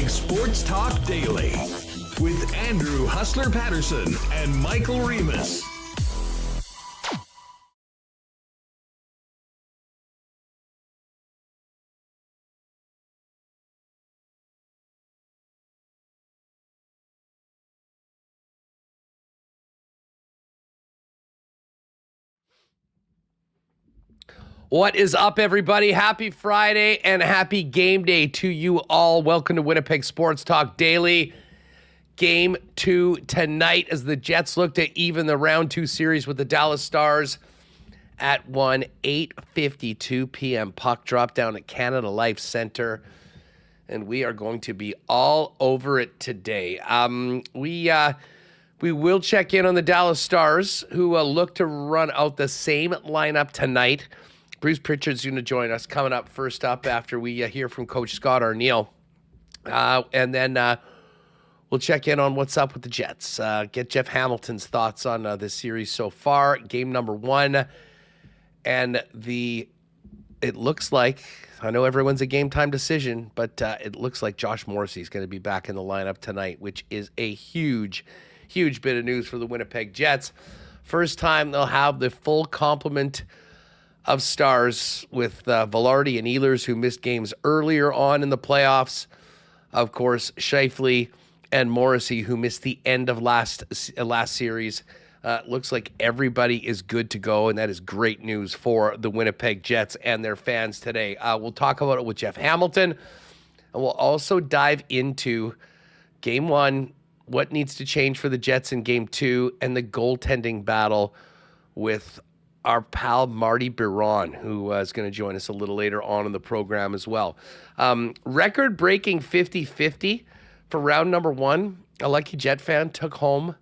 Winnipeg Sports Talk Daily with Andrew Hustler Paterson and Michael Remis. What is up, everybody? Happy Friday and happy game day to you all. Welcome to Winnipeg Sports Talk Daily. Game 2 tonight as the Jets look to even the round 2 series with the Dallas Stars at 8:52 p.m. Puck drop down at Canada Life Center. And we are going to be all over it today. We will check in on the Dallas Stars, who look to run out the same lineup tonight. Bruce Pritchard's going to join us coming up first up after we hear from Coach Scott Arniel. And then we'll check in on what's up with the Jets. Get Jeff Hamilton's thoughts on this series so far. Game number 1. And it looks like, I know everyone's a game time decision, but it looks like Josh Morrissey is going to be back in the lineup tonight, which is a huge, huge bit of news for the Winnipeg Jets. First time they'll have the full complement of stars with Velarde and Ehlers, who missed games earlier on in the playoffs. Of course, Scheifele and Morrissey, who missed the end of last series. Looks like everybody is good to go, and that is great news for the Winnipeg Jets and their fans today. We'll talk about it with Jeff Hamilton, and we'll also dive into Game 1, what needs to change for the Jets in Game 2, and the goaltending battle with our pal Marty Biron, who is going to join us a little later on in the program as well. Record-breaking 50-50 for round number 1. A lucky Jet fan took home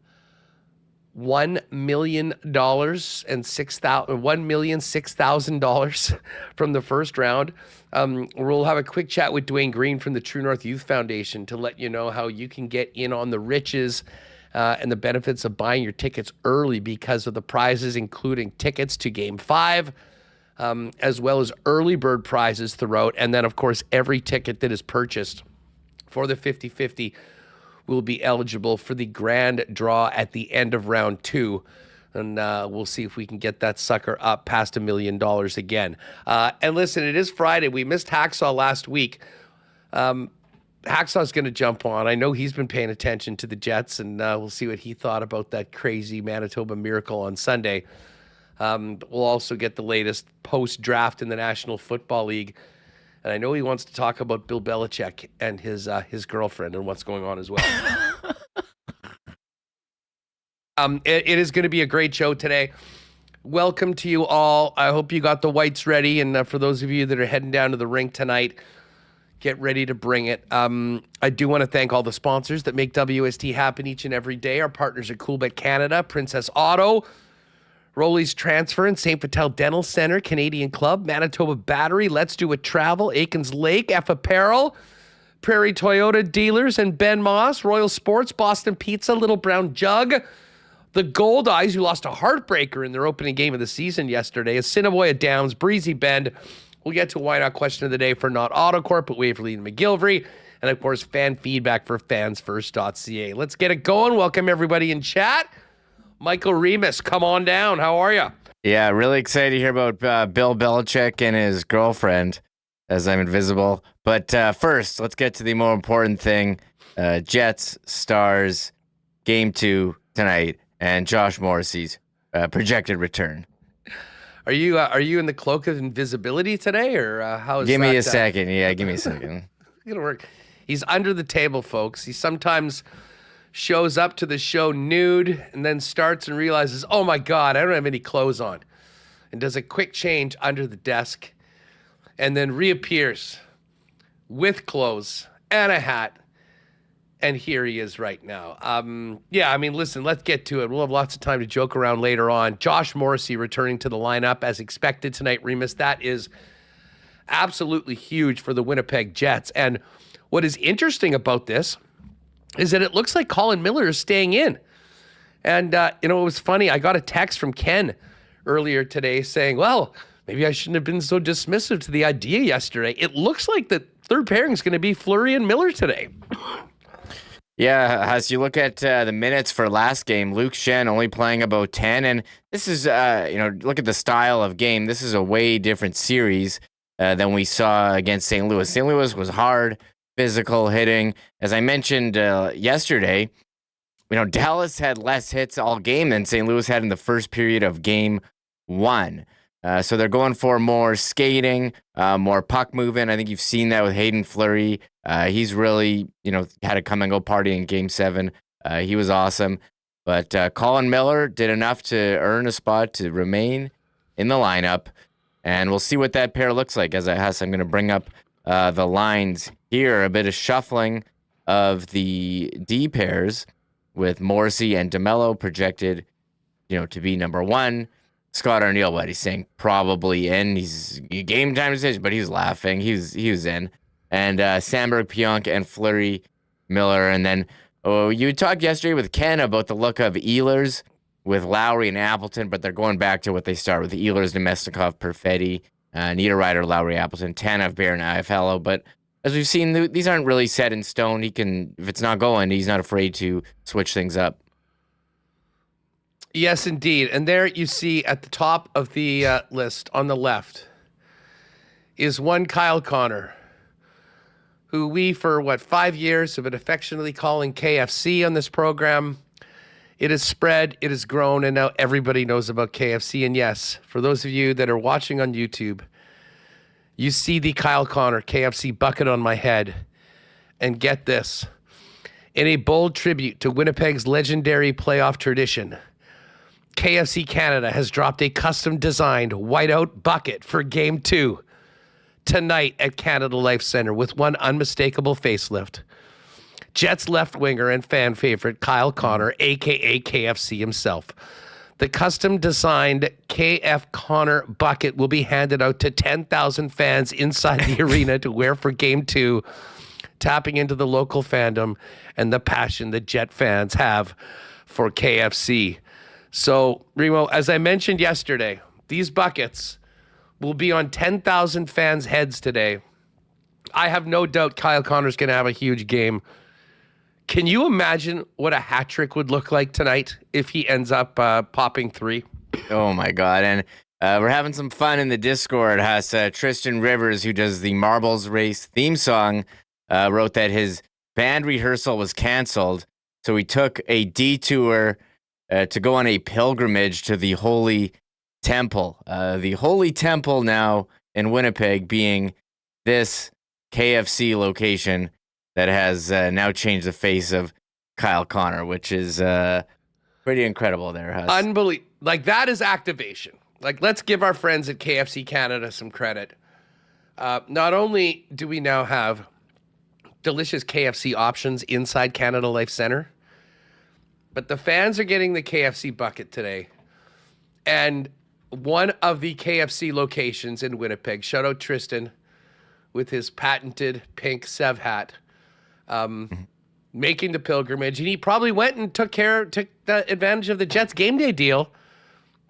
$1 million and $1,006,000 from the first round. We'll have a quick chat with Dwayne Green from the True North Youth Foundation to let you know how you can get in on the riches and the benefits of buying your tickets early because of the prizes, including tickets to Game 5, as well as early bird prizes throughout. And then, of course, every ticket that is purchased for the 50-50 will be eligible for the grand draw at the end of round 2. And we'll see if we can get that sucker up past $1 million again. And listen, it is Friday. We missed Hacksaw last week. Hacksaw's going to jump on. I know he's been paying attention to the Jets, and we'll see what he thought about that crazy Manitoba miracle on Sunday. We'll also get the latest post-draft in the National Football League. And I know he wants to talk about Bill Belichick and his girlfriend and what's going on as well. It is going to be a great show today. Welcome to you all. I hope you got the whites ready. And for those of you that are heading down to the rink tonight, get ready to bring it. I do want to thank all the sponsors that make WST happen each and every day. Our partners at Coolbet Canada, Princess Auto, Rolly's Transfer and St. Vital Dental Center, Canadian Club, Manitoba Battery, Let's Do It Travel, Aikens Lake, F Apparel, Prairie Toyota Dealers, and Ben Moss, Royal Sports, Boston Pizza, Little Brown Jug, the Gold Eyes, who lost a heartbreaker in their opening game of the season yesterday, Assiniboia Downs, Breezy Bend. We'll get to a Why Not question of the day for Not Autocorp, but Waverly and McGillivray. And, of course, fan feedback for fansfirst.ca. Let's get it going. Welcome, everybody in chat. Michael Remis, come on down. How are you? Yeah, really excited to hear about Bill Belichick and his girlfriend, as I'm invisible. But first, let's get to the more important thing. Jets, Stars, Game 2 tonight, and Josh Morrissey's projected return. Are you in the cloak of invisibility today, or how is that? Give me a second. Yeah, give me a second. It's going to work. He's under the table, folks. He sometimes shows up to the show nude and then starts and realizes, oh my God, I don't have any clothes on. And does a quick change under the desk and then reappears with clothes and a hat. And here he is right now. Listen, let's get to it. We'll have lots of time to joke around later on. Josh Morrissey returning to the lineup as expected tonight, Remis. That is absolutely huge for the Winnipeg Jets. And what is interesting about this is that it looks like Colin Miller is staying in. And, it was funny. I got a text from Ken earlier today saying, well, maybe I shouldn't have been so dismissive to the idea yesterday. It looks like that third pairing is going to be Fleury and Miller today. Yeah, as you look at the minutes for last game, Luke Shen only playing about 10, and this is, look at the style of game. This is a way different series than we saw against St. Louis. St. Louis was hard, physical hitting. As I mentioned yesterday, Dallas had less hits all game than St. Louis had in the first period of game one. So they're going for more skating, more puck movement. I think you've seen that with Hayden Fleury. He's really, had a come and go party in Game 7. He was awesome. But Colin Miller did enough to earn a spot to remain in the lineup. And we'll see what that pair looks like. I'm going to bring up the lines here. A bit of shuffling of the D pairs with Morrissey and DeMello projected, to be number 1. Scott Arniel, what he's saying, probably in. He's game time decision, but he's laughing. He was in. And Sandberg, Pionk, and Fleury, Miller. And then you talked yesterday with Ken about the look of Ehlers with Lowry and Appleton, but they're going back to what they start with: Ehlers, Nemestikov, Perfetti, Niederreiter, Lowry, Appleton, Tanev, Barron, Iafallo. But as we've seen, these aren't really set in stone. He can, if it's not going, he's not afraid to switch things up. Yes, indeed. And there you see at the top of the list on the left is one Kyle Connor, who we, for 5 years, have been affectionately calling KFC on this program. It has spread, it has grown, and now everybody knows about KFC. And yes, for those of you that are watching on YouTube, you see the Kyle Connor KFC bucket on my head. And get this, in a bold tribute to Winnipeg's legendary playoff tradition, KFC Canada has dropped a custom-designed whiteout bucket for Game 2 tonight at Canada Life Centre with one unmistakable facelift. Jets left winger and fan favorite Kyle Connor, a.k.a. KFC himself. The custom-designed KF Connor bucket will be handed out to 10,000 fans inside the arena to wear for Game 2, tapping into the local fandom and the passion that Jet fans have for KFC. So, Remo, as I mentioned yesterday, these buckets will be on 10,000 fans' heads today. I have no doubt Kyle Connor's going to have a huge game. Can you imagine what a hat trick would look like tonight if he ends up popping 3? Oh, my God. And we're having some fun in the Discord. Has Tristan Rivers, who does the Marbles Race theme song, wrote that his band rehearsal was canceled. So he took a detour to go on a pilgrimage to the Holy Temple. The Holy Temple now in Winnipeg being this KFC location that has now changed the face of Kyle Connor, which is pretty incredible there. Unbelievable. Like, that is activation. Like, let's give our friends at KFC Canada some credit. Not only do we now have delicious KFC options inside Canada Life Centre, but the fans are getting the KFC bucket today. And one of the KFC locations in Winnipeg, shout out Tristan with his patented pink Sev hat, making the pilgrimage. And he probably went and took the advantage of the Jets game day deal,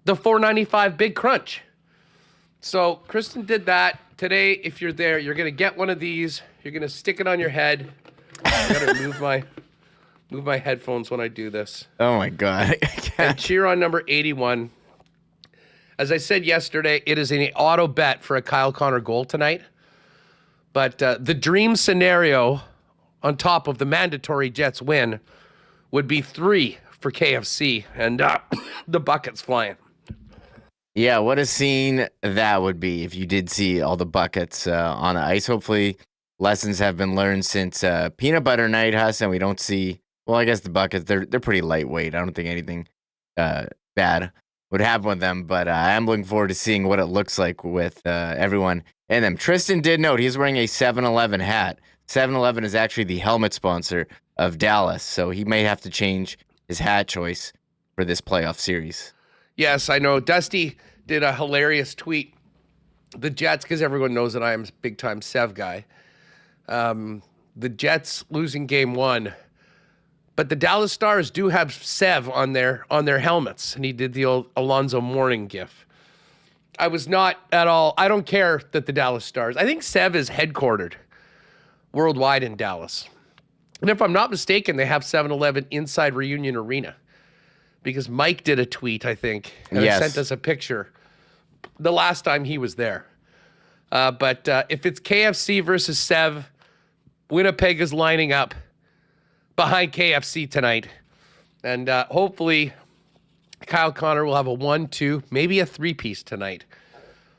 the $4.95 Big Crunch. So Kristen did that. Today, if you're there, you're going to get one of these. You're going to stick it on your head. I got to move my headphones when I do this. Oh, my God. And cheer on number 81. As I said yesterday, it is an auto bet for a Kyle Connor goal tonight. But the dream scenario on top of the mandatory Jets win would be 3 for KFC. And the bucket's flying. Yeah, what a scene that would be if you did see all the buckets on the ice. Hopefully, lessons have been learned since Peanut Butter Night, and we don't see. Well, I guess the buckets, they're pretty lightweight. I don't think anything bad would happen with them, but I am looking forward to seeing what it looks like with everyone in them. Tristan did note he's wearing a 7-Eleven hat. 7-Eleven is actually the helmet sponsor of Dallas, so he may have to change his hat choice for this playoff series. Yes, I know. Dusty did a hilarious tweet. The Jets, because everyone knows that I am a big-time Sev guy. The Jets losing Game 1. But the Dallas Stars do have Sev on their helmets, and he did the old Alonzo Mourning gif. I was not at all. I don't care that the Dallas Stars. I think Sev is headquartered worldwide in Dallas. And if I'm not mistaken, they have 7-Eleven inside Reunion Arena because Mike did a tweet, I think, and sent us a picture the last time he was there. But if it's KFC versus Sev, Winnipeg is lining up behind KFC tonight. And hopefully Kyle Connor will have a 1-2, maybe a 3-piece tonight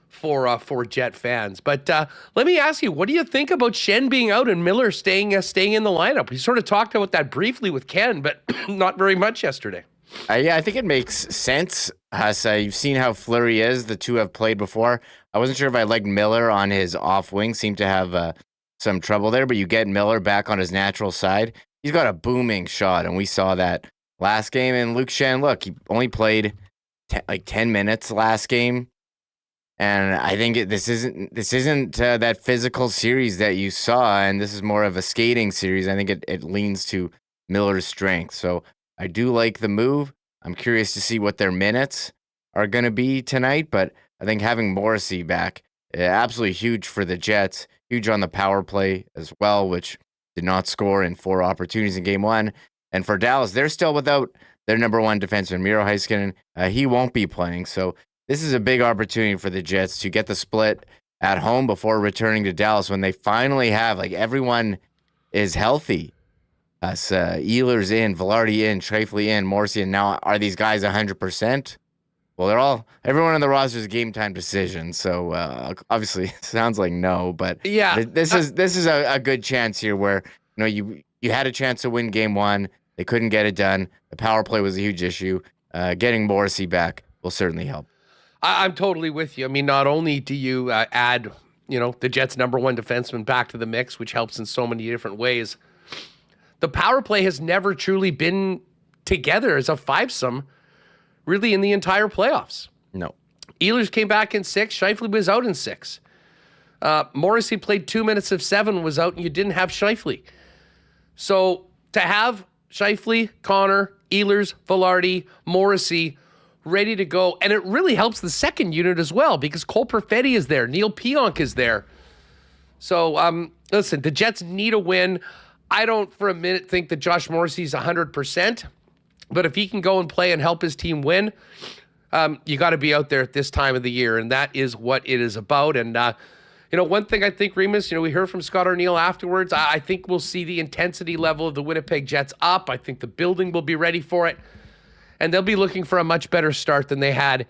for Jet fans. But let me ask you, what do you think about Schenn being out and Miller staying in the lineup? We sort of talked about that briefly with Ken, but not very much yesterday. Yeah, I think it makes sense. You've seen how Fleury is. The two have played before. I wasn't sure if I liked Miller on his off wing. Seemed to have some trouble there, but you get Miller back on his natural side. He's got a booming shot, and we saw that last game. And Luke Schenn, look, he only played 10 minutes last game. And I think this isn't that physical series that you saw, and this is more of a skating series. I think it leans to Miller's strength. So I do like the move. I'm curious to see what their minutes are going to be tonight, but I think having Morrissey back, absolutely huge for the Jets, huge on the power play as well, which did not score in 4 opportunities in game 1. And for Dallas, they're still without their number 1 defenseman, Miro Heiskanen. He won't be playing, so this is a big opportunity for the Jets to get the split at home before returning to Dallas when they finally have, everyone is healthy. Ehlers in, Velarde in, Scheifele in, Morrissey in. Now, are these guys 100%? Well, everyone on the roster is a game time decision. So obviously, it sounds like no. But yeah, this is a good chance here where you had a chance to win game 1. They couldn't get it done. The power play was a huge issue. Getting Morrissey back will certainly help. I'm totally with you. I mean, not only do you add, the Jets' number 1 defenseman back to the mix, which helps in so many different ways. The power play has never truly been together as a fivesome, really, in the entire playoffs. No. Ehlers came back in 6. Scheifele was out in 6. Morrissey played 2 minutes of 7, was out, and you didn't have Scheifele. So to have Scheifele, Connor, Ehlers, Velarde, Morrissey ready to go, and it really helps the second unit as well because Cole Perfetti is there. Neil Pionk is there. So, listen, the Jets need a win. I don't for a minute think that Josh Morrissey's 100%, but if he can go and play and help his team win, you got to be out there at this time of the year, and that is what it is about. And, one thing I think, Remis, we heard from Scott Arniel afterwards. I think we'll see the intensity level of the Winnipeg Jets up. I think the building will be ready for it, and they'll be looking for a much better start than they had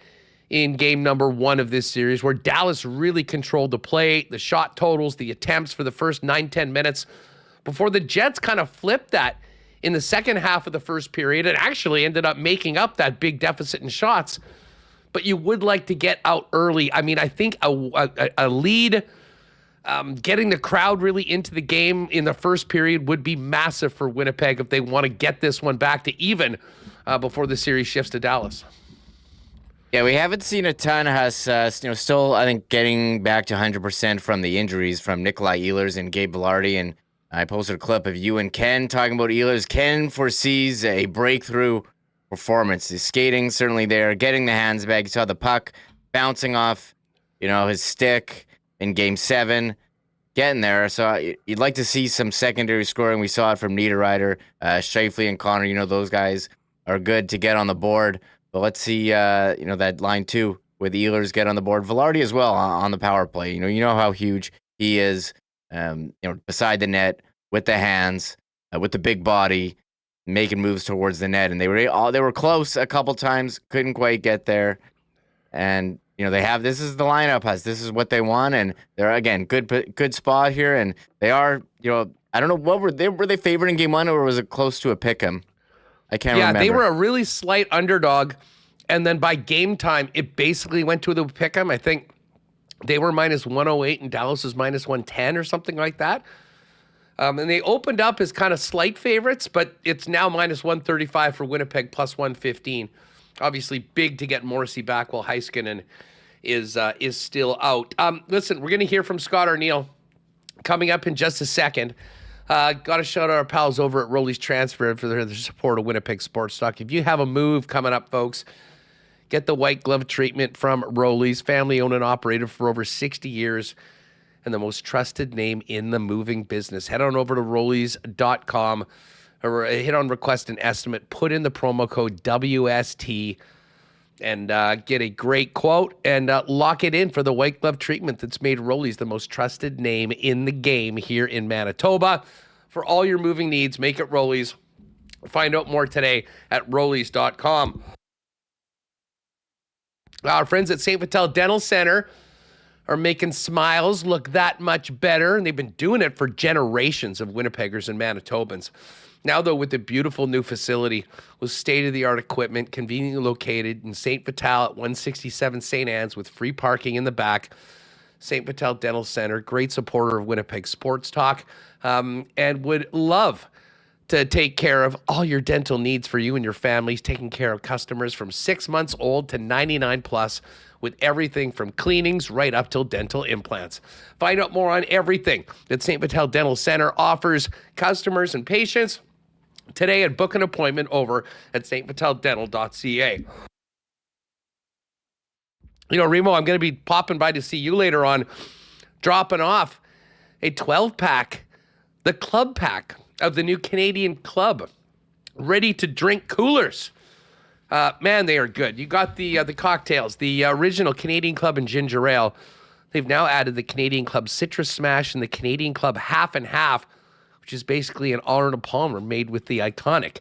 in game number 1 of this series, where Dallas really controlled the play, the shot totals, the attempts for the first 9-10 minutes, before the Jets kind of flipped that in the second half of the first period and actually ended up making up that big deficit in shots. But you would like to get out early. I mean, I think a lead, getting the crowd really into the game in the first period would be massive for Winnipeg if they want to get this one back to even before the series shifts to Dallas. Yeah, we haven't seen a ton of us, still, I think, getting back to 100% from the injuries from Nikolai Ehlers and Gabe Velarde. And I posted a clip of you and Ken talking about Ehlers. Ken foresees a breakthrough performance. His skating certainly there, getting the hands back. You saw the puck bouncing off, his stick in Game 7, getting there. So you'd like to see some secondary scoring. We saw it from Niederreiter, Scheifele, and Connor. Those guys are good to get on the board. But let's see, that line 2 with Ehlers get on the board. Velarde as well on the power play. You know how huge he is. Beside the net with the hands, with the big body, making moves towards the net, and they were close a couple times, couldn't quite get there. And this is the lineup has this is what they want, and they're again good spot here, and they are I don't know what were they favored in game 1 or was it close to a pick'em? I can't remember. Yeah, they were a really slight underdog, and then by game time it basically went to the pick'em. I think they were minus 108 and Dallas was minus 110 or something like that. And they opened up as kind of slight favorites, but it's now minus 135 for Winnipeg, plus 115. Obviously big to get Morrissey back while Heiskanen is still out. Listen, we're going to hear from Scott Arniel coming up in just a second. Got to shout out our pals over at Rolly's Transfer for their support of Winnipeg Sports Talk. If you have a move coming up, folks, get the white glove treatment from Rolly's, family owned and operated for over 60 years. and the most trusted name in the moving business. Head on over to Rollies.com or hit on request an estimate, put in the promo code WST, and get a great quote and lock it in for the white glove treatment that's made Rollies the most trusted name in the game here in Manitoba. For all your moving needs, make it Rollies. Find out more today at Rollies.com. Our friends at St. Vital Dental Center are making smiles look that much better, and they've been doing it for generations of Winnipeggers and Manitobans. Now, though, with the beautiful new facility with state-of-the-art equipment, conveniently located in St. Vital at 167 St. Anne's with free parking in the back, St. Vital Dental Center, great supporter of Winnipeg Sports Talk, and would love to take care of all your dental needs for you and your families, taking care of customers from 6 months old to 99 plus, with everything from cleanings right up till dental implants. Find out more on everything that St. Vital Dental Center offers customers and patients today and book an appointment over at stviteldental.ca. You know, Remo, I'm going to be popping by to see you later on, dropping off a 12-pack, the club pack of the new Canadian Club, ready-to-drink coolers. Man, they are good. You got the cocktails, the original Canadian Club and ginger ale. They've now added the Canadian Club Citrus Smash and the Canadian Club Half and Half, which is basically an Arnold Palmer made with the iconic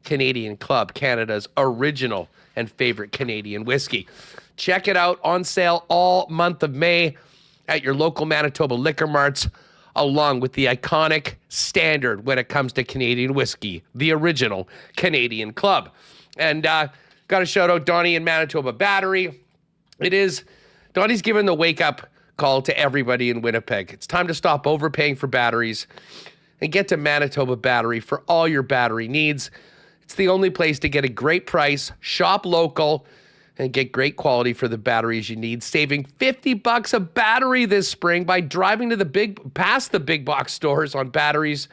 Canadian Club, Canada's original and favorite Canadian whiskey. Check it out, on sale all month of May at your local Manitoba liquor marts, along with the iconic standard when it comes to Canadian whiskey, the original Canadian Club. And got to shout out Donnie in Manitoba Battery. Donnie's given the wake-up call to everybody in Winnipeg. It's time to stop overpaying for batteries and get to Manitoba Battery for all your battery needs. It's the only place to get a great price, shop local, and get great quality for the batteries you need, saving $50 a battery this spring by driving to past the big box stores on batteries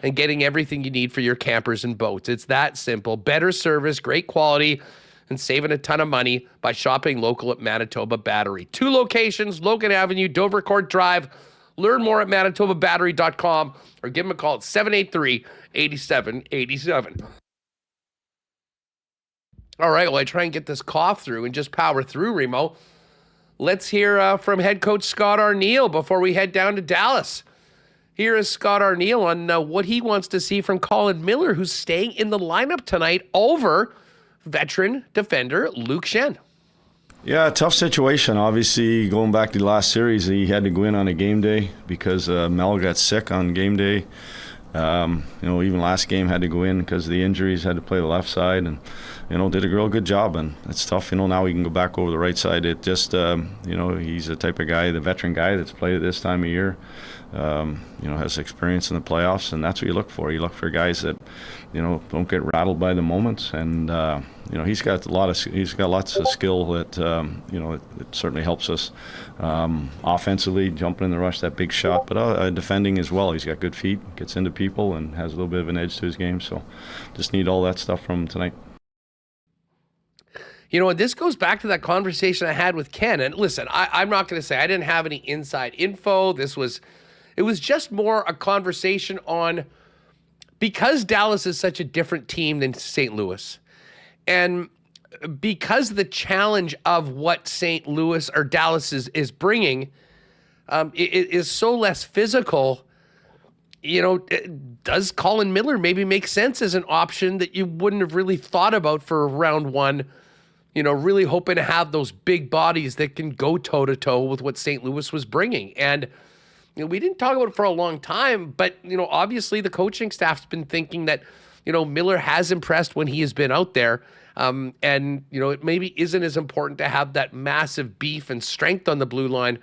and getting everything you need for your campers and boats. It's that simple. Better service, great quality, and saving a ton of money by shopping local at Manitoba Battery. 2 locations, Logan Avenue, Dovercourt Drive. Learn more at manitobabattery.com or give them a call at 783-8787. All right, well, I try and get this cough through and just power through, Remo. Let's hear from head coach Scott Arniel before we head down to Dallas. Here is Scott Arniel on what he wants to see from Colin Miller, who's staying in the lineup tonight over veteran defender Luke Schenn. Yeah, tough situation. Obviously, going back to the last series, he had to go in on a game day because Mel got sick on game day. Even last game had to go in because of the injuries, had to play the left side, and did a real good job. And it's tough. Now he can go back over the right side. It just, he's the type of guy, the veteran guy that's played at this time of year. Has experience in the playoffs, and that's what you look for. You look for guys that, don't get rattled by the moments, and he's got lots of skill that it certainly helps us offensively, jumping in the rush, that big shot, but defending as well. He's got good feet, gets into people, and has a little bit of an edge to his game. So, just need all that stuff from him tonight. This goes back to that conversation I had with Ken. And listen, I'm not going to say I didn't have any inside info. It was just more a conversation on, because Dallas is such a different team than St. Louis, and because the challenge of what St. Louis or Dallas is bringing it is so less physical. Does Colin Miller maybe make sense as an option that you wouldn't have really thought about for round one? Really hoping to have those big bodies that can go toe-to-toe with what St. Louis was bringing. And we didn't talk about it for a long time, but, obviously the coaching staff's been thinking that, Miller has impressed when he has been out there. It maybe isn't as important to have that massive beef and strength on the blue line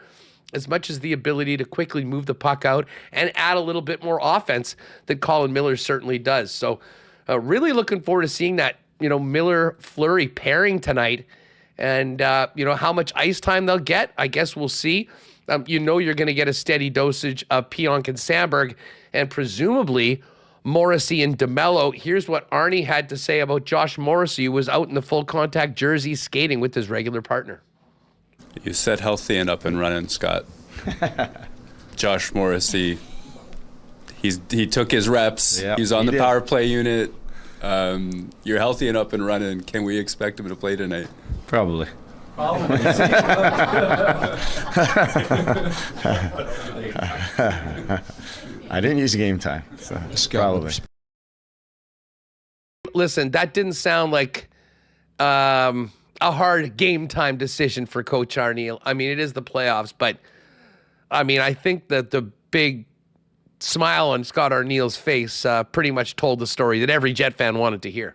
as much as the ability to quickly move the puck out and add a little bit more offense that Colin Miller certainly does. So really looking forward to seeing that, Miller-Fleury pairing tonight, and, how much ice time they'll get. I guess we'll see. You're going to get a steady dosage of Pionk and Sandberg, and presumably Morrissey and DeMello. Here's what Arnie had to say about Josh Morrissey, who was out in the full contact jersey skating with his regular partner. You said healthy and up and running, Scott. Josh Morrissey, he took his reps. Yeah, He's on he the did. power play unit. You're healthy and up and running. Can we expect him to play tonight? Probably. I didn't use game time, so probably. Listen, that didn't sound like a hard game time decision for Coach Arniel. I mean, it is the playoffs, but I mean, I think that the big smile on Scott Arniel's face pretty much told the story that every Jet fan wanted to hear.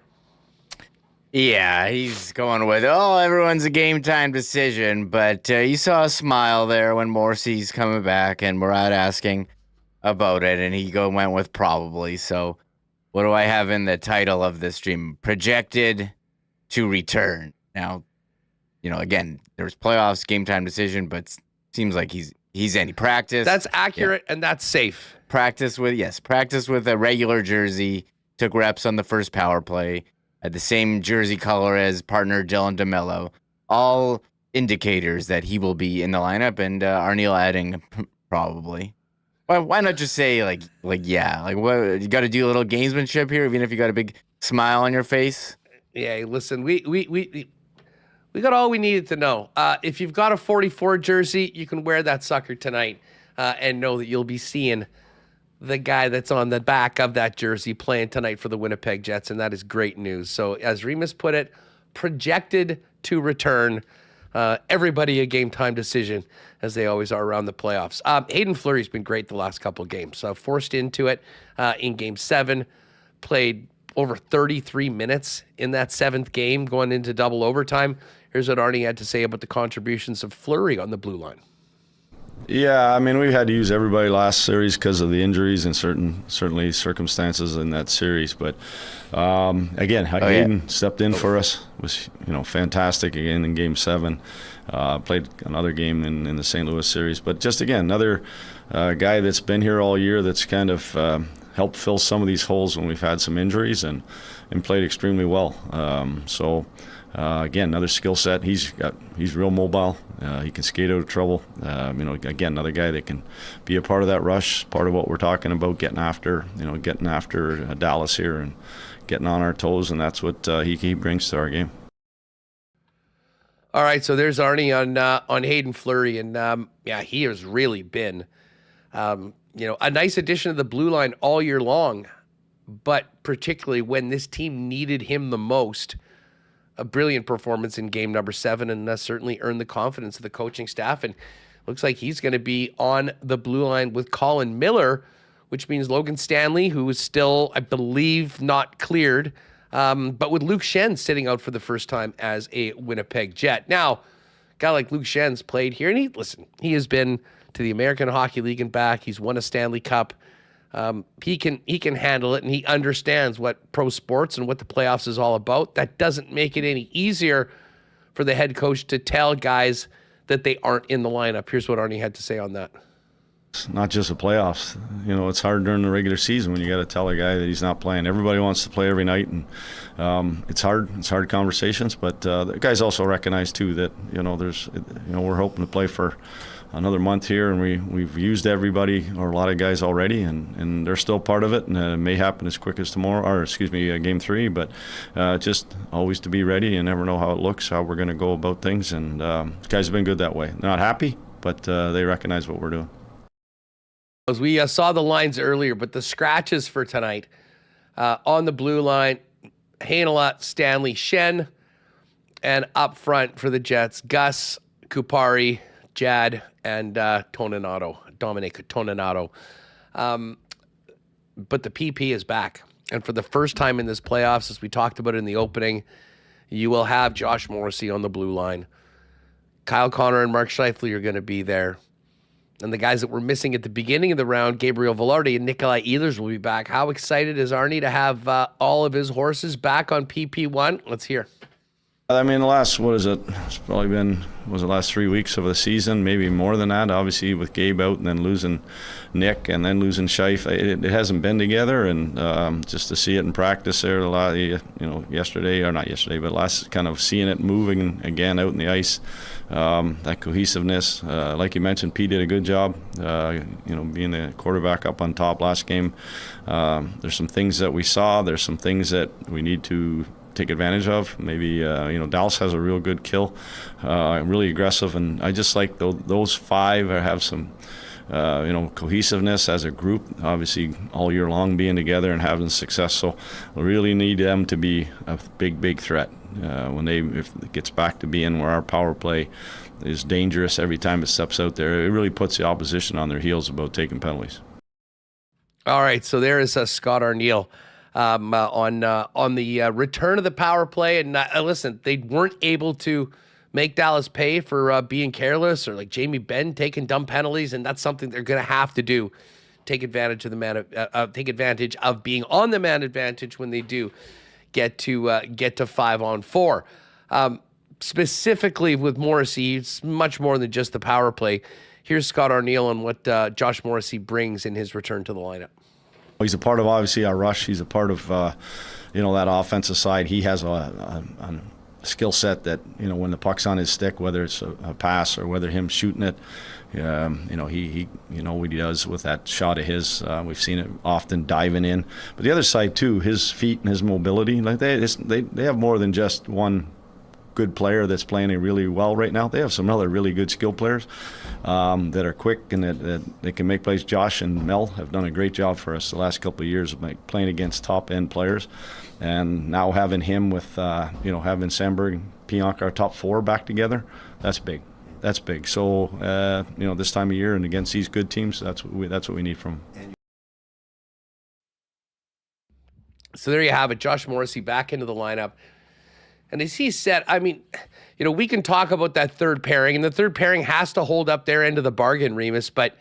Yeah, he's going with, everyone's a game time decision. But you saw a smile there when Morrissey's coming back and Murad asking about it, and he went with probably. So what do I have in the title of this stream? Projected to return. Now, again, there's playoffs, game time decision, but seems like he's in. He practiced. That's accurate and that's safe. Practice with a regular jersey, took reps on the first power play, had the same jersey color as partner Dylan DeMello. All indicators that he will be in the lineup, and Arniel adding probably. Why not just say what you got to do a little gamesmanship here, even if you got a big smile on your face? Yeah, listen, we got all we needed to know. If you've got a 44 jersey, you can wear that sucker tonight and know that you'll be seeing the guy that's on the back of that jersey playing tonight for the Winnipeg Jets, and that is great news. So as Remis put it, projected to return. Everybody a game time decision, as they always are around the playoffs. Hayden Fleury's been great the last couple of games. Forced into it in Game 7, played over 33 minutes in that 7th game, going into double overtime. Here's what Arnie had to say about the contributions of Fleury on the blue line. Yeah, I mean, we had to use everybody last series because of the injuries and certainly circumstances in that series. But again, Hayden stepped in for us. Was fantastic again in Game 7. Played another game in the St. Louis series. But just again, another guy that's been here all year that's kind of helped fill some of these holes when we've had some injuries and played extremely well. Again, another skill set. He's real mobile. He can skate out of trouble. Again, another guy that can be a part of that rush. Part of what we're talking about, getting after Dallas here and getting on our toes, and that's what he brings to our game. All right, so there's Arnie on Hayden Fleury, and he has really been a nice addition to the blue line all year long, but particularly when this team needed him the most. A brilliant performance in game number 7, and certainly earned the confidence of the coaching staff. And looks like he's going to be on the blue line with Colin Miller, which means Logan Stanley, who is still, I believe, not cleared, but with Luke Shen sitting out for the first time as a Winnipeg Jet. Now, a guy like Luke Shen's played here, and he has been to the American Hockey League and back. He's won a Stanley Cup. He can handle it, and he understands what pro sports and what the playoffs is all about. That doesn't make it any easier for the head coach to tell guys that they aren't in the lineup. Here's what Arnie had to say on that. It's not just the playoffs. It's hard during the regular season when you got to tell a guy that he's not playing. Everybody wants to play every night, and it's hard. It's hard conversations. But the guys also recognize too that we're hoping to play for another month here, and we've used everybody or a lot of guys already, and they're still part of it, and it may happen as quick as tomorrow, Game 3, but just always to be ready. You never know how it looks, how we're going to go about things, and guys have been good that way. They're not happy, but they recognize what we're doing. As we saw the lines earlier, but the scratches for tonight on the blue line, Hainala, Stanley, Shen, and up front for the Jets, Gus, Kupari, Jad, and Dominic Toninato. But the PP is back. And for the first time in this playoffs, as we talked about in the opening, you will have Josh Morrissey on the blue line. Kyle Connor and Mark Scheifele are going to be there. And the guys that were missing at the beginning of the round, Gabriel Velarde and Nikolai Ehlers, will be back. How excited is Arnie to have all of his horses back on PP1? Let's hear. I mean, the last, it's probably been, the last 3 weeks of the season, maybe more than that, obviously with Gabe out and then losing Nick and then losing Scheif. It hasn't been together, and just to see it in practice there a lot, yesterday, or not yesterday, but last, kind of seeing it moving again out in the ice, that cohesiveness. Like you mentioned, P did a good job, being the quarterback up on top last game. There's some things that we saw. There's some things that we need to take advantage of. Maybe Dallas has a real good kill, really aggressive, and I just like those five have some cohesiveness as a group. Obviously, all year long being together and having success. So we really need them to be a big threat if it gets back to being where our power play is dangerous every time it steps out there. It really puts the opposition on their heels about taking penalties. All right, so there is Scott Arniel. On the return of the power play. And listen, they weren't able to make Dallas pay for being careless, or like Jamie Benn taking dumb penalties, and that's something they're going to have to do. Take advantage of take advantage of being on the man advantage when they do get to 5-on-4. Specifically with Morrissey, it's much more than just the power play. Here's Scott Arniel on what Josh Morrissey brings in his return to the lineup. He's a part of, obviously, our rush. He's a part of, that offensive side. He has a skill set that, when the puck's on his stick, whether it's a pass or whether him shooting it, he what he does with that shot of his. We've seen it often diving in. But the other side, too, his feet and his mobility, like they have more than just one good player that's playing it really well right now. They have some other really good skill players that are quick and that they can make plays. Josh and Mel have done a great job for us the last couple of years of playing against top-end players. And now having him with, having Sandberg and Pionk, our top four, back together, that's big. That's big. So, this time of year and against these good teams, that's what we need from them. So there you have it. Josh Morrissey back into the lineup. And as he said, I mean, we can talk about that third pairing, and the third pairing has to hold up their end of the bargain, Remis, but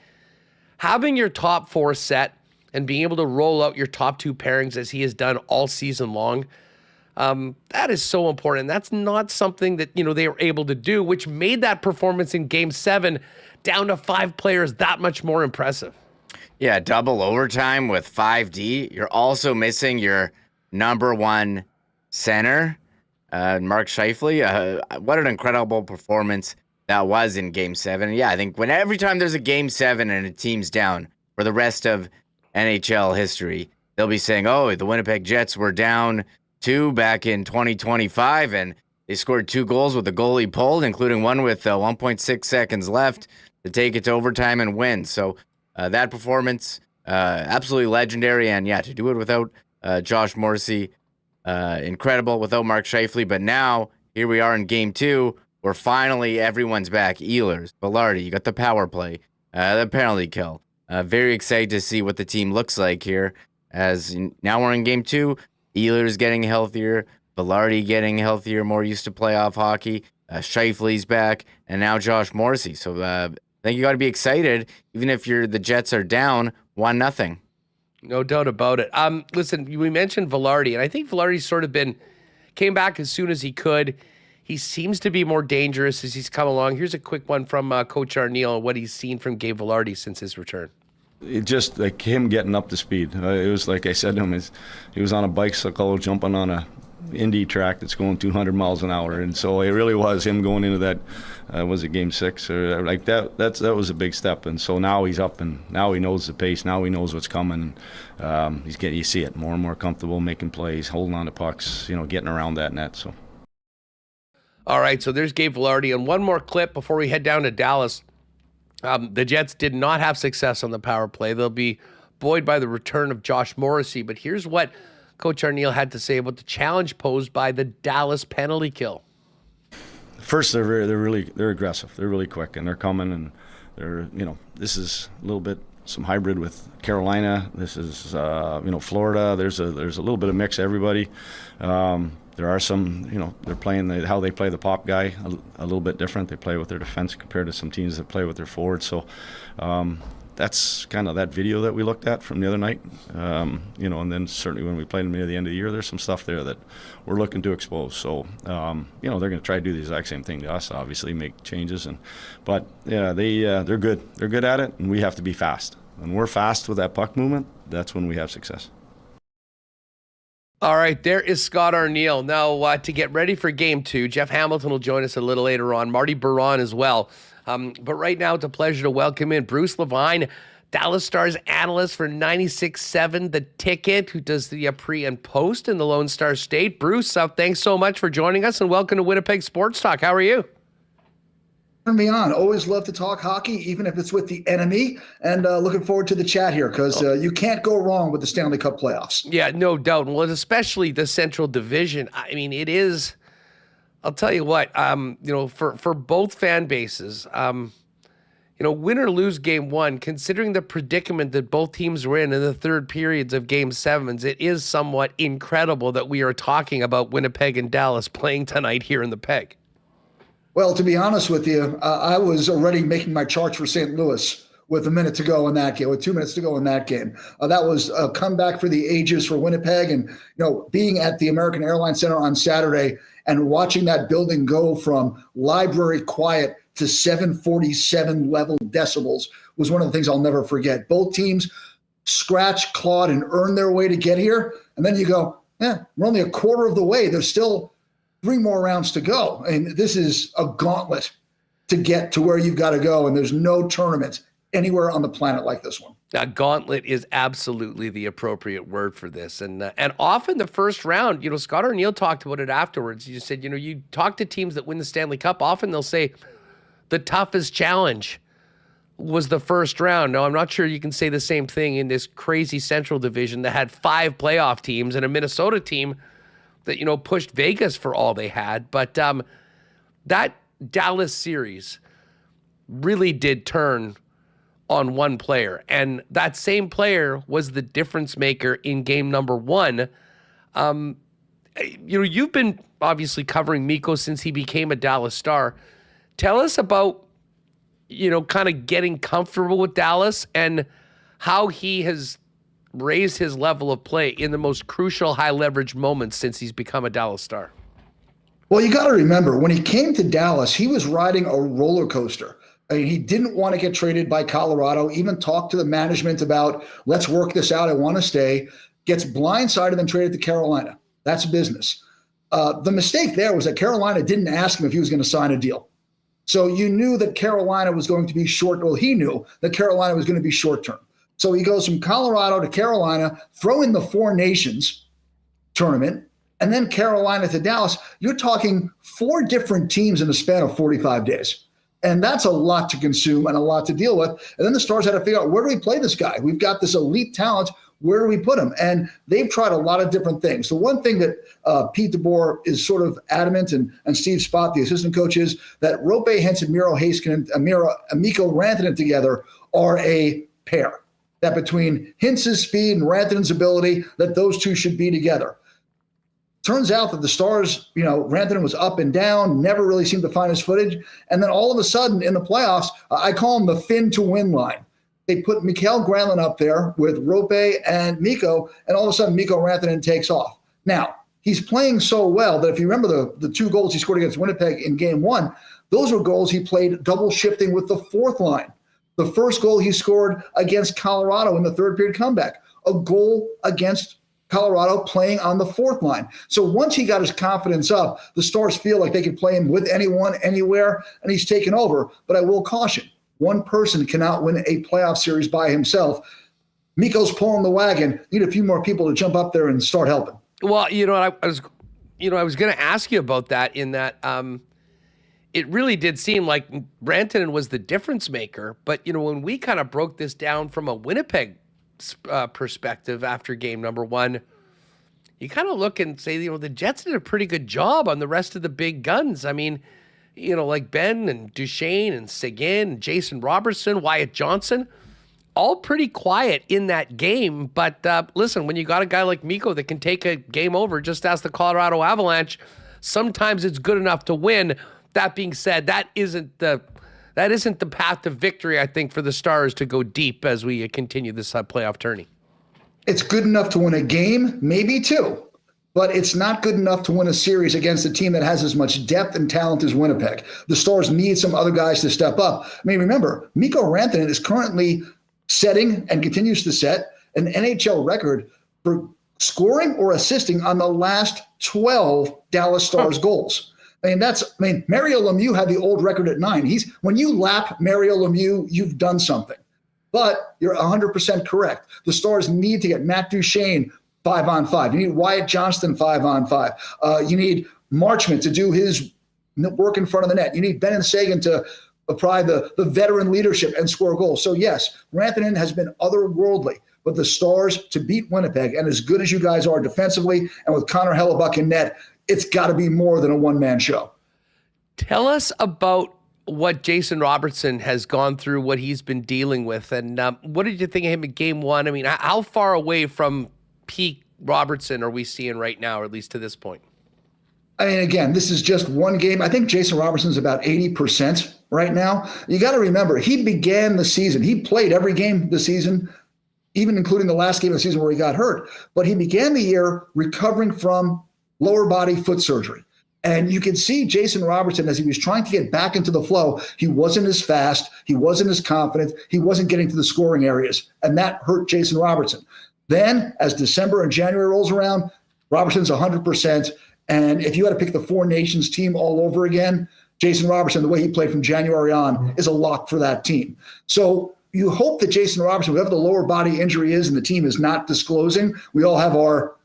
having your top four set and being able to roll out your top two pairings as he has done all season long, that is so important. That's not something that, they were able to do, which made that performance in Game 7 down to 5 players that much more impressive. Yeah, double overtime with 5D. You're also missing your number one center, Mark Scheifele. What an incredible performance that was in Game 7. Yeah, I think every time there's a Game 7 and a team's down for the rest of NHL history, they'll be saying, oh, the Winnipeg Jets were down 2 back in 2025, and they scored 2 goals with the goalie pulled, including one with 1.6 seconds left to take it to overtime and win. So that performance, absolutely legendary, and yeah, to do it without Josh Morrissey, incredible, without Mark Scheifele. But now, here we are in Game 2, where finally everyone's back. Ehlers, Velarde, you got the power play, the penalty kill. Very excited to see what the team looks like here, as now we're in Game 2. Ehlers getting healthier, Velarde getting healthier, more used to playoff hockey. Scheifele's back, and now Josh Morrissey. So I think you got to be excited, even if the Jets are down 1-0. No doubt about it. Listen, we mentioned Velarde, and I think Velarde's sort of came back as soon as he could. He seems to be more dangerous as he's come along. Here's a quick one from Coach Arniel on what he's seen from Gabe Velarde since his return. It just like him getting up to speed. It was like I said to him, he was on a bicycle jumping on a Indy track that's going 200 miles an hour, and so it really was him going into that. Was it Game 6 or like that? That was a big step, and so now he's up, and now he knows the pace. Now he knows what's coming. You see it more and more comfortable making plays, holding on to pucks, getting around that net. So. All right, so there's Gabe Velarde, and one more clip before we head down to Dallas. The Jets did not have success on the power play. They'll be buoyed by the return of Josh Morrissey, but here's what Coach Arniel had to say about the challenge posed by the Dallas penalty kill. First, they're aggressive. They're really quick, and they're coming, and they're this is a little bit some hybrid with Carolina. This is Florida. There's a little bit of mix. Everybody. There are some they're playing how they play the pop guy a little bit different. They play with their defense compared to some teams that play with their forwards. So that's kind of that video that we looked at from the other night. And then certainly when we played them near the end of the year, there's some stuff there that we're looking to expose. So, they're going to try to do the exact same thing to us, obviously, make changes. But they're good. They're good at it, and we have to be fast. When we're fast with that puck movement, that's when we have success. All right, there is Scott Arniel. Now, to get ready for Game 2, Jeff Hamilton will join us a little later on, Marty Biron as well. But right now, it's a pleasure to welcome in Bruce LeVine, Dallas Stars analyst for 96.7 The Ticket, who does the pre and post in the Lone Star State. Bruce, thanks so much for joining us, and welcome to Winnipeg Sports Talk. How are you? Turn me on. Always love to talk hockey, even if it's with the enemy. And looking forward to the chat here because you can't go wrong with the Stanley Cup playoffs. Yeah, no doubt. Well, especially the Central Division. I mean, it is. I'll tell you what. For both fan bases, win or lose Game 1, considering the predicament that both teams were in the third periods of Game 7s, it is somewhat incredible that we are talking about Winnipeg and Dallas playing tonight here in the Peg. Well, to be honest with you, I was already making my charts for St. Louis with a minute to go in that game, with 2 minutes to go in that game. That was a comeback for the ages for Winnipeg. And, being at the American Airlines Center on Saturday and watching that building go from library quiet to 747 level decibels was one of the things I'll never forget. Both teams scratched, clawed, and earned their way to get here. And then you go, we're only a quarter of the way. There's still 3 more rounds to go. And this is a gauntlet to get to where you've got to go. And there's no tournament anywhere on the planet like this one. A gauntlet is absolutely the appropriate word for this. And often the first round, Scott Arniel talked about it afterwards. He said, you talk to teams that win the Stanley Cup, often they'll say the toughest challenge was the first round. Now, I'm not sure you can say the same thing in this crazy Central Division that had 5 playoff teams and a Minnesota team that, pushed Vegas for all they had. But that Dallas series really did turn on one player. And that same player was the difference maker in game number 1. You've been obviously covering Mikko since he became a Dallas Star. Tell us about, kind of getting comfortable with Dallas and how he has raised his level of play in the most crucial high leverage moments since he's become a Dallas Star. Well, you got to remember, when he came to Dallas, he was riding a roller coaster. I mean, he didn't want to get traded by Colorado, even talked to the management about, let's work this out, I want to stay. Gets blindsided and traded to Carolina. That's business. The mistake there was that Carolina didn't ask him if he was going to sign a deal. So you knew that Carolina was going to be short. Well, he knew that Carolina was going to be short term. So he goes from Colorado to Carolina, throw in the 4 Nations tournament, and then Carolina to Dallas. You're talking 4 different teams in the span of 45 days. And that's a lot to consume and a lot to deal with. And then the Stars had to figure out, where do we play this guy? We've got this elite talent. Where do we put him? And they've tried a lot of different things. The one thing that Pete DeBoer is sort of adamant, and Steve Spott, the assistant coach, is that Roope Hintz and Miro Heiskanen and Mikko Rantanen together are a pair. That between Hintz's speed and Rantanen's ability, that those two should be together. Turns out that the Stars, Rantanen was up and down, never really seemed to find his footage. And then all of a sudden in the playoffs, I call him the Finn to win line. They put Mikael Granlund up there with Roope and Mikko, and all of a sudden Mikko Rantanen takes off. Now, he's playing so well that if you remember the 2 goals he scored against Winnipeg in game 1, those were goals he played double shifting with the 4th line. The first goal he scored against Colorado in the 3rd period comeback, a goal against Colorado playing on the 4th line. So once he got his confidence up, the Stars feel like they can play him with anyone, anywhere, and he's taken over. But I will caution, one person cannot win a playoff series by himself. Mikko's pulling the wagon. Need a few more people to jump up there and start helping. Well, I was going to ask you about that in that it really did seem like Rantanen was the difference maker. But, when we kind of broke this down from a Winnipeg perspective after game number 1, you kind of look and say, the Jets did a pretty good job on the rest of the big guns. I mean, like Ben and Duchesne and Seguin and Jason Robertson, Wyatt Johnson, all pretty quiet in that game. But listen, when you got a guy like Mikko that can take a game over, just ask the Colorado Avalanche, sometimes it's good enough to win. That being said, that isn't the that isn't the path to victory, I think, for the Stars to go deep as we continue this playoff tourney. It's good enough to win a game, maybe two, but it's not good enough to win a series against a team that has as much depth and talent as Winnipeg. The Stars need some other guys to step up. I mean, remember, Mikko Rantanen is currently setting and continues to set an NHL record for scoring or assisting on the last 12 Dallas Stars goals. I mean, Mario Lemieux had the old record at 9. When you lap Mario Lemieux, you've done something. But you're 100% correct. The Stars need to get Matt Duchene 5-on-5. You need Wyatt Johnston 5-on-5. You need Marchment to do his work in front of the net. You need Bennon Sagan to apply the veteran leadership and score goals. So yes, Rantanen has been otherworldly, but the Stars to beat Winnipeg, and as good as you guys are defensively and with Connor Hellebuck in net, it's got to be more than a one-man show. Tell us about what Jason Robertson has gone through, what he's been dealing with, and what did you think of him in Game 1? I mean, how far away from peak Robertson are we seeing right now, or at least to this point? I mean, again, this is just one game. I think Jason Robertson's about 80% right now. You got to remember, he began the season. He played every game this season, even including the last game of the season where he got hurt. But he began the year recovering from lower body foot surgery. And you can see Jason Robertson, as he was trying to get back into the flow, he wasn't as fast, he wasn't as confident, he wasn't getting to the scoring areas. And that hurt Jason Robertson. Then, as December and January rolls around, Robertson's 100%. And if you had to pick the Four Nations team all over again, Jason Robertson, the way he played from January on, is a lock for that team. So you hope that Jason Robertson, whatever the lower body injury is and the team is not disclosing, we all have our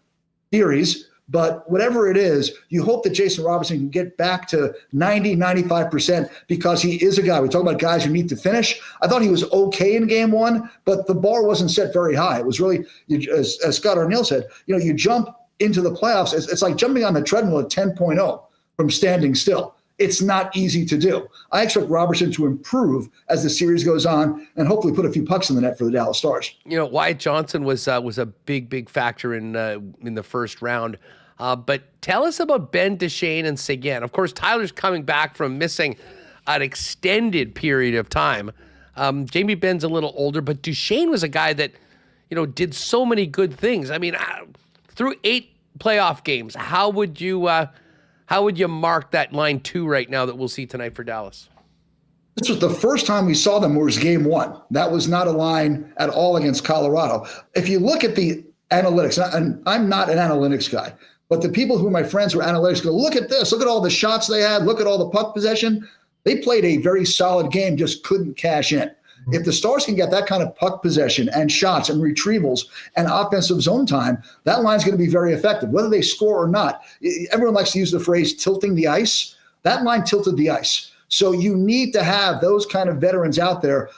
theories, but whatever it is, you hope that Jason Robertson can get back to 90, 95% because he is a guy. We talk about guys who need to finish. I thought he was okay in Game 1, but the bar wasn't set very high. It was really, as Scott Arniel said, you jump into the playoffs. It's like jumping on the treadmill at 10.0 from standing still. It's not easy to do. I expect Robertson to improve as the series goes on and hopefully put a few pucks in the net for the Dallas Stars. Wyatt Johnston was a big factor in the first round. But tell us about Ben Duchene and Seguin. Of course, Tyler's coming back from missing an extended period of time. Jamie Benn's a little older, but Duchene was a guy that, did so many good things. I mean, through 8 playoff games, how would you mark that line 2 right now that we'll see tonight for Dallas? This was the first time we saw them was Game 1. That was not a line at all against Colorado. If you look at the analytics, and I'm not an analytics guy, but the people who are my friends who are analytics go, look at this, look at all the shots they had, look at all the puck possession. They played a very solid game, just couldn't cash in. If the Stars can get that kind of puck possession and shots and retrievals and offensive zone time, that line's going to be very effective, whether they score or not. Everyone likes to use the phrase tilting the ice. That line tilted the ice. So you need to have those kind of veterans out there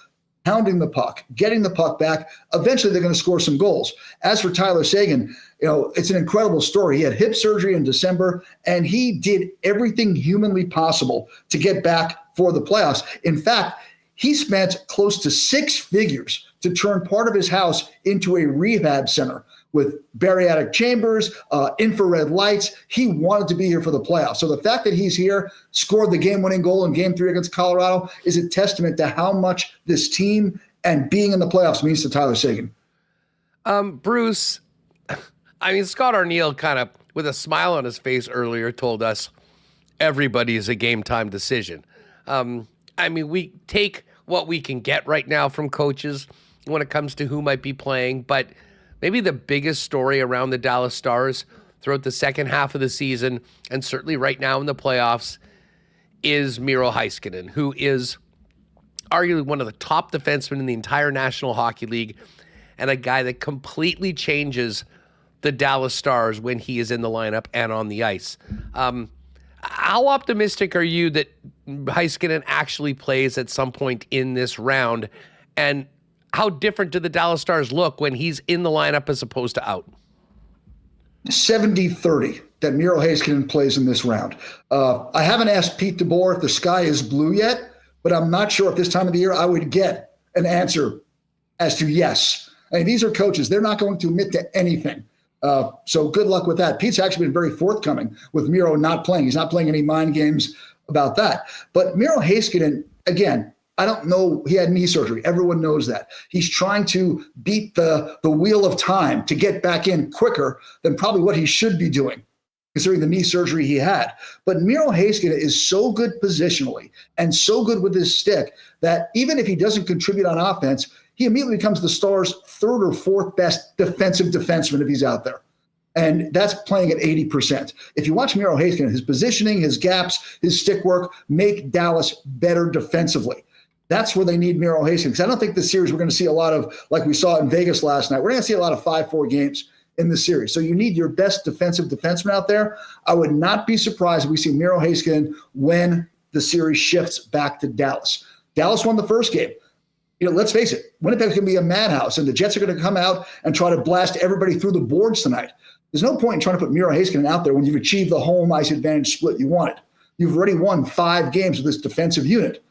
pounding the puck, getting the puck back. Eventually, they're going to score some goals. As for Tyler Seguin, it's an incredible story. He had hip surgery in December, and he did everything humanly possible to get back for the playoffs. In fact, he spent close to 6 figures to turn part of his house into a rehab center with bariatric chambers, infrared lights. He wanted to be here for the playoffs. So the fact that he's here, scored the game-winning goal in Game 3 against Colorado is a testament to how much this team and being in the playoffs means to Tyler Seguin. Bruce, Scott Arniel kind of, with a smile on his face earlier, told us everybody is a game-time decision. We take what we can get right now from coaches when it comes to who might be playing, but maybe the biggest story around the Dallas Stars throughout the second half of the season, and certainly right now in the playoffs, is Miro Heiskanen, who is arguably one of the top defensemen in the entire National Hockey League, and a guy that completely changes the Dallas Stars when he is in the lineup and on the ice. How optimistic are you that Heiskanen actually plays at some point in this round? And how different do the Dallas Stars look when he's in the lineup as opposed to out? 70-30 that Miro Heiskanen plays in this round. I haven't asked Pete DeBoer if the sky is blue yet, but I'm not sure at this time of the year I would get an answer as to yes. These are coaches. They're not going to admit to anything. So good luck with that. Pete's actually been very forthcoming with Miro not playing. He's not playing any mind games about that. But Miro Heiskanen, again, I don't know. He had knee surgery. Everyone knows that. He's trying to beat the wheel of time to get back in quicker than probably what he should be doing, considering the knee surgery he had. But Miro Heiskanen is so good positionally and so good with his stick that even if he doesn't contribute on offense, he immediately becomes the Stars' third or fourth best defensive defenseman if he's out there. And that's playing at 80%. If you watch Miro Heiskanen, his positioning, his gaps, his stick work make Dallas better defensively. That's where they need Miro Heiskanen. Because I don't think this series we're going to see a lot of, like we saw in Vegas last night. We're going to see a lot of 5-4 games in the series. So you need your best defensive defenseman out there. I would not be surprised if we see Miro Heiskanen when the series shifts back to Dallas. Dallas won the first game. Let's face it, Winnipeg's going to be a madhouse, and the Jets are going to come out and try to blast everybody through the boards tonight. There's no point in trying to put Miro Heiskanen out there when you've achieved the home ice advantage split you wanted. You've already won 5 games with this defensive unit.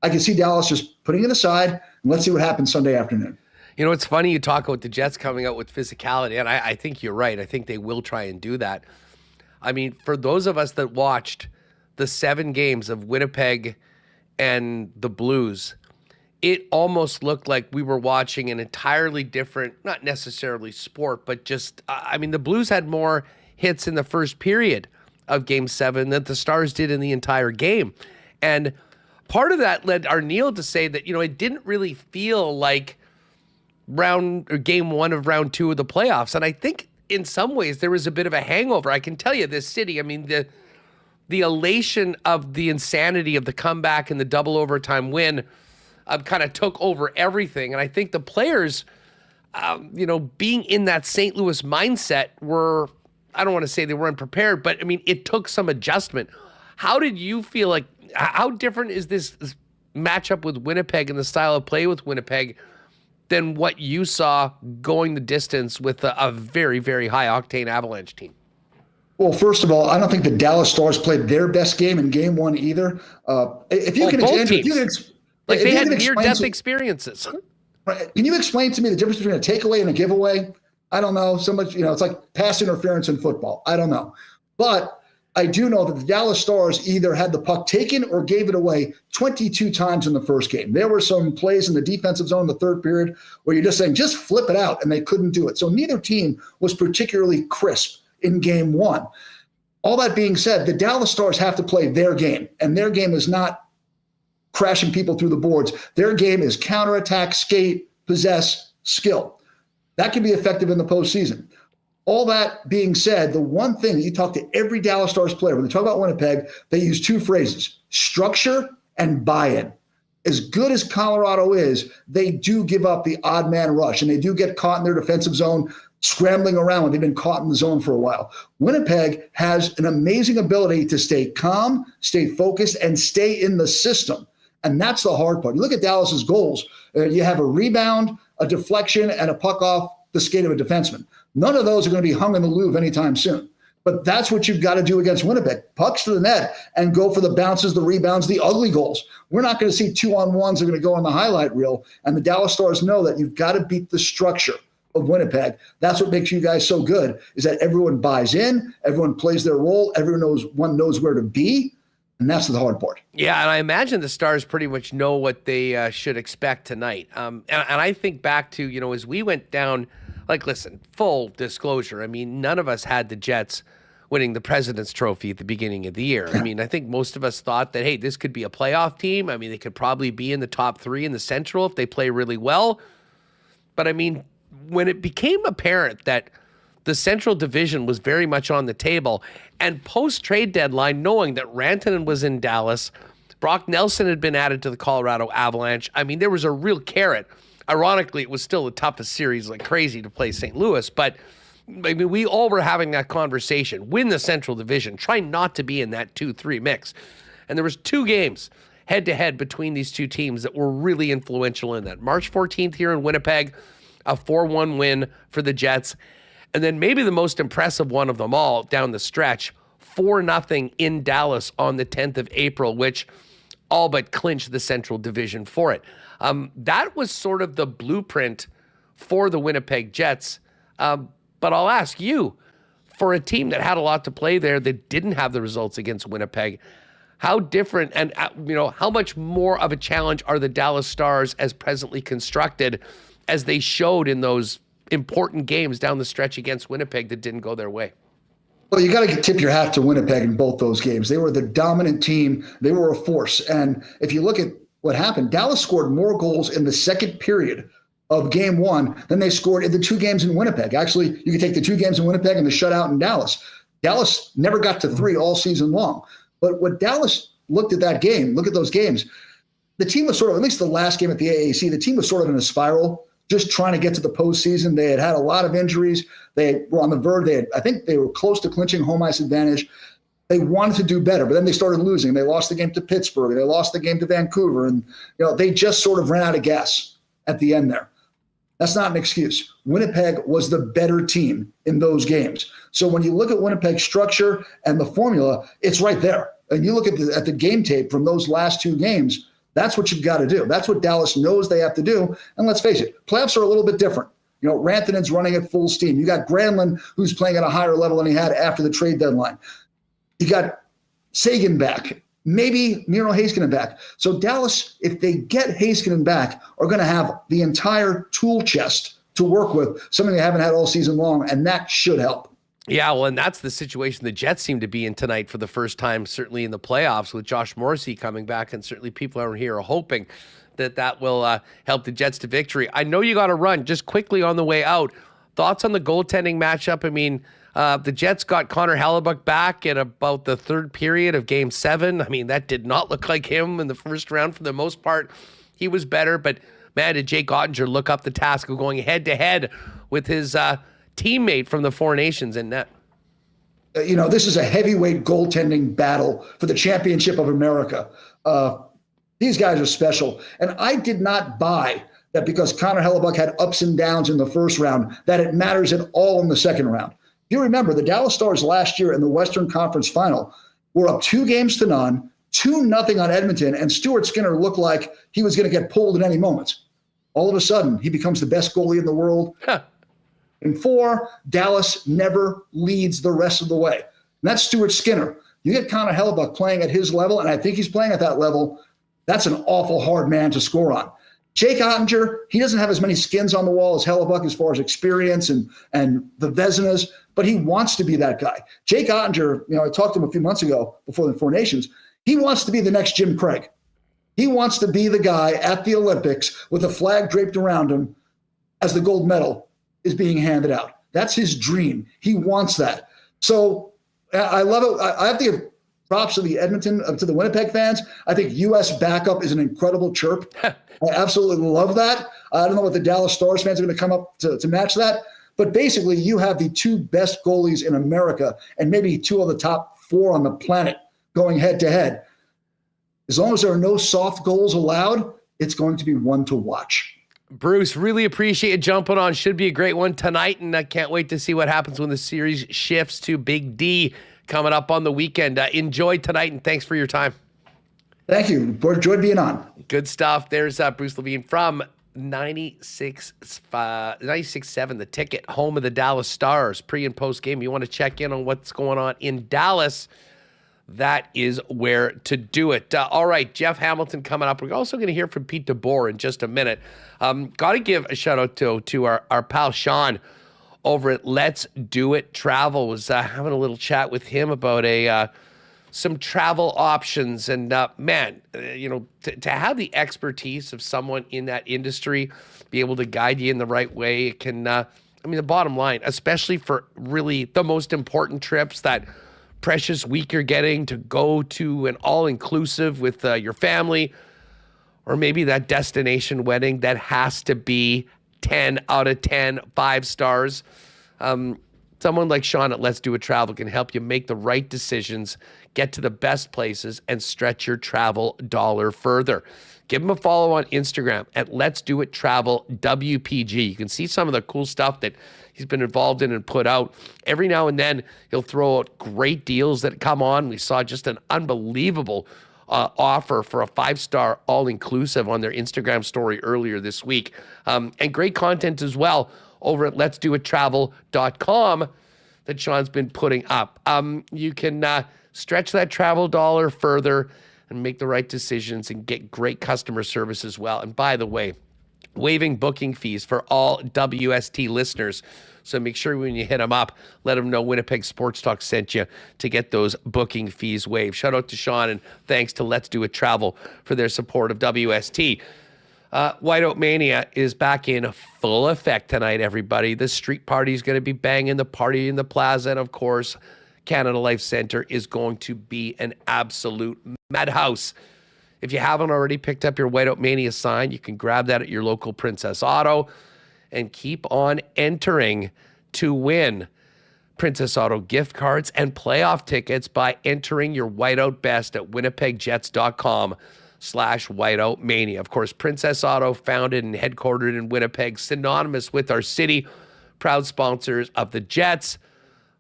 I can see Dallas just putting it aside, and let's see what happens Sunday afternoon. It's funny you talk about the Jets coming out with physicality, and I think you're right. I think they will try and do that. I mean, for those of us that watched the 7 games of Winnipeg and the Blues, it almost looked like we were watching an entirely different, not necessarily sport, but just, the Blues had more hits in the first period of Game 7 than the Stars did in the entire game. And part of that led Arniel to say that, it didn't really feel like Game 1 of round 2 of the playoffs. And I think in some ways there was a bit of a hangover. I can tell you this city, the elation of the insanity of the comeback and the double overtime win kind of took over everything. And I think the players, being in that St. Louis mindset were, I don't want to say they were unprepared, but it took some adjustment. How did you feel like, how different is this matchup with Winnipeg and the style of play with Winnipeg than what you saw going the distance with a very, very high octane Avalanche team? Well, first of all, I don't think the Dallas Stars played their best game in Game 1 either. If you can, both Andrew, teams. They had near-death experiences. Can you explain to me the difference between a takeaway and a giveaway? I don't know. So much, it's like pass interference in football. I don't know. But I do know that the Dallas Stars either had the puck taken or gave it away 22 times in the first game. There were some plays in the defensive zone in the third period where you're just saying, just flip it out, and they couldn't do it. So neither team was particularly crisp in Game 1. All that being said, the Dallas Stars have to play their game, and their game is not crashing people through the boards. Their game is counterattack, skate, possess, skill. That can be effective in the postseason. All that being said, the one thing that you talk to every Dallas Stars player, when they talk about Winnipeg, they use 2 phrases, structure and buy-in. As good as Colorado is, they do give up the odd man rush, and they do get caught in their defensive zone scrambling around when they've been caught in the zone for a while. Winnipeg has an amazing ability to stay calm, stay focused, and stay in the system. And that's the hard part. You look at Dallas's goals, you have a rebound, a deflection, and a puck off the skate of a defenseman. None of those are going to be hung in the Louvre anytime soon. But that's what you've got to do against Winnipeg. Pucks to the net and go for the bounces, the rebounds, the ugly goals. We're not going to see 2-on-1s that are going to go on the highlight reel. And the Dallas Stars know that you've got to beat the structure of Winnipeg. That's what makes you guys so good, is that everyone buys in, everyone plays their role, everyone knows where to be. And that's the hard part. Yeah, and I imagine the Stars pretty much know what they should expect tonight. And I think back to, as we went down, listen, full disclosure, none of us had the Jets winning the President's Trophy at the beginning of the year. I think most of us thought that, hey, this could be a playoff team. They could probably be in the top 3 in the Central if they play really well. But, when it became apparent that the Central Division was very much on the table, and post-trade deadline, knowing that Rantanen was in Dallas, Brock Nelson had been added to the Colorado Avalanche, there was a real carrot. Ironically, it was still the toughest series like crazy to play St. Louis, but we all were having that conversation. Win the Central Division. Try not to be in that 2-3 mix. And there was 2 games head-to-head between these 2 teams that were really influential in that. March 14th here in Winnipeg, a 4-1 win for the Jets. And then maybe the most impressive one of them all down the stretch, 4-0 in Dallas on the 10th of April, which all but clinched the Central Division for it. That was sort of the blueprint for the Winnipeg Jets. But I'll ask you, for a team that had a lot to play there that didn't have the results against Winnipeg, how different and, how much more of a challenge are the Dallas Stars as presently constructed as they showed in those important games down the stretch against Winnipeg that didn't go their way? Well, you got to tip your hat to Winnipeg in both those games. They were the dominant team. They were a force. And if you look at what happened, Dallas scored more goals in the second period of game one than they scored in the 2 games in Winnipeg. Actually, you could take the 2 games in Winnipeg and the shutout in Dallas. Dallas never got to 3 all season long. But what Dallas looked at that game, look at those games, the team was sort of, at least the last game at the AAC, the team was sort of in a spiral, just trying to get to the postseason. They had a lot of injuries. They were on the verge. I think they were close to clinching home ice advantage. They wanted to do better, but then they started losing. They lost the game to Pittsburgh. They lost the game to Vancouver. And they just sort of ran out of gas at the end there. That's not an excuse. Winnipeg was the better team in those games. So when you look at Winnipeg's structure and the formula, it's right there. And you look at the game tape from those last 2 games, that's what you've got to do. That's what Dallas knows they have to do. And let's face it, playoffs are a little bit different. Rantanen's running at full steam. You got Granlund, who's playing at a higher level than he had after the trade deadline. You got Sagan back. Maybe Miro Heiskanen back. So Dallas, if they get Heiskanen back, are going to have the entire tool chest to work with, something they haven't had all season long, and that should help. Yeah, well, and that's the situation the Jets seem to be in tonight for the first time, certainly in the playoffs, with Josh Morrissey coming back, and certainly people around here are hoping that will help the Jets to victory. I know you got to run. Just quickly on the way out, thoughts on the goaltending matchup? I mean, the Jets got Connor Hellebuyck back at about the 3rd period of Game 7. I mean, that did not look like him in the first round for the most part. He was better, but man, did Jake Ottinger look up the task of going head-to-head with his teammate from the Four Nations in net. This is a heavyweight goaltending battle for the championship of America. These guys are special. And I did not buy that because Connor Hellebuyck had ups and downs in the first round, that it matters at all in the second round. You remember the Dallas Stars last year in the Western Conference Final were up 2-0, 2-0 on Edmonton, and Stuart Skinner looked like he was going to get pulled at any moment. All of a sudden, he becomes the best goalie in the world. In 4, Dallas never leads the rest of the way. And that's Stuart Skinner. You get Connor Hellebuyck playing at his level, and I think he's playing at that level. That's an awful hard man to score on. Jake Ottinger, he doesn't have as many skins on the wall as Hellebuyck as far as experience and the Vezinas, but he wants to be that guy. Jake Ottinger, I talked to him a few months ago before the Four Nations. He wants to be the next Jim Craig. He wants to be the guy at the Olympics with a flag draped around him as the gold medal is being handed out. That's his dream. He wants that. So I love it. I have to give props to to the Winnipeg fans. I think U.S. backup is an incredible chirp. I absolutely love that. I don't know what the Dallas Stars fans are going to come up to match that. But basically, you have the 2 best goalies in America and maybe 2 of the top 4 on the planet going head-to-head. As long as there are no soft goals allowed, it's going to be one to watch. Bruce, really appreciate you jumping on. Should be a great one tonight, and I can't wait to see what happens when the series shifts to Big D coming up on the weekend. Enjoy tonight, and thanks for your time. Thank you. Enjoyed being on. Good stuff. There's Bruce LeVine from 96.7, The Ticket, home of the Dallas Stars, pre and post game. You want to check in on what's going on in Dallas, that is where to do it. All right, Jeff Hamilton coming up. We're also going to hear from Pete DeBoer in just a minute. Got to give a shout out to our pal Sean over at Let's Do It Travel. Was having a little chat with him about some travel options. And man, to have the expertise of someone in that industry, be able to guide you in the right way, it can, the bottom line, especially for really the most important trips, that precious week you're getting to go to an all-inclusive with your family, or maybe that destination wedding that has to be 10 out of 10, 5 stars. Someone like Sean at Let's Do It Travel can help you make the right decisions, get to the best places, and stretch your travel dollar further. Give him a follow on Instagram at Let's Do It Travel WPG. You can see some of the cool stuff that he's been involved in and put out. Every now and then, he'll throw out great deals that come on. We saw just an unbelievable offer for a 5-star all-inclusive on their Instagram story earlier this week. And great content as well over at letsdoittravel.com that Sean's been putting up. You can Stretch that travel dollar further and make the right decisions and get great customer service as well. And by the way, waiving booking fees for all WST listeners. So make sure when you hit them up, let them know Winnipeg Sports Talk sent you to get those booking fees waived. Shout out to Sean and thanks to Let's Do It Travel for their support of WST. Whiteout Mania is back in full effect tonight, everybody. The street party is going to be banging, the party in the plaza, and of course, Canada Life Centre is going to be an absolute madhouse. If you haven't already picked up your Whiteout Mania sign, you can grab that at your local Princess Auto and keep on entering to win Princess Auto gift cards and playoff tickets by entering your Whiteout Best at winnipegjets.com/whiteoutmania. Of course, Princess Auto, founded and headquartered in Winnipeg, synonymous with our city, proud sponsors of the Jets,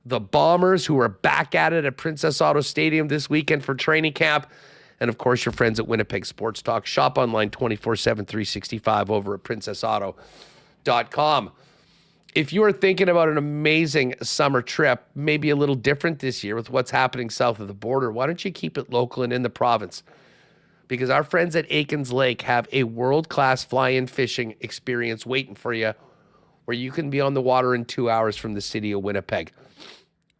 the Bombers, who are back at it at Princess Auto Stadium this weekend for training camp, and of course, your friends at Winnipeg Sports Talk. Shop online 24/7, 365 over at princessauto.com. If you are thinking about an amazing summer trip, maybe a little different this year with what's happening south of the border, why don't you keep it local and in the province? Because our friends at Aikens Lake have a world-class fly-in fishing experience waiting for you, where you can be on the water in 2 hours from the city of Winnipeg.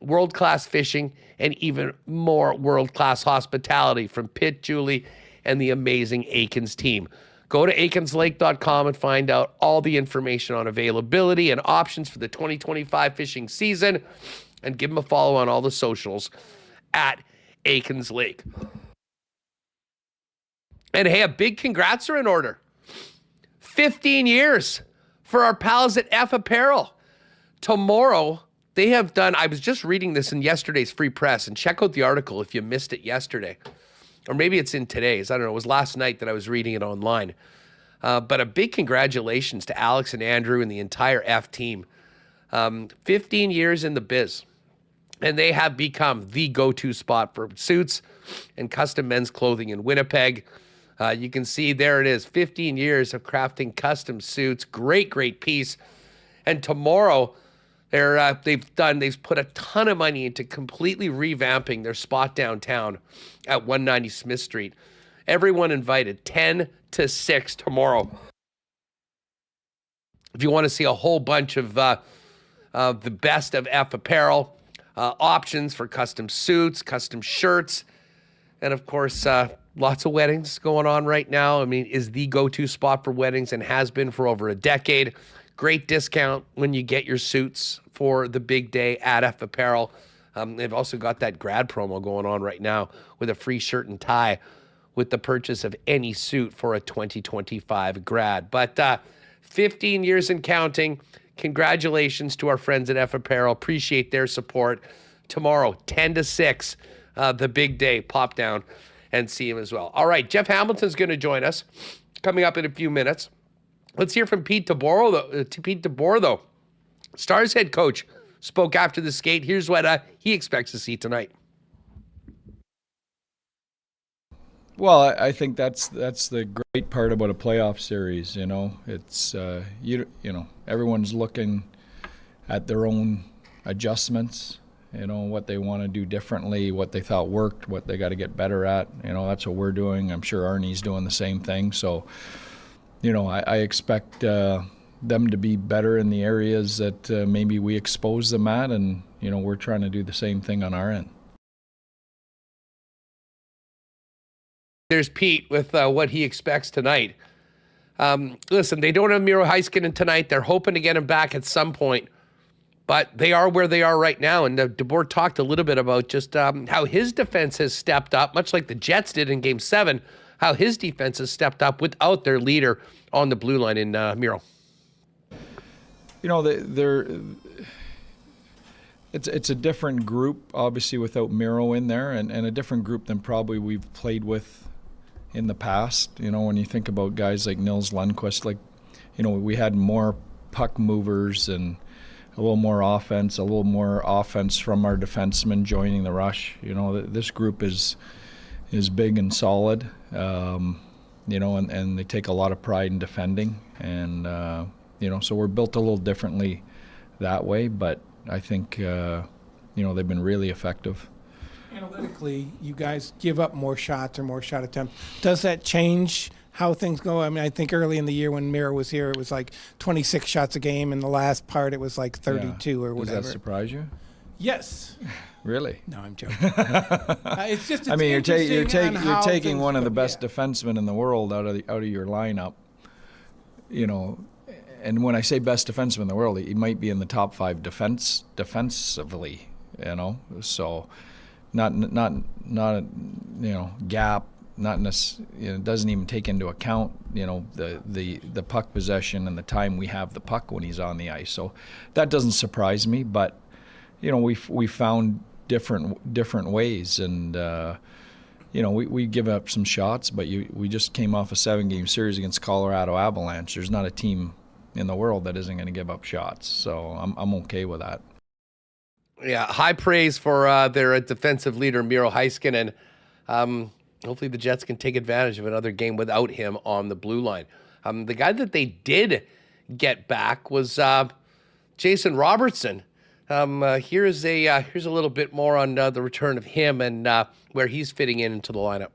World-class fishing and even more world-class hospitality from Pitt, Julie, and the amazing Aikens team. Go to aikenslake.com and find out all the information on availability and options for the 2025 fishing season, and give them a follow on all the socials at Aikens Lake. And hey, a big congrats are in order. 15 years for our pals at F Apparel. Tomorrow, they have done, I was just reading this in yesterday's Free Press, and check out the article if you missed it yesterday. Or maybe it's in today's. I don't know. It was last night that I was reading it online. But a big congratulations to Alex and Andrew and the entire F team. 15 years in the biz. And they have become the go-to spot for suits and custom men's clothing in Winnipeg. You can see there it is. 15 years of crafting custom suits. Great, great piece. And tomorrow, they've put a ton of money into completely revamping their spot downtown at 190 Smith Street. Everyone invited, 10 to 6 tomorrow. If you want to see a whole bunch of the best of F Apparel, options for custom suits, custom shirts, and of course, lots of weddings going on right now. I mean, is the go-to spot for weddings and has been for over a decade. Great discount when you get your suits for the big day at F Apparel. They've also got that grad promo going on right now with a free shirt and tie with the purchase of any suit for a 2025 grad. But 15 years and counting. Congratulations to our friends at F Apparel. Appreciate their support. Tomorrow, 10 to 6, the big day. Pop down and see him as well. All right, Jeff Hamilton's going to join us coming up in a few minutes. Let's hear from Pete DeBoer, though. Stars head coach spoke after the skate. Here's what he expects to see tonight. Well, I think that's the great part about a playoff series. You know, it's everyone's looking at their own adjustments. You know, what they want to do differently, what they thought worked, what they got to get better at. You know, that's what we're doing. I'm sure Arnie's doing the same thing. So, you know, I expect them to be better in the areas that maybe we expose them at, and, you know, we're trying to do the same thing on our end. There's Pete with what he expects tonight. Listen, they don't have Miro Heiskanen tonight. They're hoping to get him back at some point, but they are where they are right now. And DeBoer talked a little bit about just how his defense has stepped up, much like the Jets did in Game 7, how his defense has stepped up without their leader on the blue line in Miro. You know, it's a different group, obviously, without Miro in there, and a different group than probably we've played with in the past. You know, when you think about guys like Nils Lundqvist, like, you know, we had more puck movers and a little more offense from our defensemen joining the rush. You know, this group is big and solid, you know, and they take a lot of pride in defending. And, you know, so we're built a little differently that way, but I think, you know, they've been really effective. Analytically, you guys give up more shots or more shot attempts. Does that change how things go? I mean, I think early in the year when Mira was here, it was like 26 shots a game. In the last part, it was like 32 or whatever. Does that surprise you? Yes. Really? No, I'm joking. It's just. It's I mean, you're taking one of the best yeah. defensemen in the world out of your lineup. You know, and when I say best defenseman in the world, he might be in the top 5 defensively. You know, so not gap. Not doesn't even take into account the puck possession and the time we have the puck when he's on the ice. So that doesn't surprise me. But we found different ways, and we give up some shots. But we just came off a 7-game series against Colorado Avalanche. There's not a team in the world that isn't going to give up shots. So I'm okay with that. Yeah, high praise for their defensive leader, Miro Heiskanen. Hopefully the Jets can take advantage of another game without him on the blue line. The guy that they did get back was Jason Robertson. Here's a little bit more on the return of him and where he's fitting into the lineup.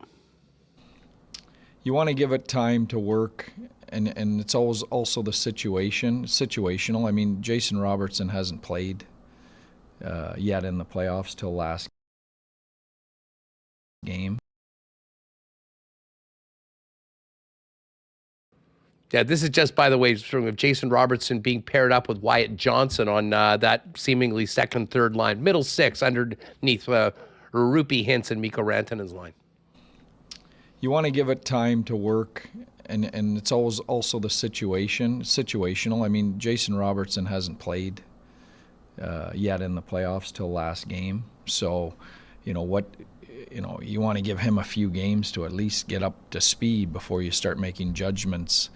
You want to give it time to work, and it's always also the situational. I mean, Jason Robertson hasn't played yet in the playoffs till last game. Yeah, this is just, by the way, from Jason Robertson being paired up with Wyatt Johnson on that seemingly second, third line, middle six underneath Rupi Hintz and Mikko Rantanen's line. You want to give it time to work, and it's always also the situational. I mean, Jason Robertson hasn't played yet in the playoffs till last game, so you want to give him a few games to at least get up to speed before you start making judgments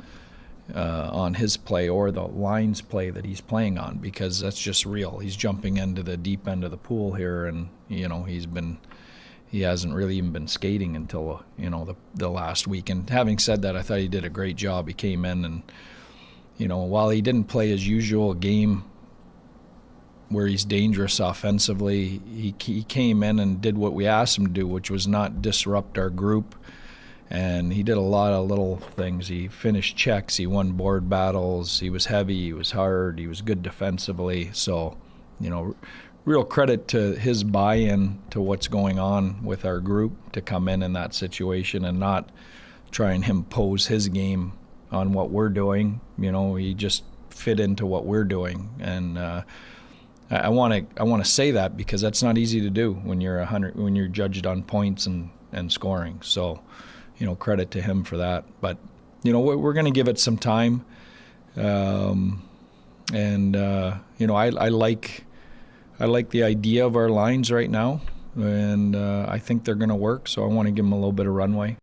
on his play or the line's play that he's playing on, because that's just real. He's jumping into the deep end of the pool here, and he hasn't really even been skating until the last week. And having said that, I thought he did a great job. He came in and while he didn't play his usual game where he's dangerous offensively, he came in and did what we asked him to do, which was not disrupt our group. And he did a lot of little things. He finished checks, he won board battles, he was heavy, he was hard, he was good defensively. So, real credit to his buy-in to what's going on with our group to come in that situation and not try and impose his game on what we're doing. He just fit into what we're doing. And I want to say that because that's not easy to do when you're judged on points and scoring. So, credit to him for that. But we're going to give it some time, I like the idea of our lines right now, and I think they're going to work. So I want to give them a little bit of runway.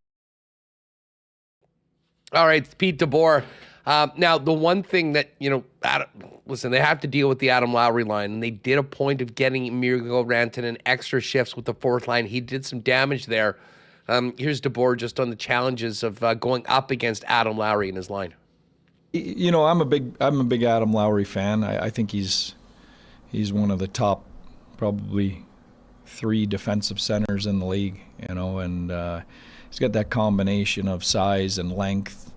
All right, Pete DeBoer. Now, the one thing that, listen, they have to deal with the Adam Lowry line, and they did a point of getting Mikko Rantanen extra shifts with the fourth line. He did some damage there. Here's DeBoer just on the challenges of going up against Adam Lowry in his line. I'm a big Adam Lowry fan. I think he's one of the top, probably 3 defensive centers in the league. And he's got that combination of size and length,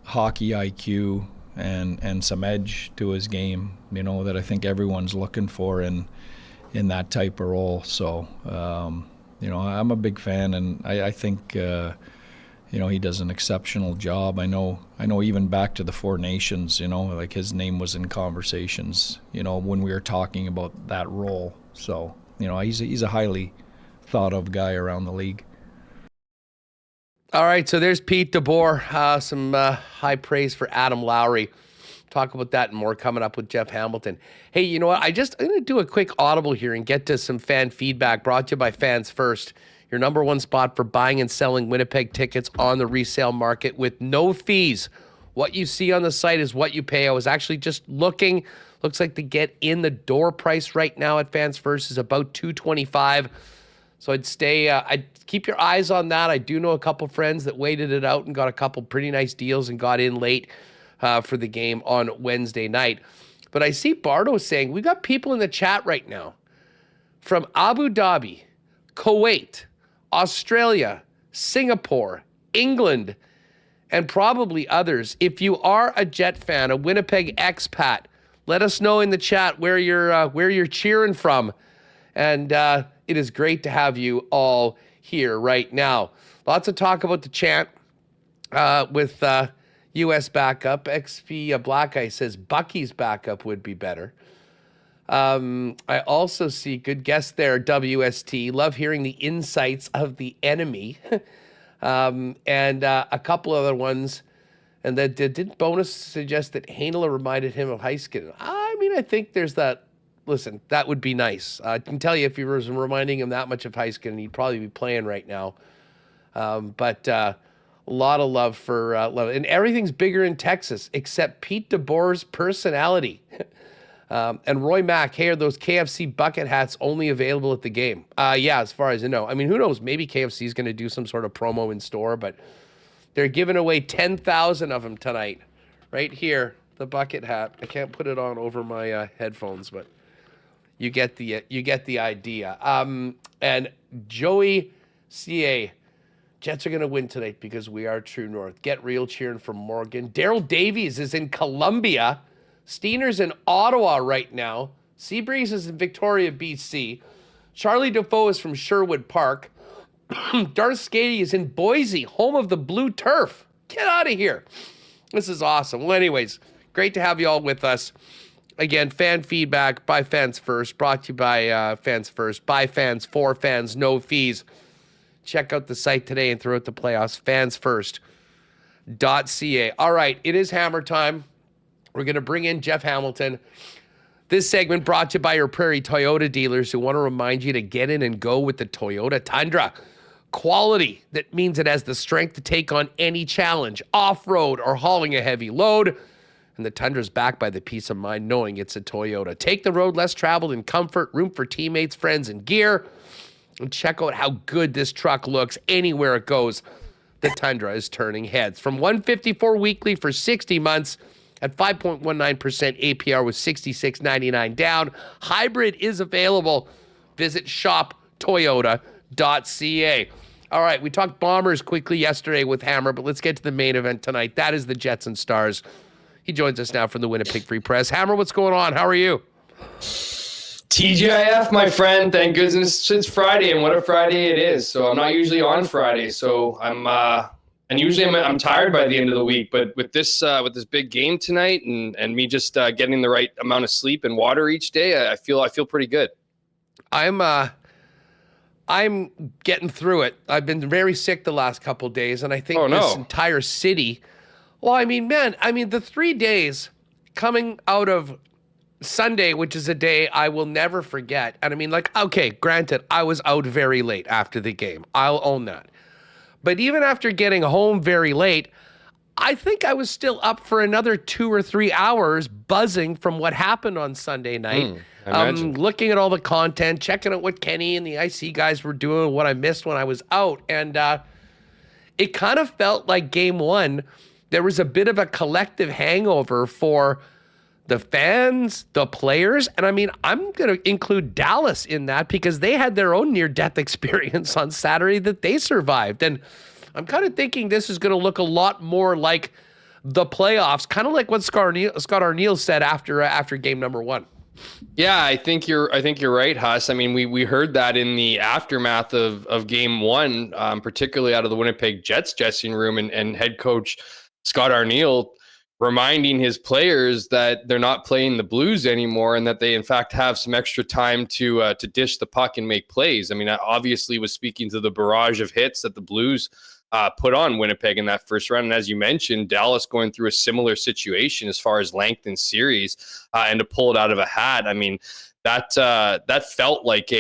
hockey IQ, and some edge to his game, that I think everyone's looking for in that type of role. So, I'm a big fan, and I think, he does an exceptional job. I know even back to the Four Nations, like his name was in conversations, when we were talking about that role. So, he's a highly thought of guy around the league. All right, so there's Pete DeBoer. Some high praise for Adam Lowry. Talk about that and more coming up with Jeff Hamilton. Hey, you know what? I'm going to do a quick audible here and get to some fan feedback brought to you by Fans First, your number one spot for buying and selling Winnipeg tickets on the resale market with no fees. What you see on the site is what you pay. I was actually just looking. Looks like the get in the door price right now at Fans First is about $225. So I'd keep your eyes on that. I do know a couple friends that waited it out and got a couple pretty nice deals and got in late for the game on Wednesday night. But I see Bardo saying, we got people in the chat right now from Abu Dhabi, Kuwait, Australia, Singapore, England, and probably others. If you are a Jet fan, a Winnipeg expat, let us know in the chat where you're cheering from. And it is great to have you all here right now. Lots of talk about the chant with U.S. backup. XP Black Eye says Bucky's backup would be better. I also see, good guess there, WST. Love hearing the insights of the enemy. And a couple other ones. And that did Bonus suggest that Hainela reminded him of Heiskanen? I mean, I think there's that. Listen, that would be nice. I can tell you if he was reminding him that much of Heiskanen, he'd probably be playing right now. But a lot of love for love. And everything's bigger in Texas except Pete DeBoer's personality. And Roy Mack, hey, are those KFC bucket hats only available at the game? Yeah, as far as I know. I mean, who knows? Maybe KFC is going to do some sort of promo in store, but they're giving away 10,000 of them tonight. Right here, the bucket hat. I can't put it on over my headphones, but you get the idea. And Joey CA, Jets are going to win tonight because we are true north. Get real cheering from Morgan. Daryl Davies is in Columbia. Steiner's in Ottawa right now. Seabreeze is in Victoria, BC. Charlie Defoe is from Sherwood Park. Darth Skady is in Boise, home of the Blue Turf. Get out of here. This is awesome. Well, anyways, great to have you all with us. Again, fan feedback by Fans First, brought to you by Fans First, by fans, for fans, no fees. Check out the site today and throughout the playoffs, fansfirst.ca. All right, it is hammer time. We're going to bring in Jeff Hamilton. This segment brought to you by your Prairie Toyota dealers who want to remind you to get in and go with the Toyota Tundra. Quality that means it has the strength to take on any challenge, off-road or hauling a heavy load. And the Tundra's backed by the peace of mind knowing it's a Toyota. Take the road less traveled in comfort, room for teammates, friends, and gear. And check out how good this truck looks anywhere it goes. The Tundra is turning heads. From $154 weekly for 60 months at 5.19% APR with $66.99 down. Hybrid is available. Visit shoptoyota.ca. All right, we talked Bombers quickly yesterday with Hammer, but let's get to the main event tonight. That is the Jets and Stars. He joins us now from the Winnipeg Free Press. Hammer, what's going on? How are you? TGIF, my friend. Thank goodness it's Friday, and what a Friday it is. So I'm not usually on Friday, so I'm tired by the end of the week. But with this big game tonight, and me just getting the right amount of sleep and water each day, I feel pretty good. I'm getting through it. I've been very sick the last couple of days, and I think this entire city. Well, I mean, the 3 days coming out of Sunday, which is a day I will never forget. And I mean, okay, granted, I was out very late after the game. I'll own that. But even after getting home very late, I think I was still up for another 2 or 3 hours buzzing from what happened on Sunday night. Looking at all the content, checking out what Kenny and the IC guys were doing, what I missed when I was out. And it kind of felt like game one, there was a bit of a collective hangover for the fans, the players. And I mean, I'm going to include Dallas in that because they had their own near-death experience on Saturday that they survived. And I'm kind of thinking this is going to look a lot more like the playoffs, kind of like what Scott Arniel said after game number one. Yeah, I think you're right, Huss. I mean, we heard that in the aftermath of game one, particularly out of the Winnipeg Jets dressing room, and head coach Scott Arniel reminding his players that they're not playing the Blues anymore and that they, in fact, have some extra time to dish the puck and make plays. I mean, that obviously was speaking to the barrage of hits that the Blues put on Winnipeg in that first round. And as you mentioned, Dallas going through a similar situation as far as length in series and to pull it out of a hat. I mean, that felt like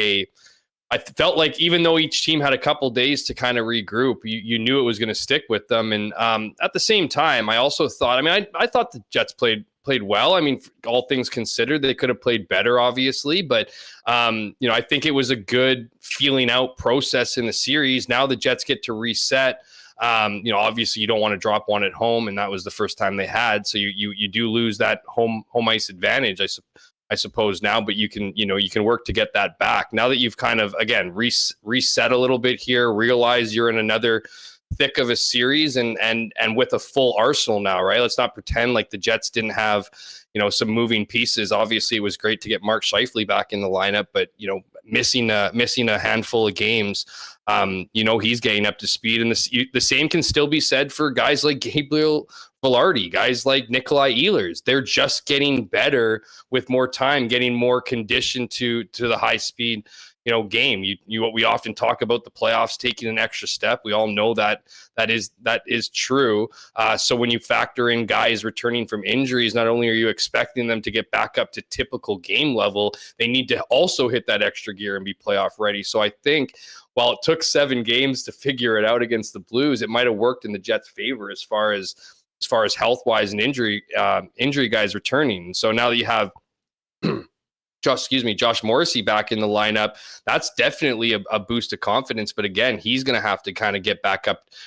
I felt like even though each team had a couple days to kind of regroup, you knew it was going to stick with them. And at the same time, I also thought, I thought the Jets played well. I mean, all things considered, they could have played better, obviously. But, I think it was a good feeling out process in the series. Now the Jets get to reset. Obviously you don't want to drop one at home, and that was the first time they had. So you do lose that home ice advantage, I suppose now, but you can work to get that back. Now that you've kind of, again, reset a little bit here, realize you're in another thick of a series and with a full arsenal now, right? Let's not pretend like the Jets didn't have, some moving pieces. Obviously, it was great to get Mark Scheifele back in the lineup, but, missing a handful of games, he's getting up to speed. And the same can still be said for guys like Gabriel Velarde, guys like Nikolai Ehlers. They're just getting better with more time, getting more conditioned to the high speed, game. We often talk about the playoffs taking an extra step. We all know that is true. So when you factor in guys returning from injuries, not only are you expecting them to get back up to typical game level, they need to also hit that extra gear and be playoff ready. So I think while it took 7 games to figure it out against the Blues, it might have worked in the Jets' favor as far as health wise and injury guys returning. So now that you have Josh Morrissey back in the lineup, that's definitely a boost of confidence. But again, he's going to have to kind of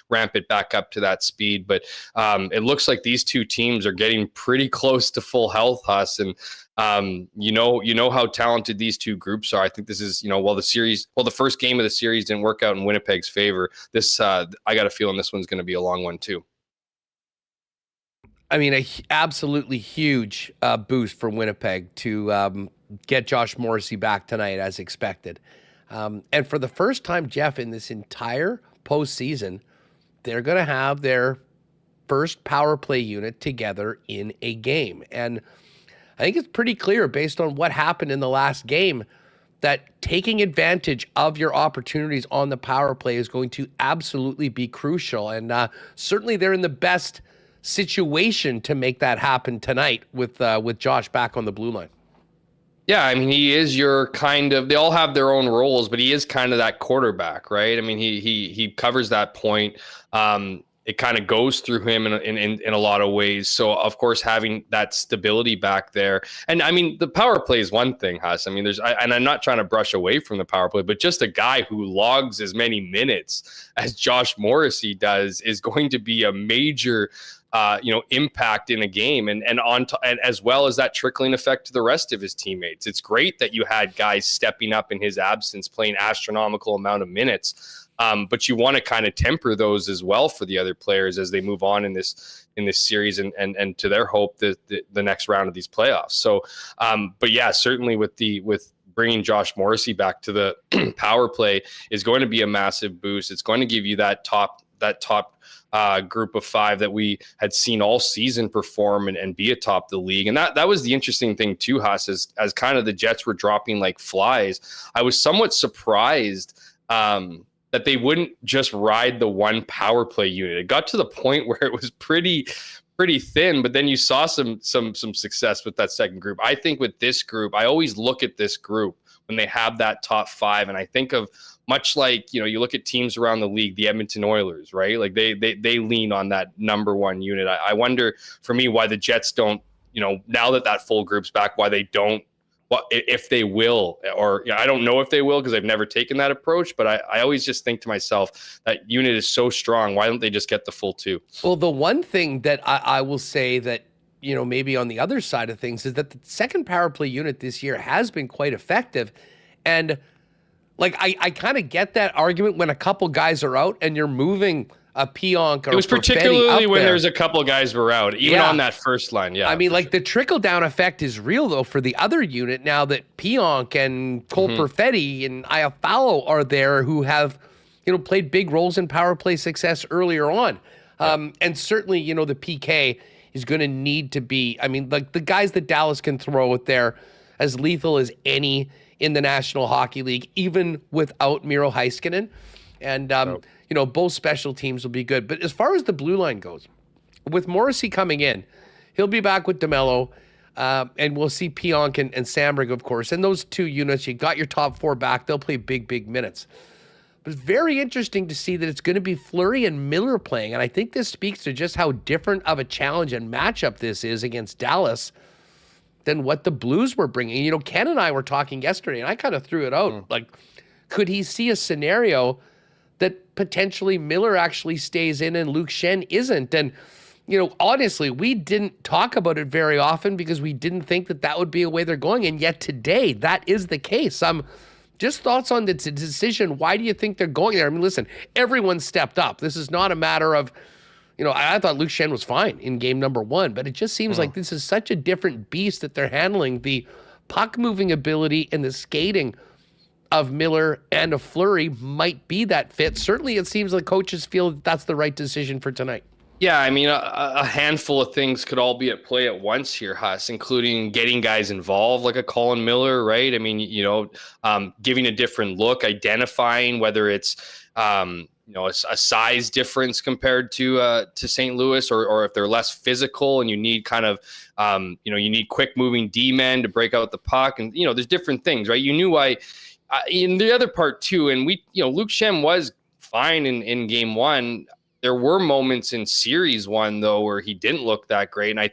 ramp it back up to that speed. But it looks like these two teams are getting pretty close to full health, Huss. And you know how talented these two groups are. I think this is, the first game of the series didn't work out in Winnipeg's favor. I got a feeling this one's going to be a long one too. I mean, absolutely huge boost for Winnipeg to get Josh Morrissey back tonight as expected. And for the first time, Jeff, in this entire postseason, they're going to have their first power play unit together in a game. And I think it's pretty clear based on what happened in the last game that taking advantage of your opportunities on the power play is going to absolutely be crucial. And certainly they're in the best situation to make that happen tonight with Josh back on the blue line. Yeah, I mean, he is your they all have their own roles, but he is kind of that quarterback, right? I mean, he covers that point. It kind of goes through him in a lot of ways. So, of course, having that stability back there. And, I mean, the power play is one thing, Huss. I mean, and I'm not trying to brush away from the power play, but just a guy who logs as many minutes as Josh Morrissey does is going to be a major impact in a game and as well as that trickling effect to the rest of his teammates. It's great that you had guys stepping up in his absence, playing astronomical amount of minutes. But you want to kind of temper those as well for the other players as they move on in this series and to their hope the next round of these playoffs. So, but yeah, certainly with bringing Josh Morrissey back to the power play is going to be a massive boost. It's going to give you that top group of 5 that we had seen all season perform and be atop the league. And that was the interesting thing too, Haas, as kind of the Jets were dropping like flies. I was somewhat surprised that they wouldn't just ride the one power play unit. It got to the point where it was pretty thin, but then you saw some success with that second group. I think with this group, I always look at this group when they have that top 5, and I think of much like, you look at teams around the league, the Edmonton Oilers, right? Like they lean on that number 1 unit. I wonder, for me, why the Jets don't, now that full group's back, why they don't, if they will, or I don't know if they will because I've never taken that approach, but I always just think to myself, that unit is so strong. Why don't they just get the full 2? Well, the one thing that I will say that, maybe on the other side of things is that the second power play unit this year has been quite effective. And like, I kind of get that argument when a couple guys are out and you're moving a Pionk or it was particularly when there. there's a couple guys were out, even on that first line. Yeah, I mean, like the trickle down effect is real though for the other unit now that Pionk and Cole Perfetti and Iafallo are there, who have played big roles in power play success earlier on. And certainly the PK is going to need to be. I mean, like the guys that Dallas can throw out there as lethal as any in the National Hockey League, even without Miro Heiskanen. And, both special teams will be good. But as far as the blue line goes, with Morrissey coming in, he'll be back with DeMello, and we'll see Pionk and Samberg, of course. And those 2 units, you got your top 4 back. They'll play big minutes. But it's very interesting to see that it's going to be Fleury and Miller playing. And I think this speaks to just how different of a challenge and matchup this is against Dallas than what the Blues were bringing. Ken and I were talking yesterday, and I kind of threw it out. Like, could he see a scenario that potentially Miller actually stays in and Luke Schenn isn't? And honestly, we didn't talk about it very often because we didn't think that would be a way they're going. And yet today, that is the case. Just thoughts on the decision. Why do you think they're going there? I mean, listen, everyone stepped up. This is not a matter of, I thought Luke Schenn was fine in game number 1, but it just seems like this is such a different beast that they're handling. The puck moving ability and the skating of Miller and of Fleury might be that fit. Certainly, it seems like coaches feel that that's the right decision for tonight. Yeah, I mean, a handful of things could all be at play at once here, Huss, including getting guys involved like a Colin Miller, right? I mean, giving a different look, identifying whether it's, a size difference compared to St. Louis, or if they're less physical and you need kind of, you need quick moving D-men to break out the puck. And, there's different things, right? You knew why. In the other part too, and Luke Schenn was fine in game 1. There were moments in series 1 though where he didn't look that great, and I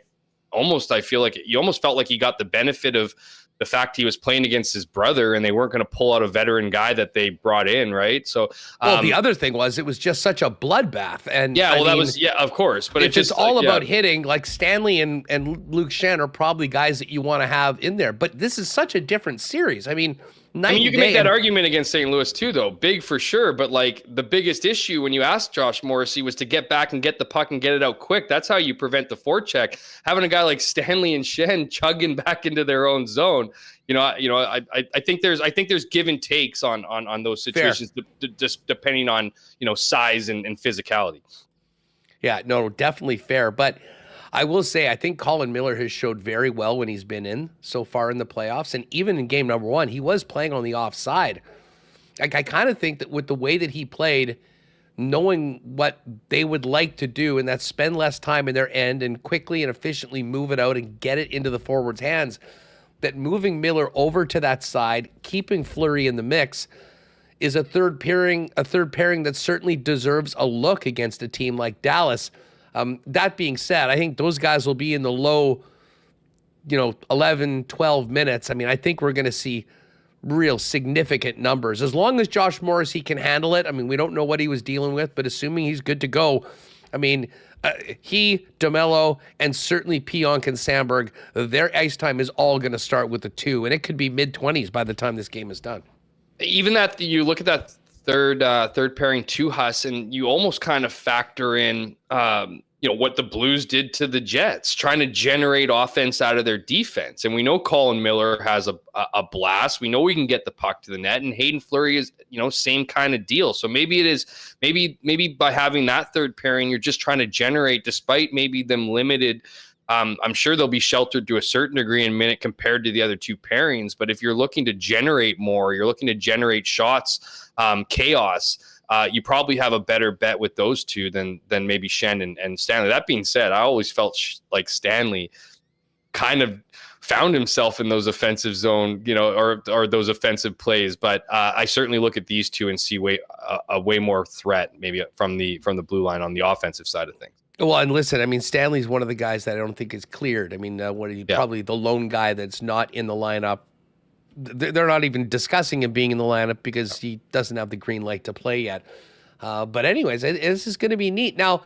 feel like you almost felt like he got the benefit of the fact he was playing against his brother, and they weren't going to pull out a veteran guy that they brought in, right? So, the other thing was it was just such a bloodbath, and of course, but it's just all about hitting. Like Stanley and Luke Schenn are probably guys that you want to have in there, but this is such a different series. I mean, you can make that argument against St. Louis too, though. Big for sure. But like the biggest issue when you asked Josh Morrissey was to get back and get the puck and get it out quick. That's how you prevent the forecheck. Having a guy like Stanley and Schenn chugging back into their own zone. I think there's give and takes on those situations, just depending on, size and physicality. Yeah, no, definitely fair. But I will say, I think Colin Miller has showed very well when he's been in so far in the playoffs. And even in game number 1, he was playing on the offside. I kind of think that with the way that he played, knowing what they would like to do, and that's spend less time in their end and quickly and efficiently move it out and get it into the forward's hands, that moving Miller over to that side, keeping Fleury in the mix, is a third pairing that certainly deserves a look against a team like Dallas. That being said, I think those guys will be in the low, 11, 12 minutes. I mean, I think we're going to see real significant numbers. As long as Josh Morrissey can handle it, I mean, we don't know what he was dealing with, but assuming he's good to go, I mean, he, DeMello, and certainly Pionk and Sandberg, their ice time is all going to start with a 2, and it could be mid-20s by the time this game is done. Even that, you look at that third pairing to Huss, and you almost kind of factor in, what the Blues did to the Jets, trying to generate offense out of their defense. And we know Colin Miller has a blast. We know we can get the puck to the net, and Hayden Fleury is, same kind of deal. So maybe it is, maybe by having that third pairing, you're just trying to generate, despite maybe them limited. I'm sure they'll be sheltered to a certain degree in a minute compared to the other 2 pairings. But if you're looking to generate more, you're looking to generate shots, chaos, you probably have a better bet with those 2 than maybe Schenn and Stanley. That being said, I always felt like Stanley kind of found himself in those offensive zone, or those offensive plays. But I certainly look at these 2 and see a way more threat maybe from the blue line on the offensive side of things. Well, and listen, I mean, Stanley's one of the guys that I don't think is cleared. I mean, probably the lone guy that's not in the lineup. They're not even discussing him being in the lineup because he doesn't have the green light to play yet. But anyways, this is going to be neat. Now,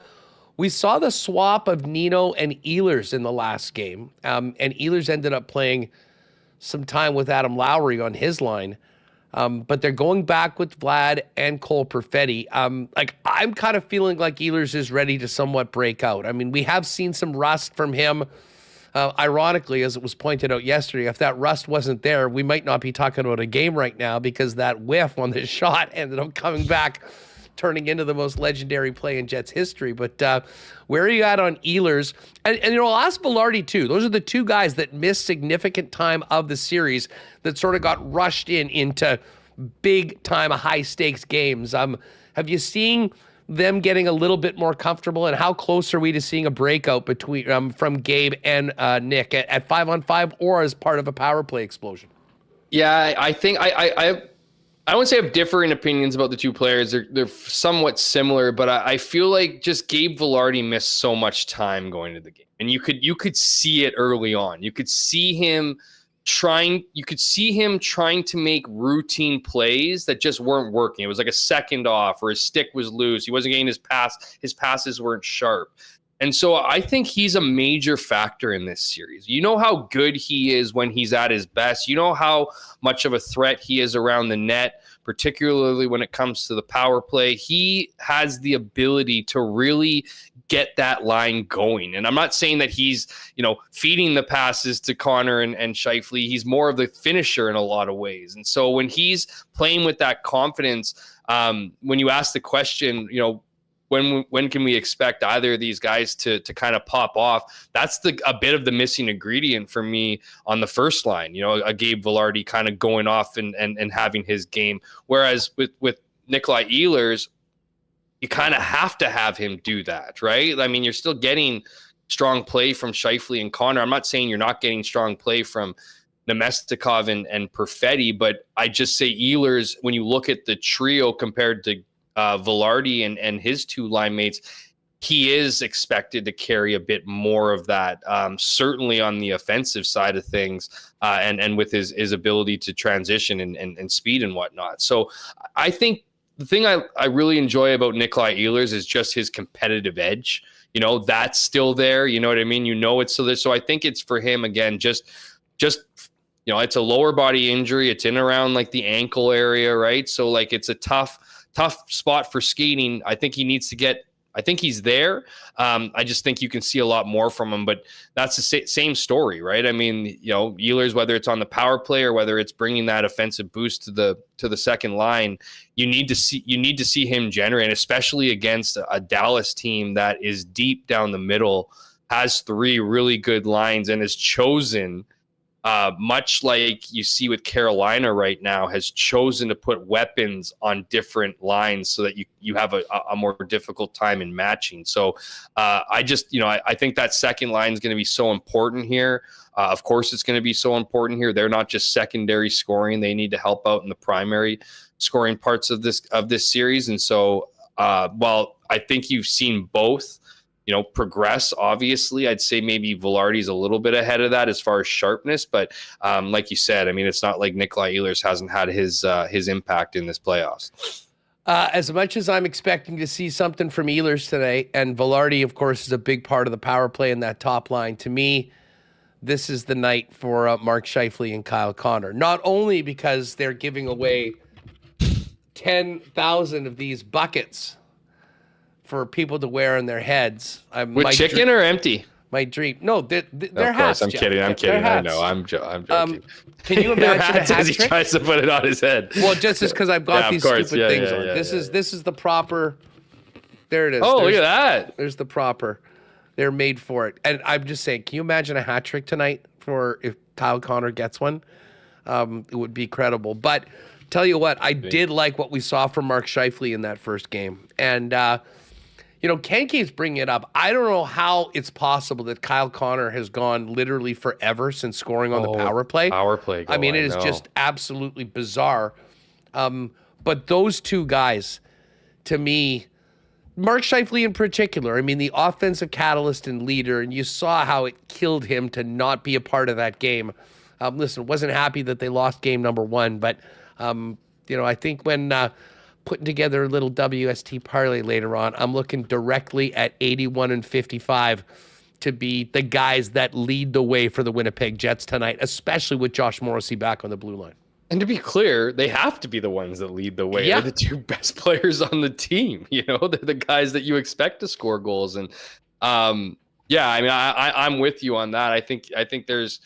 we saw the swap of Nino and Ehlers in the last game, and Ehlers ended up playing some time with Adam Lowry on his line. But they're going back with Vlad and Cole Perfetti. I'm kind of feeling like Ehlers is ready to somewhat break out. I mean, we have seen some rust from him. Ironically, as it was pointed out yesterday, if that rust wasn't there, we might not be talking about a game right now because that whiff on this shot ended up coming back, turning into the most legendary play in Jets history. But where are you at on Ehlers? And I'll ask Velarde too. Those are the 2 guys that missed significant time of the series that sort of got rushed into big time, high stakes games. Have you seen them getting a little bit more comfortable, and how close are we to seeing a breakout between from Gabe and Nick at 5-on-5 or as part of a power play explosion? Yeah, I think I wouldn't say I have differing opinions about the 2 players. They're somewhat similar, but I feel like just Gabe Velarde missed so much time going to the game, and you could see it early on. You could see him trying to make routine plays that just weren't working. It was like a second off, or his stick was loose. He wasn't getting his pass. His passes weren't sharp. And so I think he's a major factor in this series. You know how good he is when he's at his best. You know how much of a threat he is around the net, particularly when it comes to the power play. He has the ability to really get that line going. And I'm not saying that he's, feeding the passes to Connor and Scheifele. He's more of the finisher in a lot of ways. And so when he's playing with that confidence, when you ask the question, when can we expect either of these guys to kind of pop off? That's a bit of the missing ingredient for me on the first line. A Gabe Vilardi kind of going off and having his game. Whereas with Nikolai Ehlers, you kind of have to have him do that, right? I mean, you're still getting strong play from Scheifele and Connor. I'm not saying you're not getting strong play from Nemestikov and Perfetti, but I just say Ehlers, when you look at the trio compared to Vilardi and his two line mates, he is expected to carry a bit more of that, certainly on the offensive side of things, and with his ability to transition and speed and whatnot. So I think the thing I really enjoy about Nikolai Ehlers is just his competitive edge. That's still there. You know what I mean? It's still there. So I think it's for him, again, just it's a lower body injury. It's in around like the ankle area, right? So like it's a tough spot for skating. I think he's there. I just think you can see a lot more from him, but that's the same story, right? I mean, Ehlers, whether it's on the power play or whether it's bringing that offensive boost to the second line, you need to see him generate, especially against a Dallas team that is deep down the middle, has three really good lines, and has chosen, much like you see with Carolina right now, has chosen to put weapons on different lines so that you have a more difficult time in matching. So I think that second line is going to be so important here. Of course, it's going to be so important here. They're not just secondary scoring. They need to help out in the primary scoring parts of this series. And so while I think you've seen both, progress, obviously, I'd say maybe Vilardi's a little bit ahead of that as far as sharpness. But like you said, I mean, it's not like Nikolai Ehlers hasn't had his impact in this playoffs. As much as I'm expecting to see something from Ehlers today, and Vilardi, of course, is a big part of the power play in that top line, to me, this is the night for Mark Scheifele and Kyle Connor. Not only because they're giving away 10,000 of these buckets for people to wear on their heads. With chicken or empty? My dream. No, they're of course, I'm kidding. I know. I'm joking. Can you imagine a hat as he trick? tries to put it on his head? Well, just because I've got these stupid things on. Yeah, this is the proper. There it is. Oh, look at that. There's the proper. They're made for it. And I'm just saying, can you imagine a hat trick tonight for if Kyle Connor gets one? It would be credible. But tell you what, I did like what we saw from Mark Scheifele in that first game. And Ken keeps bringing it up. I don't know how it's possible that Kyle Connor has gone literally forever since scoring on the power play. Power play goal, I mean, it is just absolutely bizarre. But those two guys, to me, Mark Scheifele in particular, I mean, the offensive catalyst and leader, and you saw how it killed him to not be a part of that game. Listen, wasn't happy that they lost game number one, but, I think when putting together a little WST parlay later on, I'm looking directly at 81 and 55 to be the guys that lead the way for the Winnipeg Jets tonight, especially with Josh Morrissey back on the blue line. And to be clear, they have to be the ones that lead the way. Yeah. They're the two best players on the team. They're the guys that you expect to score goals. And I'm with you on that. I think there's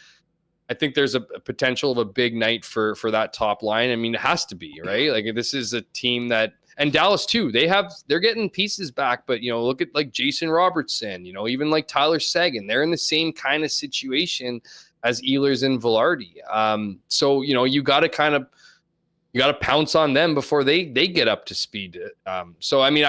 a potential of a big night for that top line. I mean, it has to be, right? Like, this is a team that, and Dallas too, they're getting pieces back, but look at like Jason Robertson, even like Tyler Seguin, they're in the same kind of situation as Ehlers and Vilardi. So, you got to pounce on them before they get up to speed. So, I mean,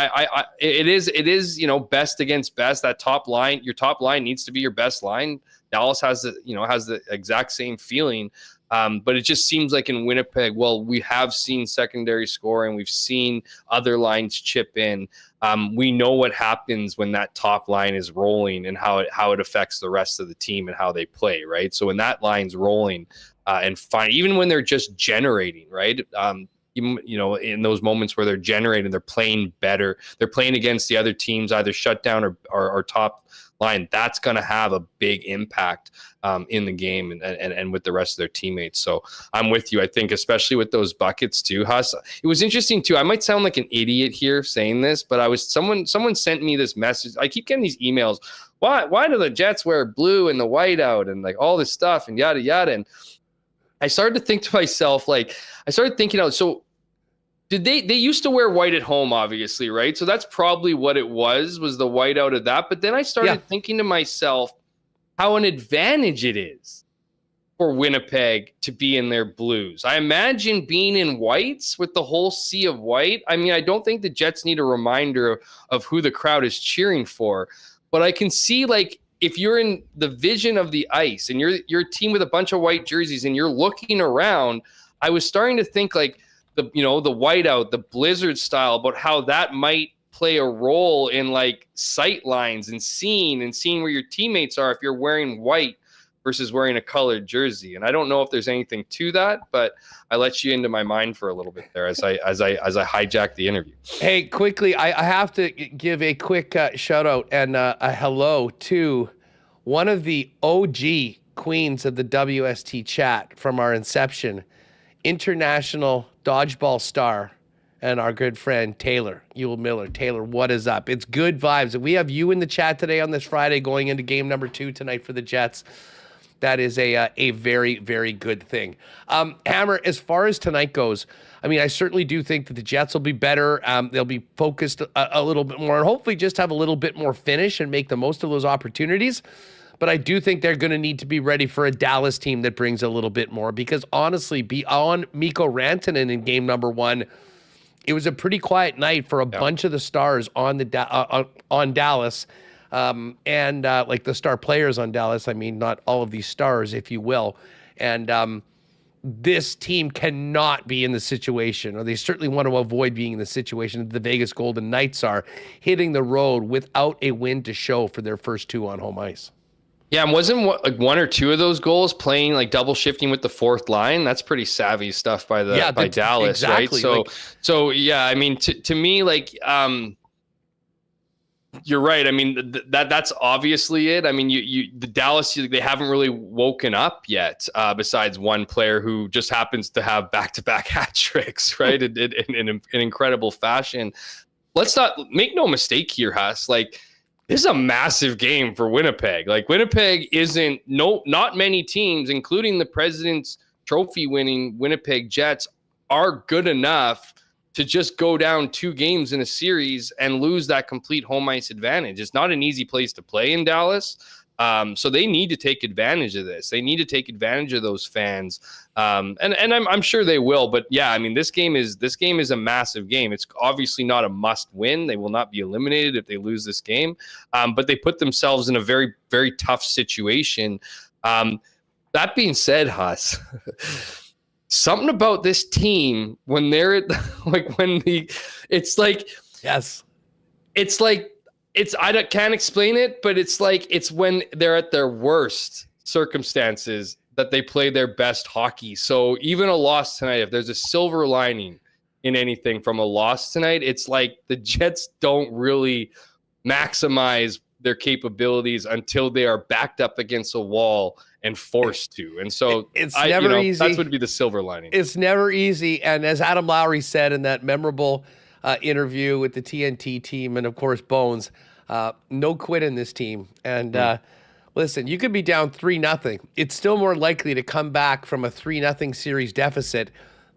it is, best against best. That top line, your top line needs to be your best line. Dallas has the exact same feeling. But it just seems like in Winnipeg, well, we have seen secondary scoring. We've seen other lines chip in. We know what happens when that top line is rolling and how it affects the rest of the team and how they play, right? So when that line's rolling and fine, even when they're just generating, right? even, in those moments where they're generating, they're playing better. They're playing against the other teams, either shut down or top line. That's going to have a big impact in the game and with the rest of their teammates. So I'm with you. I think especially with those buckets too, Huss. It was interesting too. I might sound like an idiot here saying this, but someone sent me this message. I keep getting these emails. Why do the Jets wear blue and the white out and like all this stuff and yada yada? And I started to think to myself, so did they used to wear white at home, obviously, right? So that's probably what it was the white out of that. But then I started thinking to myself how an advantage it is for Winnipeg to be in their blues. I imagine being in whites with the whole sea of white. I mean, I don't think the Jets need a reminder of who the crowd is cheering for, but I can see, like, if you're in the vision of the ice and you're a team with a bunch of white jerseys and you're looking around, I was starting to think like the whiteout, the blizzard style, about how that might play a role in like sight lines and seeing where your teammates are if you're wearing white versus wearing a colored jersey. And I don't know if there's anything to that, but I let you into my mind for a little bit there as I hijacked the interview. Hey, quickly, I have to give a quick shout out and a hello to one of the OG queens of the WST chat from our inception, international dodgeball star, and our good friend Taylor Ewell Miller. Taylor, what is up? It's good vibes. We have you in the chat today on this Friday going into game number 2 tonight for the Jets. That is a very, very good thing. Hammer, as far as tonight goes, I mean, I certainly do think that the Jets will be better. They'll be focused a little bit more and hopefully just have a little bit more finish and make the most of those opportunities. But I do think they're going to need to be ready for a Dallas team that brings a little bit more, because honestly, beyond Mikko Rantanen in game number 1, it was a pretty quiet night for a bunch of the stars on on Dallas. Like the star players on Dallas, I mean, not all of these stars, if you will. And this team cannot be in the situation, or they certainly want to avoid being in the situation that the Vegas Golden Knights are, hitting the road without a win to show for their first 2 on home ice. Yeah, and wasn't like 1 or 2 of those goals playing like double shifting with the fourth line? That's pretty savvy stuff by Dallas, exactly. right? So yeah, I mean, to me, like, you're right. I mean, that's obviously it. I mean, the Dallas, they haven't really woken up yet, besides one player who just happens to have back-to-back hat tricks, right? in an incredible fashion. Let's not make no mistake here, Huss. Like, this is a massive game for Winnipeg. Like, Winnipeg not many teams, including the President's Trophy winning Winnipeg Jets, are good enough to just go down 2 games in a series and lose that complete home ice advantage. It's not an easy place to play in Dallas. So they need to take advantage of this. They need to take advantage of those fans. And I'm sure they will, but yeah, I mean, this game is a massive game. It's obviously not a must win. They will not be eliminated if they lose this game. But they put themselves in a very, very tough situation. That being said, Huss, something about this team when they're at, I can't explain it, but it's when they're at their worst circumstances that they play their best hockey. So even a loss tonight, if there's a silver lining in anything from a loss tonight, it's like the Jets don't really maximize their capabilities until they are backed up against a wall and forced to. And so it's never easy. That would be the silver lining. It's never easy. And as Adam Lowry said in that memorable interview with the TNT team, and of course Bones, no quit in this team. And listen, you could be down 3-0. It's still more likely to come back from a 3-0 series deficit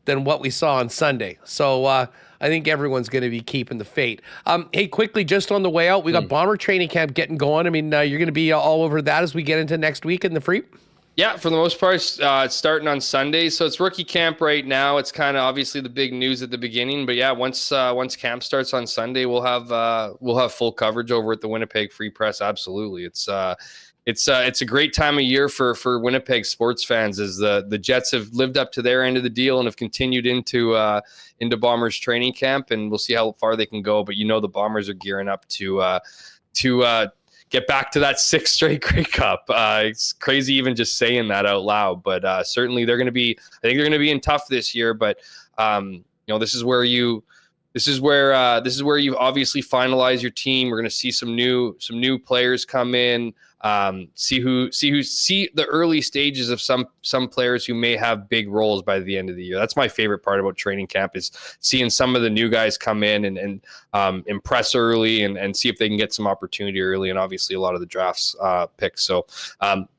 than what we saw on Sunday. So I think everyone's going to be keeping the faith. Hey, quickly, just on the way out, we got Bomber training camp getting going. I mean, you're going to be all over that as we get into next week in the Free? Yeah, for the most part, it's starting on Sunday. So it's rookie camp right now. It's kind of obviously the big news at the beginning. But yeah, once camp starts on Sunday, we'll have full coverage over at the Winnipeg Free Press. Absolutely. It's a great time of year for Winnipeg sports fans, as the Jets have lived up to their end of the deal and have continued into Bombers training camp, and we'll see how far they can go. But the Bombers are gearing up to get back to that 6th straight Grey Cup. It's crazy even just saying that out loud, but certainly I think they're going to be in tough this year. But This is where you've obviously finalized your team. We're going to see some new players come in. See the early stages of some players who may have big roles by the end of the year. That's my favorite part about training camp, is seeing some of the new guys come in and impress early and see if they can get some opportunity early, and obviously a lot of the drafts picks. So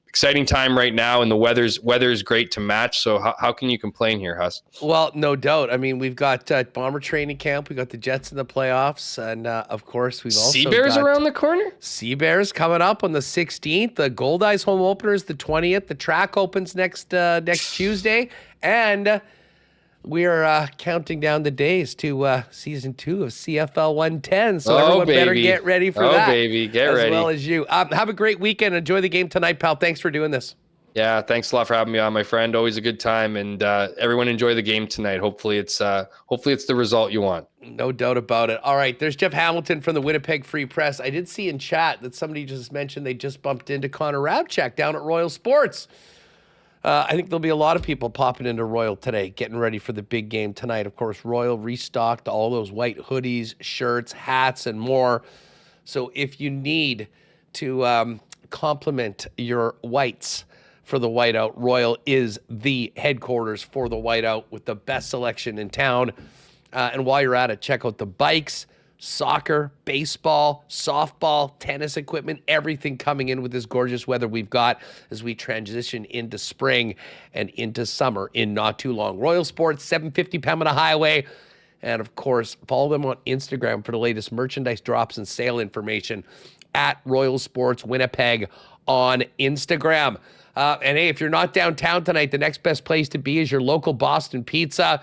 exciting time right now, and the weather's great to match. So how can you complain here, Huss? Well, no doubt. I mean, we've got Bomber training camp. We got the Jets in the playoffs, and of course, we've also Sea Bears got around the corner. Sea Bears coming up on the 16th. The Gold Eyes home opener is the 20th. The track opens next Tuesday, and we are counting down the days to season 2 of CFL 110. So everyone better get ready for that. Oh, baby, get ready. ready. As well as you. Have a great weekend. Enjoy the game tonight, pal. Thanks for doing this. Yeah, thanks a lot for having me on, my friend. Always a good time, and everyone enjoy the game tonight. Hopefully it's the result you want. No doubt about it. All right, there's Jeff Hamilton from the Winnipeg Free Press. I did see in chat that somebody just mentioned they just bumped into Connor Rabchak down at Royal Sports. I think there'll be a lot of people popping into Royal today, getting ready for the big game tonight. Of course, Royal restocked all those white hoodies, shirts, hats, and more. So if you need to complement your whites for the whiteout, Royal is the headquarters for the whiteout with the best selection in town. And while you're at it, check out the bikes, soccer, baseball, softball, tennis equipment, everything coming in with this gorgeous weather we've got as we transition into spring and into summer in not too long. Royal Sports, 750 Pembina Highway. And of course, follow them on Instagram for the latest merchandise drops and sale information at Royal Sports Winnipeg on Instagram. And hey, if you're not downtown tonight, the next best place to be is your local Boston Pizza.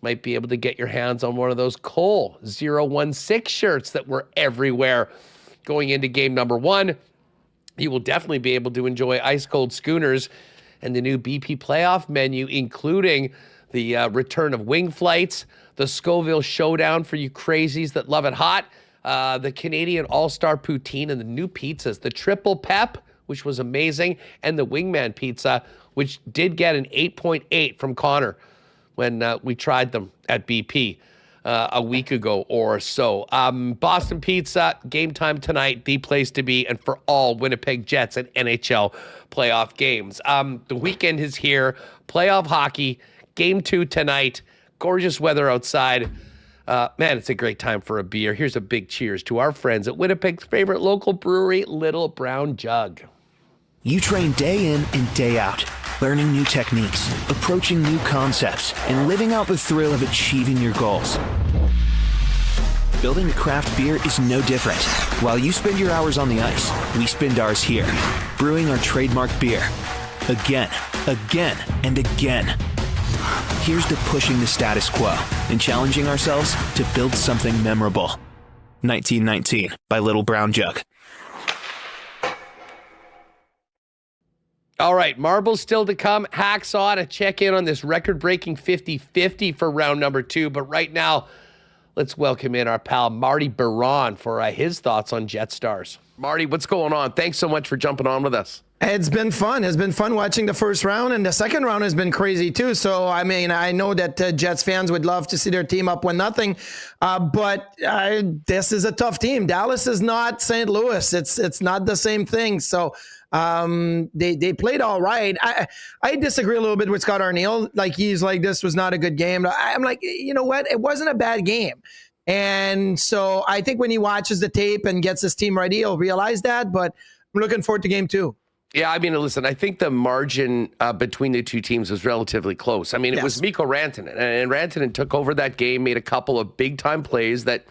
Might be able to get your hands on one of those Cole 016 shirts that were everywhere going into game number 1. You will definitely be able to enjoy ice cold schooners and the new BP playoff menu, including the return of wing flights, the Scoville Showdown for you crazies that love it hot, the Canadian All-Star Poutine, and the new pizzas, the Triple Pep, which was amazing, and the Wingman Pizza, which did get an 8.8 from Connor when we tried them at BP a week ago or so. Boston Pizza, game time tonight, the place to be, and for all Winnipeg Jets and NHL playoff games. The weekend is here. Playoff hockey, game 2 tonight. Gorgeous weather outside. Man, it's a great time for a beer. Here's a big cheers to our friends at Winnipeg's favorite local brewery, Little Brown Jug. You train day in and day out, learning new techniques, approaching new concepts, and living out the thrill of achieving your goals. Building a craft beer is no different. While you spend your hours on the ice, we spend ours here, brewing our trademark beer. Again, and again. Here's to pushing the status quo and challenging ourselves to build something memorable. 1919 by Little Brown Jug. All right, marbles still to come. Hacksaw to check in on this record-breaking 50-50 for round number 2. But right now, let's welcome in our pal Marty Biron for his thoughts on Jet Stars. Marty, what's going on? Thanks so much for jumping on with us. It's been fun. It's been fun watching the first round, and the second round has been crazy too. So, I mean, I know that Jets fans would love to see their team up 1-0, but this is a tough team. Dallas is not St. Louis. It's not the same thing. So, they played all right. I disagree a little bit with Scott Arniel. Like, he's like, this was not a good game. I'm like, you know what? It wasn't a bad game. And so I think when he watches the tape and gets his team ready, he'll realize that. But I'm looking forward to game 2. Yeah, I mean, listen, I think the margin between the two teams was relatively close. I mean, it was Mikko Rantanen, and Rantanen took over that game, made a couple of big-time plays that,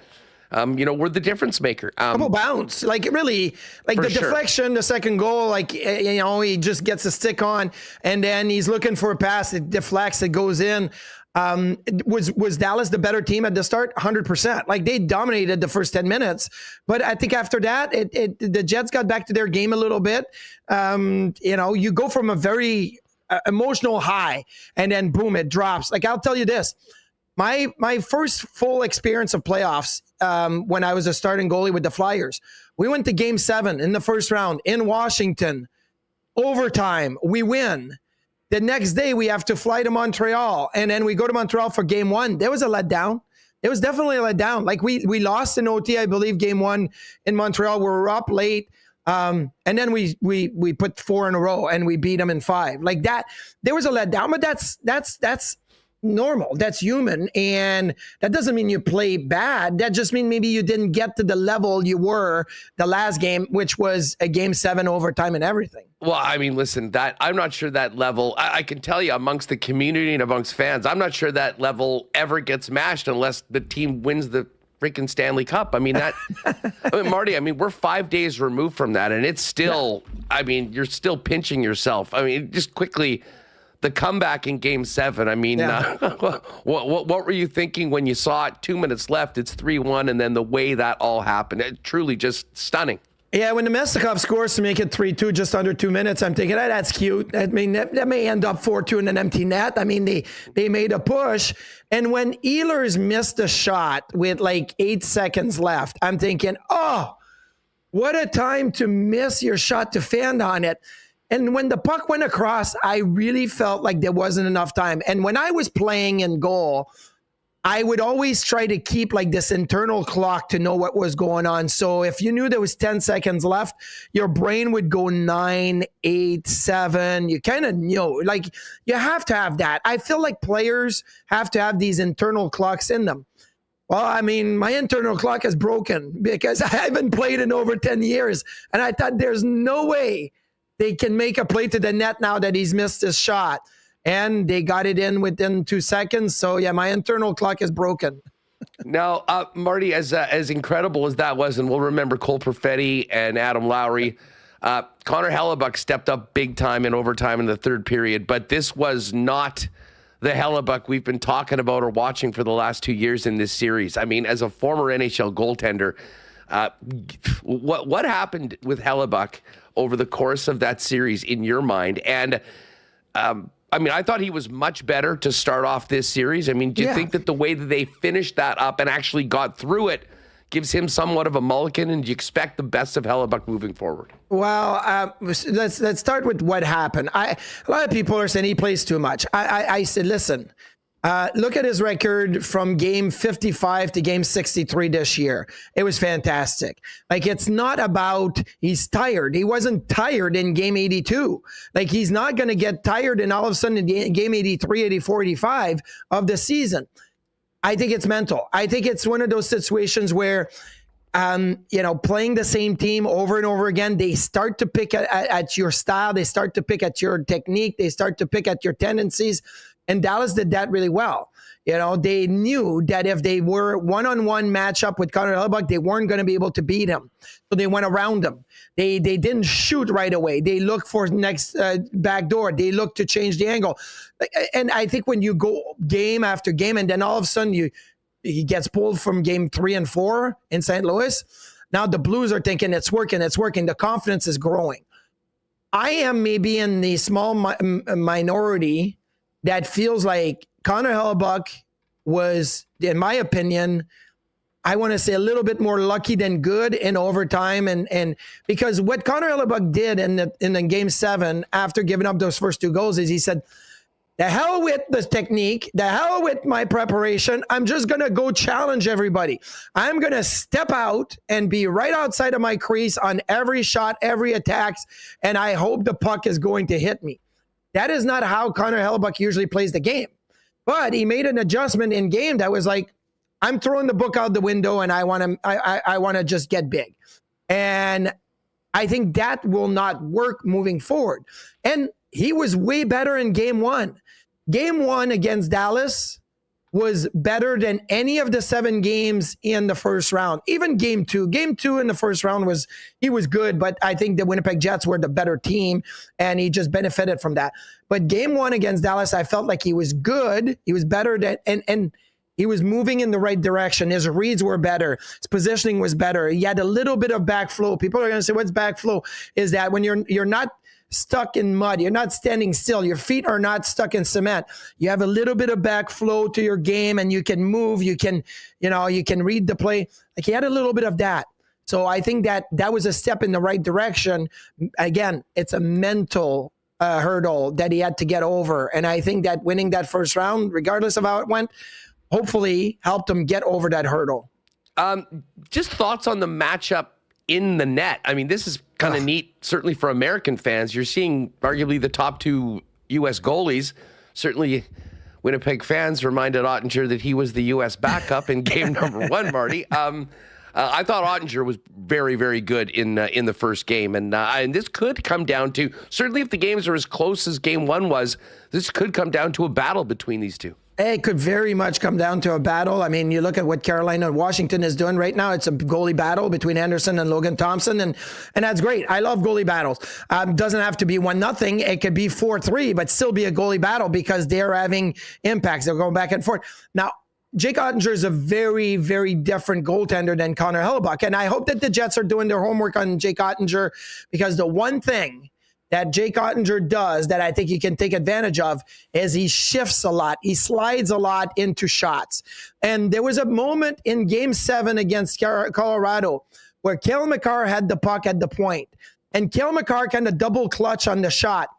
were the difference maker. Couple bounce, like really, like the deflection, the second goal, like, he just gets a stick on, and then he's looking for a pass, it deflects, it goes in. Was Dallas the better team at the start? 100%. Like, they dominated the first 10 minutes, but I think after that, the Jets got back to their game a little bit. You go from a very emotional high, and then boom, it drops. Like, I'll tell you this, my first full experience of playoffs, when I was a starting goalie with the Flyers, we went to game 7 in the first round in Washington, overtime, we win. The next day we have to fly to Montreal, and then we go to Montreal for game 1. There was a letdown. It was definitely a letdown. Like we lost in OT, I believe, game 1 in Montreal. We were up late. And then we put 4 in a row and we beat them in 5 like that. There was a letdown, but that's normal. That's human. And that doesn't mean you play bad. That just means maybe you didn't get to the level you were the last game, which was a game 7 overtime and everything. Well, I mean, listen, that I'm not sure that level, I can tell you amongst the community and amongst fans, I'm not sure that level ever gets matched unless the team wins the freaking Stanley Cup. I mean, Marty, I mean, we're 5 days removed from that, and it's still, I mean, you're still pinching yourself. I mean, just quickly, the comeback in game 7, I mean, what were you thinking when you saw it 2 minutes left, it's 3-1, and then the way that all happened, it truly just stunning. Yeah, when the Mestikov scores to make it 3-2 just under 2 minutes, I'm thinking, that's cute. I mean, that may end up 4-2 in an empty net. I mean, they made a push. And when Ehlers missed a shot with like 8 seconds left, I'm thinking, oh, what a time to miss your shot to fan on it. And when the puck went across, I really felt like there wasn't enough time. And when I was playing in goal, I would always try to keep like this internal clock to know what was going on. So if you knew there was 10 seconds left, your brain would go 9, 8, 7. You kind of know, like you have to have that. I feel like players have to have these internal clocks in them. Well, I mean, my internal clock is broken because I haven't played in over 10 years. And I thought there's no way they can make a play to the net now that he's missed his shot. And they got it in within 2 seconds. So, yeah, my internal clock is broken. Now, Marty, as incredible as that was, and we'll remember Cole Perfetti and Adam Lowry, Connor Hellebuck stepped up big time in overtime in the third period. But this was not the Hellebuck we've been talking about or watching for the last 2 years in this series. I mean, as a former NHL goaltender, what happened with Hellebuck over the course of that series in your mind? And I mean, I thought he was much better to start off this series. I mean, do you think that the way that they finished that up and actually got through it gives him somewhat of a mulligan? And do you expect the best of Hellebuck moving forward? Well, let's start with what happened. A lot of people are saying he plays too much. I said, listen, look at his record from game 55 to game 63 this year. It was fantastic. Like, it's not about he's tired. He wasn't tired in game 82. Like, he's not going to get tired and all of a sudden in game 83, 84, 85 of the season. I think it's mental. I think it's one of those situations where, playing the same team over and over again, they start to pick at your style. They start to pick at your technique. They start to pick at your tendencies. And Dallas did that really well. They knew that if they were one-on-one matchup with Connor Hellebuck, they weren't going to be able to beat him. So they went around him. They didn't shoot right away. They looked for next back door. They looked to change the angle. And I think when you go game after game, and then all of a sudden he gets pulled from game 3 and 4 in St. Louis, now the Blues are thinking it's working. The confidence is growing. I am maybe in the small minority that feels like Connor Hellebuck was, in my opinion, I want to say a little bit more lucky than good in overtime. And because what Connor Hellebuck did in the game 7 after giving up those first 2 goals is he said, the hell with the technique, the hell with my preparation. I'm just going to go challenge everybody. I'm going to step out and be right outside of my crease on every shot, every attack, and I hope the puck is going to hit me. That is not how Connor Hellebuck usually plays the game. But he made an adjustment in game that was like, I'm throwing the book out the window and I want to just get big. And I think that will not work moving forward. And he was way better in game 1. Game 1 against Dallas was better than any of the 7 games in the first round. Even game 2. Game 2 in the first round he was good, but I think the Winnipeg Jets were the better team, and he just benefited from that. But game 1 against Dallas, I felt like he was good. He was better than, and he was moving in the right direction. His reads were better. His positioning was better. He had a little bit of backflow. People are going to say, what's backflow? Is that when you're not stuck in mud, you're not standing still, your feet are not stuck in cement, you have a little bit of backflow to your game and you can move, you can read the play. Like, he had a little bit of that. So I think that was a step in the right direction. Again, it's a mental hurdle that he had to get over. And I think that winning that first round, regardless of how it went, hopefully helped him get over that hurdle. Just thoughts on the matchup in the net. I mean, this is kind of neat, certainly for American fans. You're seeing arguably the top two U.S. goalies. Certainly Winnipeg fans reminded Ottinger that he was the U.S. backup in game number one, Marty. I thought Ottinger was very, very good in the first game. And this could come down to, certainly if the games are as close as game one was, this could come down to a battle between these two. It could very much come down to a battle. I mean, you look at what Carolina and Washington is doing right now. It's a goalie battle between Anderson and Logan Thompson, and that's great. I love goalie battles. Doesn't have to be 1-0. It could be 4-3, but still be a goalie battle because they're having impacts. They're going back and forth. Now, Jake Ottinger is a very, very different goaltender than Connor Hellebuyck, and I hope that the Jets are doing their homework on Jake Ottinger, because the one thing that Jake Ottinger does that I think you can take advantage of is he shifts a lot. He slides a lot into shots. And there was a moment in Game 7 against Colorado where Cale Makar had the puck at the point. And Cale Makar kind of double clutch on the shot.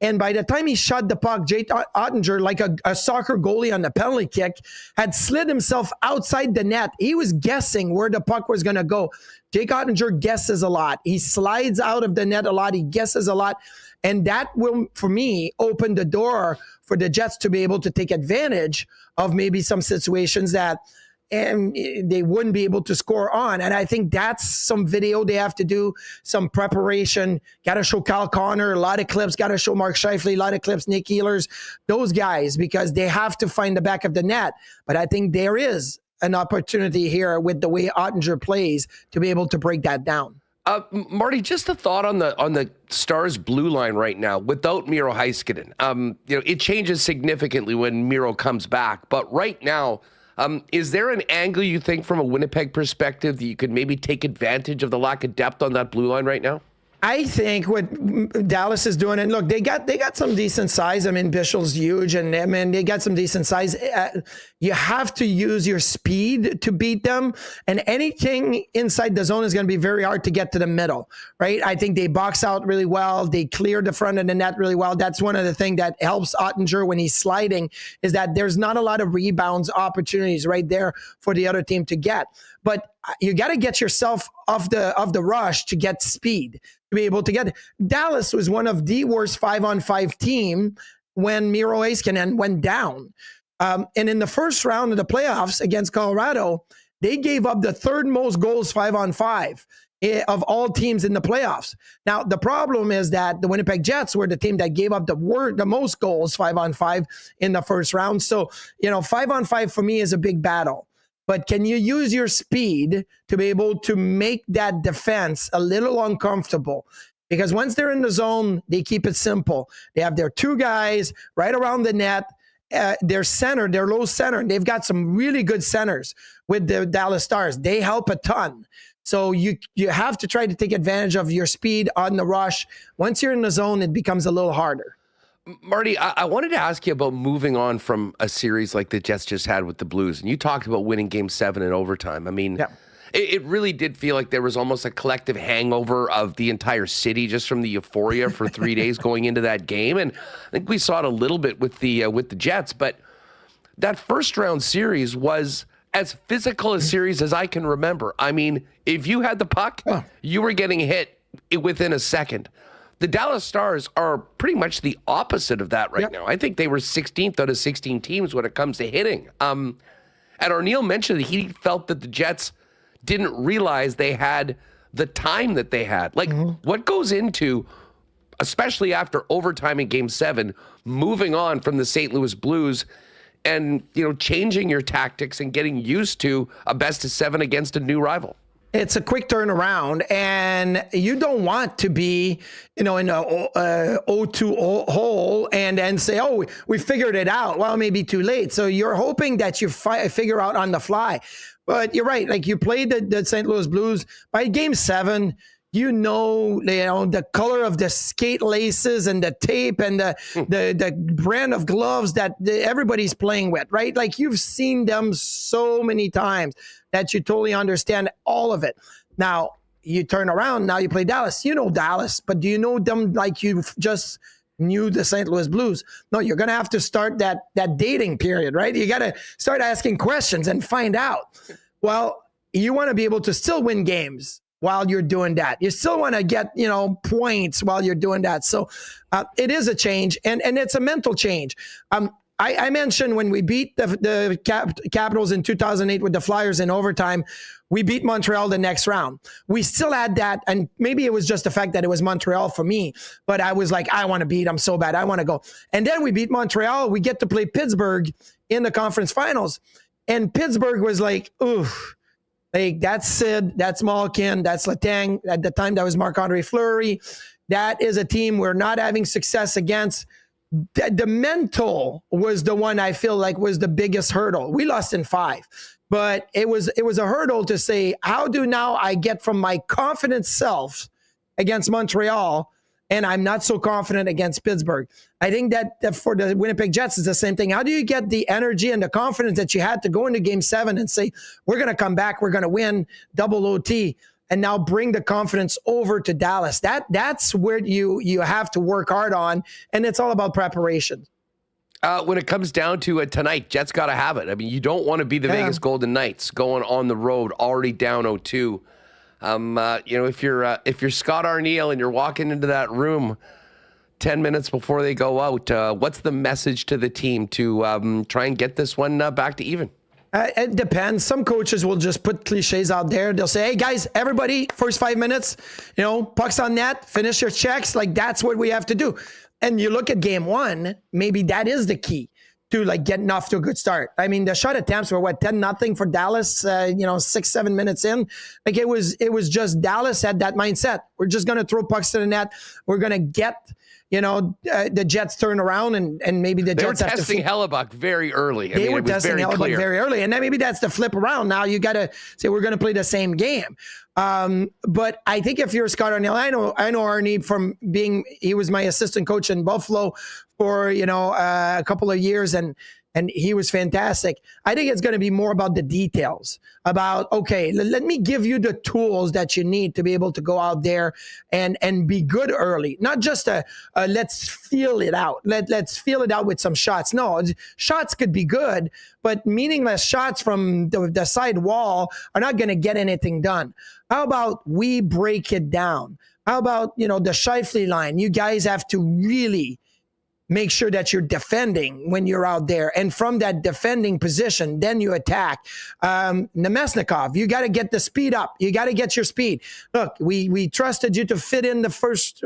And by the time he shot the puck, Jake Ottinger, like a soccer goalie on the penalty kick, had slid himself outside the net. He was guessing where the puck was going to go. Jake Ottinger guesses a lot. He slides out of the net a lot. He guesses a lot. And that will, for me, open the door for the Jets to be able to take advantage of maybe some situations that they wouldn't be able to score on. And I think that's some video they have to do, some preparation. Got to show Kyle Connor, a lot of clips. Got to show Mark Scheifele, a lot of clips, Nick Ehlers, those guys, because they have to find the back of the net. But I think there is an opportunity here with the way Ottinger plays to be able to break that down. Marty, just a thought on the Stars blue line right now without Miro Heiskanen. It changes significantly when Miro comes back, but right now, is there an angle you think from a Winnipeg perspective that you could maybe take advantage of the lack of depth on that blue line right now? I think what Dallas is doing, and look, they got some decent size. I mean, Bischel's huge, and I mean, they got some decent size. You have to use your speed to beat them, and anything inside the zone is going to be very hard to get to the middle, right? I think they box out really well. They clear the front of the net really well. That's one of the things that helps Ottinger when he's sliding, is that there's not a lot of rebounds opportunities right there for the other team to get. But you got to get yourself off the rush to get speed, to be able to get it. Dallas was one of the worst 5-on-5 team when Miro Heiskanen went down. And in the first round of the playoffs against Colorado, they gave up the third most goals 5-on-5 of all teams in the playoffs. Now, the problem is that the Winnipeg Jets were the team that gave up the most goals 5-on-5 in the first round. So, 5-on-5 for me is a big battle. But can you use your speed to be able to make that defense a little uncomfortable? Because once they're in the zone, they keep it simple. They have their two guys right around the net, their center, their low center, and they've got some really good centers with the Dallas Stars. They help a ton. So you have to try to take advantage of your speed on the rush. Once you're in the zone, it becomes a little harder. Marty, I wanted to ask you about moving on from a series like the Jets just had with the Blues. And you talked about winning Game 7 in overtime. I mean, it really did feel like there was almost a collective hangover of the entire city just from the euphoria for 3 days going into that game. And I think we saw it a little bit with the Jets. But that first round series was as physical a series as I can remember. I mean, if you had the puck, you were getting hit within a second. The Dallas Stars are pretty much the opposite of that right now. I think they were 16th out of 16 teams when it comes to hitting. And Arniel mentioned that he felt that the Jets didn't realize they had the time that they had. Like, what goes into, especially after overtime in Game 7, moving on from the St. Louis Blues and, changing your tactics and getting used to a best-of-7 against a new rival? It's a quick turnaround, and you don't want to be, in a 0-2 hole and then say, oh, we figured it out. Well, maybe too late. So you're hoping that you figure out on the fly. But you're right. Like, you played the St. Louis Blues. By Game 7, the color of the skate laces and the tape and the brand of gloves that everybody's playing with, right? Like, you've seen them so many times that you totally understand all of it. Now, you turn around, now you play Dallas. You know Dallas, but do you know them like you've just knew the St. Louis Blues. No, you're going to have to start that dating period, right? You got to start asking questions and find out. Well, you want to be able to still win games while you're doing that. You still want to get, points while you're doing that. So it is a change, and it's a mental change. I mentioned when we beat the Capitals in 2008 with the Flyers in overtime, we beat Montreal the next round. We still had that, and maybe it was just the fact that it was Montreal for me, but I was like, I want to beat them so bad. I want to go. And then we beat Montreal. We get to play Pittsburgh in the conference finals. And Pittsburgh was like, ooh, like that's Sid, that's Malkin, that's Letang. At the time, that was Marc-Andre Fleury. That is a team we're not having success against. The mental was the one I feel like was the biggest hurdle. We lost in 5, but it was a hurdle to say, how do now I get from my confident self against Montreal, and I'm not so confident against Pittsburgh? I think that for the Winnipeg Jets is the same thing. How do you get the energy and the confidence that you had to go into Game 7 and say, we're going to come back, we're going to win, double OT, and now bring the confidence over to Dallas? That's where you have to work hard on, and it's all about preparation. When it comes down to it tonight, Jets got to have it. I mean, you don't want to be the Vegas Golden Knights going on the road already down 0-2. If you're Scott Arniel and you're walking into that room 10 minutes before they go out, what's the message to the team to try and get this one back to even? It depends. Some coaches will just put cliches out there. They'll say, hey, guys, everybody, first 5 minutes, pucks on net, finish your checks. Like, that's what we have to do. And you look at Game 1, maybe that is the key to, like, getting off to a good start. I mean, the shot attempts were, 10-0 for Dallas, 6-7 minutes in. Like, it was just Dallas had that mindset. We're just going to throw pucks to the net. We're going to get the Jets turn around and maybe the Jets have to... They were testing Hellebuck very early. They were testing Hellebuck very early. And then maybe that's the flip around. Now you got to say, we're going to play the same game. But I think if you're Scott Arniel, I know Arnie from he was my assistant coach in Buffalo for, a couple of years, and he was fantastic. I think it's going to be more about the details, about, okay, let me give you the tools that you need to be able to go out there and be good early. Not just let's feel it out. Let's feel it out with some shots. No, shots could be good, but meaningless shots from the side wall are not going to get anything done. How about we break it down? How about, the Scheifele line? You guys have to really make sure that you're defending when you're out there. And from that defending position, then you attack. Nemesnikov, you got to get the speed up. You got to get your speed. Look, we trusted you to fit in the first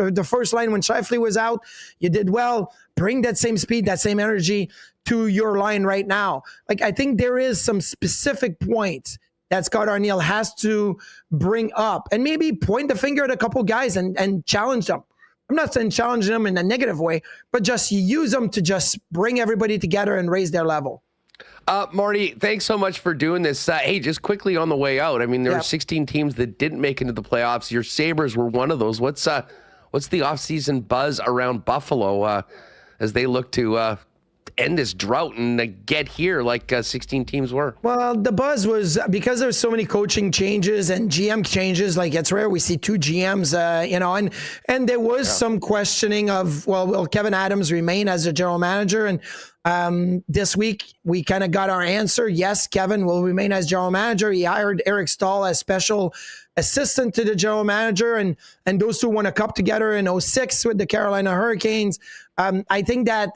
line when Scheifele was out. You did well. Bring that same speed, that same energy to your line right now. Like, I think there is some specific points that Scott Arniel has to bring up and maybe point the finger at a couple guys and challenge them. I'm not saying challenge them in a negative way, but just use them to just bring everybody together and raise their level. Marty, thanks so much for doing this. Hey, just quickly on the way out, I mean, there were 16 teams that didn't make it into the playoffs. Your Sabres were one of those. What's the offseason buzz around Buffalo as they look to end this drought and get here like 16 teams were? Well, the buzz was because there's so many coaching changes and GM changes. Like, it's rare we see 2 GMs, and there was some questioning of, will Kevin Adams remain as the general manager? And this week we kind of got our answer. Yes, Kevin will remain as general manager. He hired Eric Stahl as special assistant to the general manager, and those two won a cup together in 2006 with the Carolina Hurricanes. I think that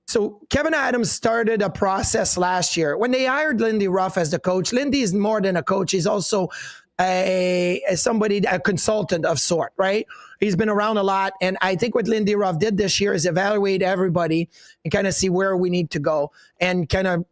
So Kevin Adams started a process last year when they hired Lindy Ruff as the coach. Lindy is more than a coach. He's also a consultant of sort, right? He's been around a lot. And I think what Lindy Ruff did this year is evaluate everybody and kind of see where we need to go, and kind of,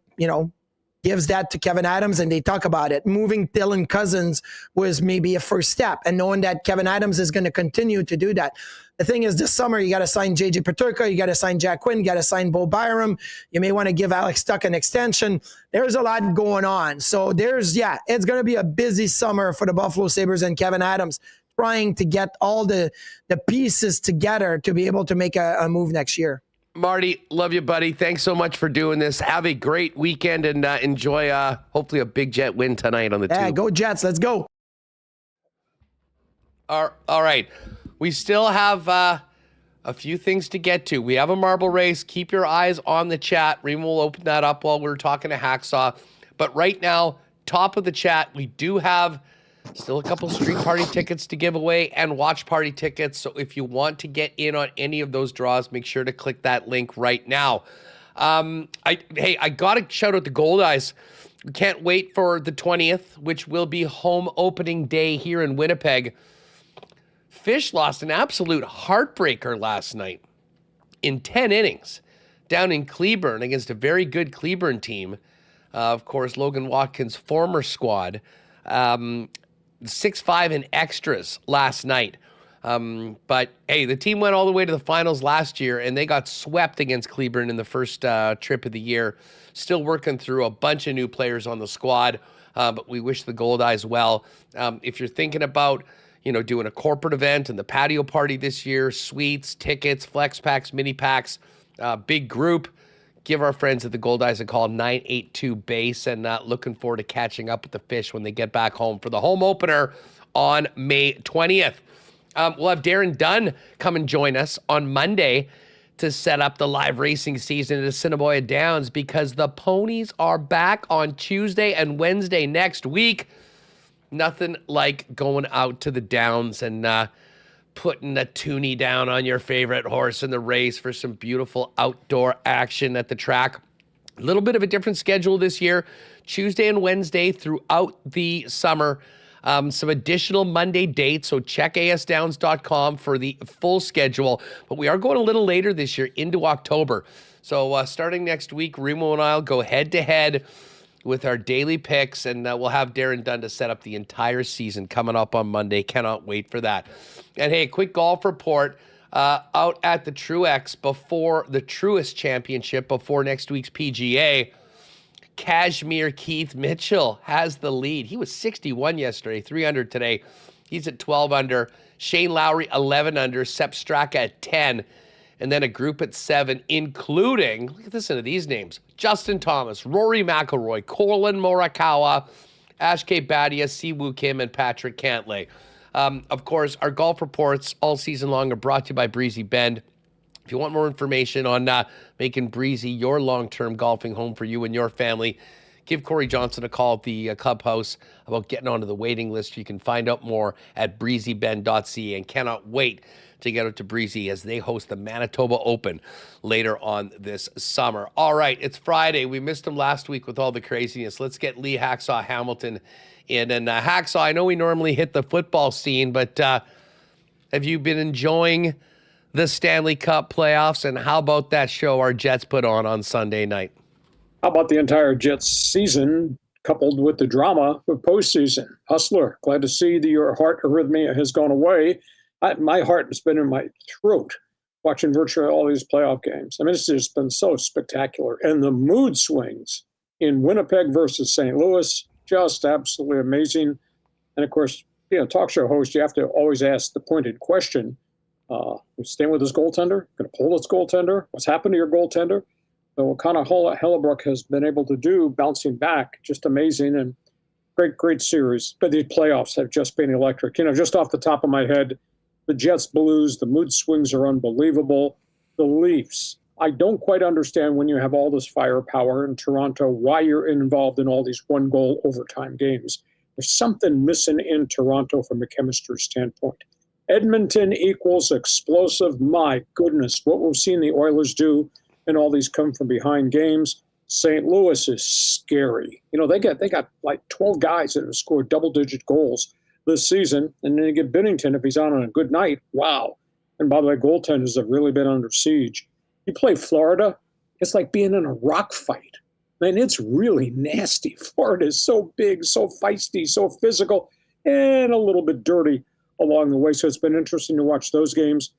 gives that to Kevin Adams, and they talk about it. Moving Dylan Cousins was maybe a first step, and knowing that Kevin Adams is going to continue to do that. The thing is, this summer, you got to sign J.J. Peterka, you got to sign Jack Quinn, you got to sign Bo Byram. You may want to give Alex Tuck an extension. There's a lot going on. So it's going to be a busy summer for the Buffalo Sabres and Kevin Adams, trying to get all the pieces together to be able to make a move next year. Marty, love you, buddy. Thanks so much for doing this. Have a great weekend and enjoy hopefully a big Jet win tonight on the tube. Go Jets. Let's go. All right. We still have A few things to get to. We have a marble race. Keep your eyes on the chat. Reem will open that up while we're talking to Hacksaw. But right now, top of the chat, we do have still a couple street party tickets to give away and watch party tickets. So if you want to get in on any of those draws, make sure to click that link right now. I got to shout out the Gold Eyes. We can't wait for the 20th, which will be home opening day here in Winnipeg. Fish lost an absolute heartbreaker last night in 10 innings down in Cleburne against a very good Cleburne team. Of course, Logan Watkins' former squad. 6-5 in extras last night. But, hey, the team went all the way to the finals last year, and they got swept against Cleburne in the first trip of the year. Still working through a bunch of new players on the squad, but we wish the Gold Eyes well. If you're thinking about doing a corporate event and the patio party this year, suites, tickets, flex packs, mini packs, big group, give our friends at the Gold Eyes a call, 982-BASE, and looking forward to catching up with the Fish when they get back home for the home opener on May 20th. We'll have Darren Dunn come and join us on Monday to set up the live racing season at Assiniboia Downs because the ponies are back on Tuesday and Wednesday next week. Nothing like going out to the Downs and putting a toonie down on your favorite horse in the race for some beautiful outdoor action at the track. A little bit of a different schedule this year, Tuesday and Wednesday throughout the summer. Some additional Monday dates, so check asdowns.com for the full schedule. But we are going a little later this year into October. So starting next week, Remo and I will go head-to-head with our daily picks, and we'll have Darren Dunn to set up the entire season coming up on Monday. Cannot wait for that. And hey, quick golf report out at the Truex before the Truist Championship, before next week's PGA. Kashmir Keith Mitchell has the lead. He was 61 yesterday, 3 under today. He's at 12 under. Shane Lowry, 11 under. Sepp Straka at 10. And then a group at 7, including, listen to these names, Justin Thomas, Rory McIlroy, Colin Morikawa, Ashke Bhatia, Siwoo Kim, and Patrick Cantlay. Of course, our golf reports all season long are brought to you by Breezy Bend. If you want more information on making Breezy your long-term golfing home for you and your family, give Corey Johnson a call at the clubhouse about getting onto the waiting list. You can find out more at breezybend.ca, and cannot wait to get out to Breezy as they host the Manitoba Open later on this summer. All right, it's Friday. We missed him last week with all the craziness. Let's get Lee Hacksaw Hamilton in. And Hacksaw, I know we normally hit the football scene, but have you been enjoying the Stanley Cup Playoffs? And how about that show our Jets put on Sunday night? How about the entire Jets season coupled with the drama of postseason? Hustler, glad to see that your heart arrhythmia has gone away. My heart has been in my throat watching virtually all these playoff games. I mean, it's just been so spectacular. And the mood swings in Winnipeg versus St. Louis, just absolutely amazing. And of course, talk show host, you have to always ask the pointed question. Staying with his goaltender? Going to pull his goaltender? What's happened to your goaltender? So what kind of Hellebuyck has been able to do, bouncing back, just amazing. And great series. But the playoffs have just been electric. Just off the top of my head, the Jets Blues, the mood swings are unbelievable. The Leafs, I don't quite understand when you have all this firepower in Toronto, why you're involved in all these one-goal overtime games. There's something missing in Toronto from a chemistry standpoint. Edmonton equals explosive. My goodness, what we've seen the Oilers do in all these come-from-behind games. St. Louis is scary. They got like 12 guys that have scored double-digit goals this season, and then you get Binnington if he's on a good night. Wow. And by the way, goaltenders have really been under siege. You play Florida, it's like being in a rock fight. Man, it's really nasty. Florida is so big, so feisty, so physical, and a little bit dirty along the way. So it's been interesting to watch those games.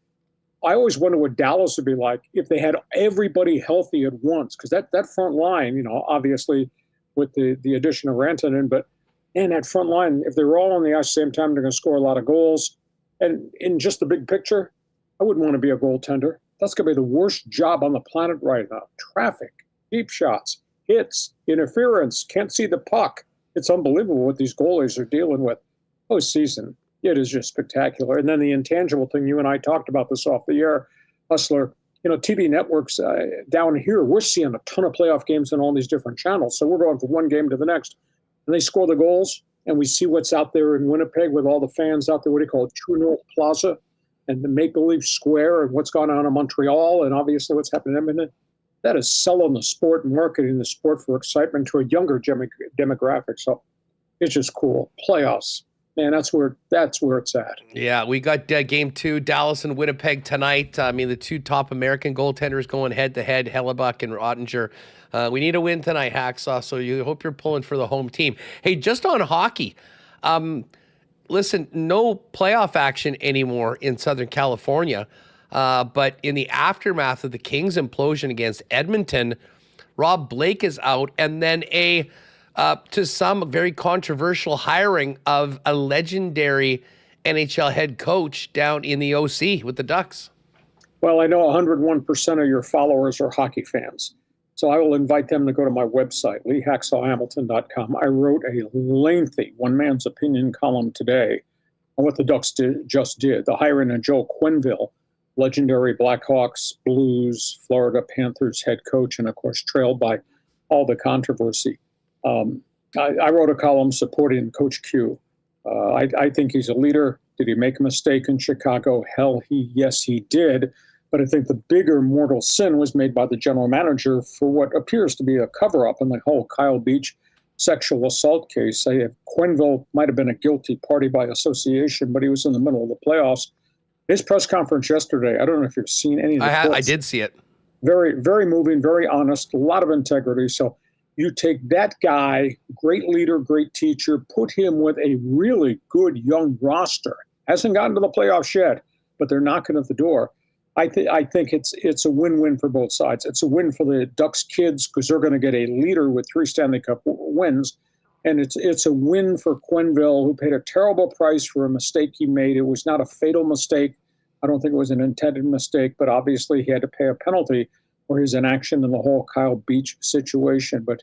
I always wonder what Dallas would be like if they had everybody healthy at once, because that front line, obviously with the addition of Rantanen, but and that front line, if they're all on the ice at the same time, they're going to score a lot of goals. And in just the big picture, I wouldn't want to be a goaltender. That's going to be the worst job on the planet right now. Traffic, deep shots, hits, interference, can't see the puck. It's unbelievable what these goalies are dealing with. Postseason, it is just spectacular. And then the intangible thing, you and I talked about this off the air, Hustler, TV networks down here, we're seeing a ton of playoff games on all these different channels. So we're going from one game to the next, and they score the goals, and we see what's out there in Winnipeg with all the fans out there. What do you call it? True North Plaza and the Maple Leaf Square, and what's going on in Montreal, and obviously what's happening in Edmonton. That is selling the sport and marketing the sport for excitement to a younger demographic. So it's just cool. Playoffs. Man, that's where it's at. Yeah, we got game 2, Dallas and Winnipeg tonight. I mean, the two top American goaltenders going head-to-head, Hellebuck and Ottinger. We need a win tonight, Hacksaw, so you hope you're pulling for the home team. Hey, just on hockey, listen, no playoff action anymore in Southern California, but in the aftermath of the Kings' implosion against Edmonton, Rob Blake is out, and then to some very controversial hiring of a legendary NHL head coach down in the OC with the Ducks. Well, I know 101% of your followers are hockey fans, so I will invite them to go to my website, leehacksawhamilton.com. I wrote a lengthy one man's opinion column today on what the Ducks just did. The hiring of Joe Quenneville, legendary Blackhawks, Blues, Florida Panthers head coach, and of course trailed by all the controversy. I wrote a column supporting Coach Q. I think he's a leader. Did he make a mistake in Chicago? Hell, yes, he did. But I think the bigger mortal sin was made by the general manager for what appears to be a cover-up in the whole Kyle Beach sexual assault case. Quenneville might have been a guilty party by association, but he was in the middle of the playoffs. His press conference yesterday, I don't know if you've seen any of the clips. I did see it. Very, very moving, very honest, a lot of integrity. So you take that guy, great leader, great teacher, put him with a really good young roster. Hasn't gotten to the playoffs yet, but they're knocking at the door. I think it's a win-win for both sides. It's a win for the Ducks kids because they're going to get a leader with 3 Stanley Cup wins. And it's a win for Quenneville, who paid a terrible price for a mistake he made. It was not a fatal mistake. I don't think it was an intended mistake, but obviously he had to pay a penalty for his inaction in the whole Kyle Beach situation. But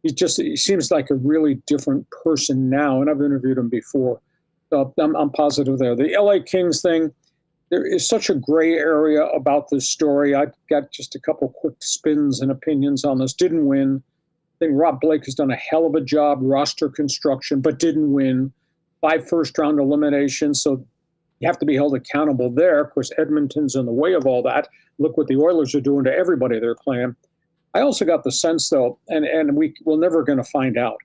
he seems like a really different person now, and I've interviewed him before. So I'm positive there. The LA Kings thing, there is such a gray area about this story. I've got just a couple quick spins and opinions on this. Didn't win. I think Rob Blake has done a hell of a job roster construction, but didn't win. 5 first-round eliminations, so you have to be held accountable there. Of course, Edmonton's in the way of all that. Look what the Oilers are doing to everybody they're playing. I also got the sense, though, and we're never going to find out,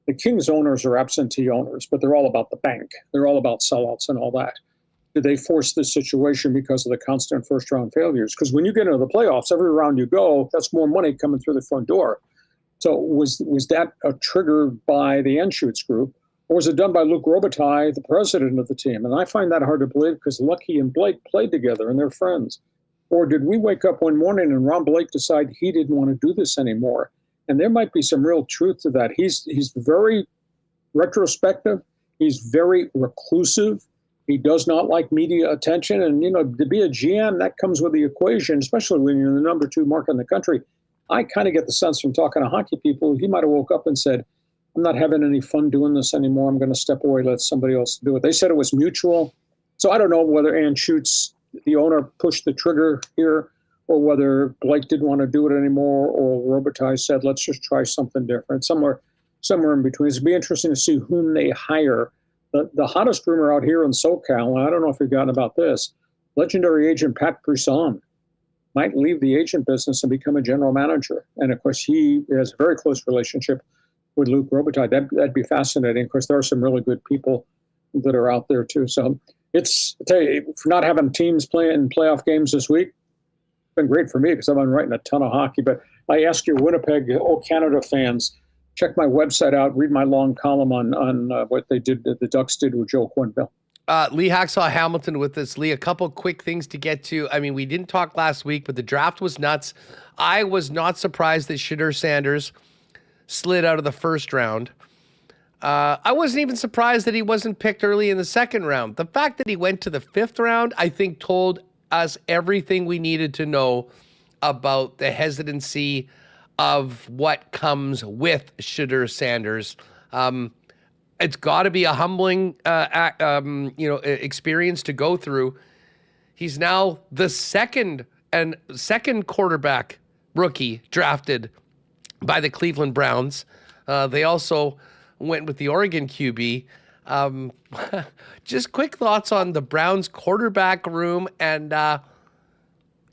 the Kings owners are absentee owners, but they're all about the bank. They're all about sellouts and all that. Did they force this situation because of the constant first-round failures? Because when you get into the playoffs, every round you go, that's more money coming through the front door. So was that a trigger by the Anschutz group, or was it done by Luc Robitaille, the president of the team? And I find that hard to believe because Lucky and Blake played together and they're friends. Or did we wake up one morning and Ron Blake decide he didn't want to do this anymore? And there might be some real truth to that. He's very retrospective. He's very reclusive. He does not like media attention. And, to be a GM, that comes with the equation, especially when you're the number 2 market in the country. I kind of get the sense from talking to hockey people, he might have woke up and said, I'm not having any fun doing this anymore. I'm going to step away, let somebody else do it. They said it was mutual. So I don't know whether Anschutz, the owner, pushed the trigger here, or whether Blake didn't want to do it anymore, or Robitaille said, let's just try something different. Somewhere in between. It'd be interesting to see whom they hire. The hottest rumor out here in SoCal, and I don't know if you've gotten about this, legendary agent Pat Brisson might leave the agent business and become a general manager. And of course, he has a very close relationship with Luc Robitaille. That'd be fascinating. Of course, there are some really good people that are out there too. So I tell you, for not having teams playing playoff games this week, it's been great for me because I've been writing a ton of hockey. But I ask you, Winnipeg, Canada fans, check my website out, read my long column on what they did, the Ducks did with Joe Quenneville. Lee Hacksaw Hamilton with us. Lee, a couple quick things to get to. I mean, we didn't talk last week, but the draft was nuts. I was not surprised that Shedeur Sanders slid out of the first round. I wasn't even surprised that he wasn't picked early in the second round. The fact that he went to the 5th round, I think, told us everything we needed to know about the hesitancy of what comes with Shedeur Sanders. It's got to be a humbling, experience to go through. He's now the second and second quarterback rookie drafted by the Cleveland Browns. They also went with the Oregon QB. Just quick thoughts on the Browns quarterback room and,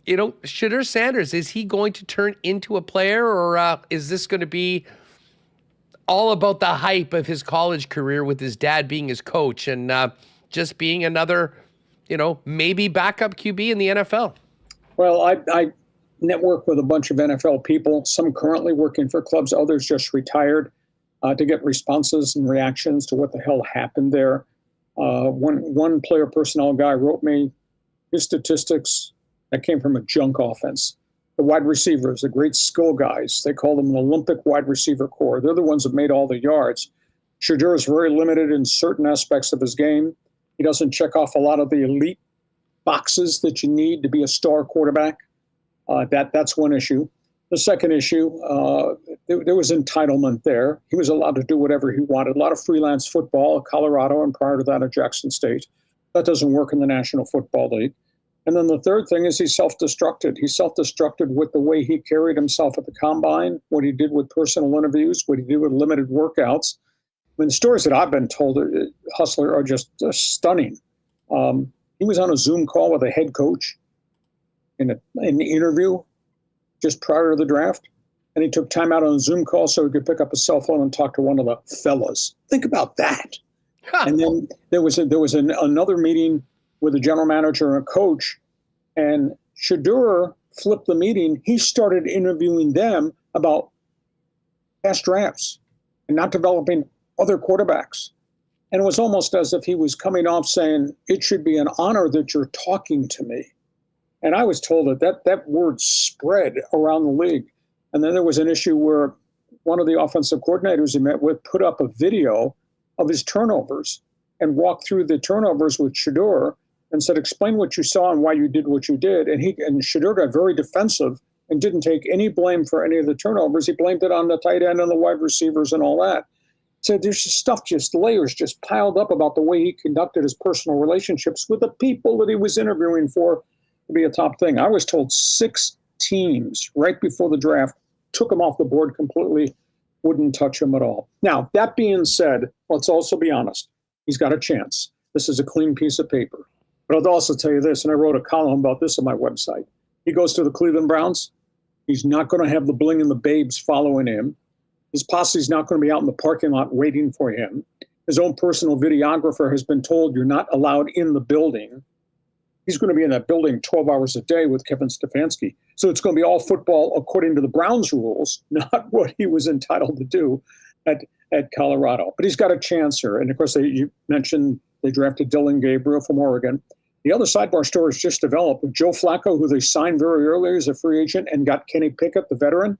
Shedeur Sanders. Is he going to turn into a player, or is this going to be all about the hype of his college career with his dad being his coach and just being another, maybe backup QB in the NFL? Well, I network with a bunch of NFL people, some currently working for clubs, others just retired, to get responses and reactions to what the hell happened there. One player personnel guy wrote me his statistics that came from a junk offense. The wide receivers, the great skill guys, they call them an Olympic wide receiver core. They're the ones that made all the yards. Shedeur is very limited in certain aspects of his game. He doesn't check off a lot of the elite boxes that you need to be a star quarterback. That's one issue. The second issue, there was entitlement there. He was allowed to do whatever he wanted. A lot of freelance football at Colorado and prior to that at Jackson State. That doesn't work in the National Football League. And then the third thing is he self-destructed. He self-destructed with the way he carried himself at the combine, what he did with personal interviews, what he did with limited workouts. I mean, the stories that I've been told, Hustler, are just stunning. He was on a Zoom call with a head coach in an interview just prior to the draft, and he took time out on a Zoom call so he could pick up a cell phone and talk to one of the fellas. Think about that. And then there was another meeting with a general manager and a coach, and Shedeur flipped the meeting. He started interviewing them about past drafts and not developing other quarterbacks. And it was almost as if he was coming off saying, it should be an honor that you're talking to me. And I was told that word spread around the league. And then there was an issue where one of the offensive coordinators he met with put up a video of his turnovers and walked through the turnovers with Shedeur and said, explain what you saw and why you did what you did. And Shedeur got very defensive and didn't take any blame for any of the turnovers. He blamed it on the tight end and the wide receivers and all that. So there's just layers just piled up about the way he conducted his personal relationships with the people that he was interviewing for to be a top thing. I was told 6 teams right before the draft took him off the board completely, wouldn't touch him at all. Now, that being said, let's also be honest. He's got a chance. This is a clean piece of paper. But I'll also tell you this, and I wrote a column about this on my website. He goes to the Cleveland Browns. He's not going to have the bling and the babes following him. His posse's not going to be out in the parking lot waiting for him. His own personal videographer has been told you're not allowed in the building. He's going to be in that building 12 hours a day with Kevin Stefanski. So it's going to be all football according to the Browns rules, not what he was entitled to do at Colorado. But he's got a chance here. And, of course, you mentioned they drafted Dylan Gabriel from Oregon. The other sidebar story has just developed with Joe Flacco, who they signed very early as a free agent and got Kenny Pickett, the veteran.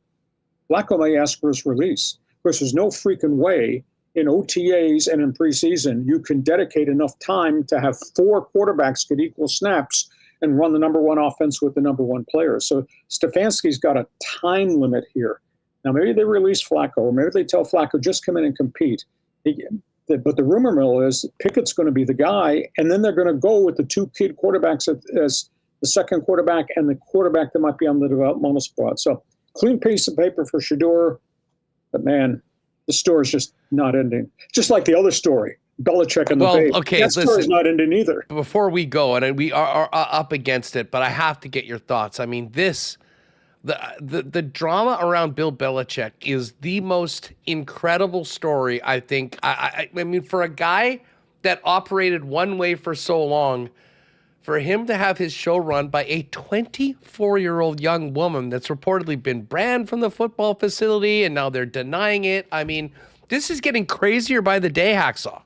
Flacco may ask for his release. Of course, there's no freaking way in OTAs and in preseason you can dedicate enough time to have 4 quarterbacks get equal snaps and run the number one offense with the number one player. So Stefanski's got a time limit here. Now, maybe they release Flacco, or maybe they tell Flacco, just come in and compete. But the rumor mill is Pickett's going to be the guy, and then they're going to go with the 2 kid quarterbacks as the second quarterback and the quarterback that might be on the developmental squad. So clean piece of paper for Shedeur, but man, the story's just not ending. Just like the other story, Belichick and the Babe. Okay, that story's not ending either. Before we go, and we are up against it, but I have to get your thoughts. I mean, the drama around Bill Belichick is the most incredible story, I think. I mean, for a guy that operated one way for so long, for him to have his show run by a 24-year-old young woman that's reportedly been banned from the football facility, and now they're denying it. I mean, this is getting crazier by the day, Hacksaw.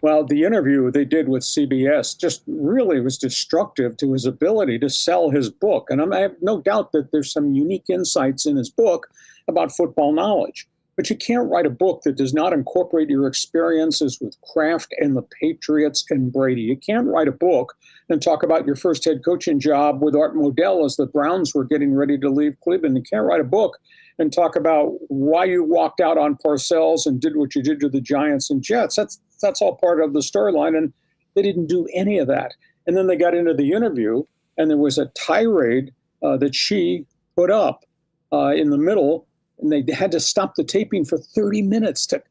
Well, the interview they did with CBS just really was destructive to his ability to sell his book. And I have no doubt that there's some unique insights in his book about football knowledge. But you can't write a book that does not incorporate your experiences with Kraft and the Patriots and Brady. You can't write a book and talk about your first head coaching job with Art Modell as the Browns were getting ready to leave Cleveland. You can't write a book and talk about why you walked out on Parcells and did what you did to the Giants and Jets. That's all part of the storyline, and they didn't do any of that. And then they got into the interview, and there was a tirade that she put up in the middle, and they had to stop the taping for 30 minutes to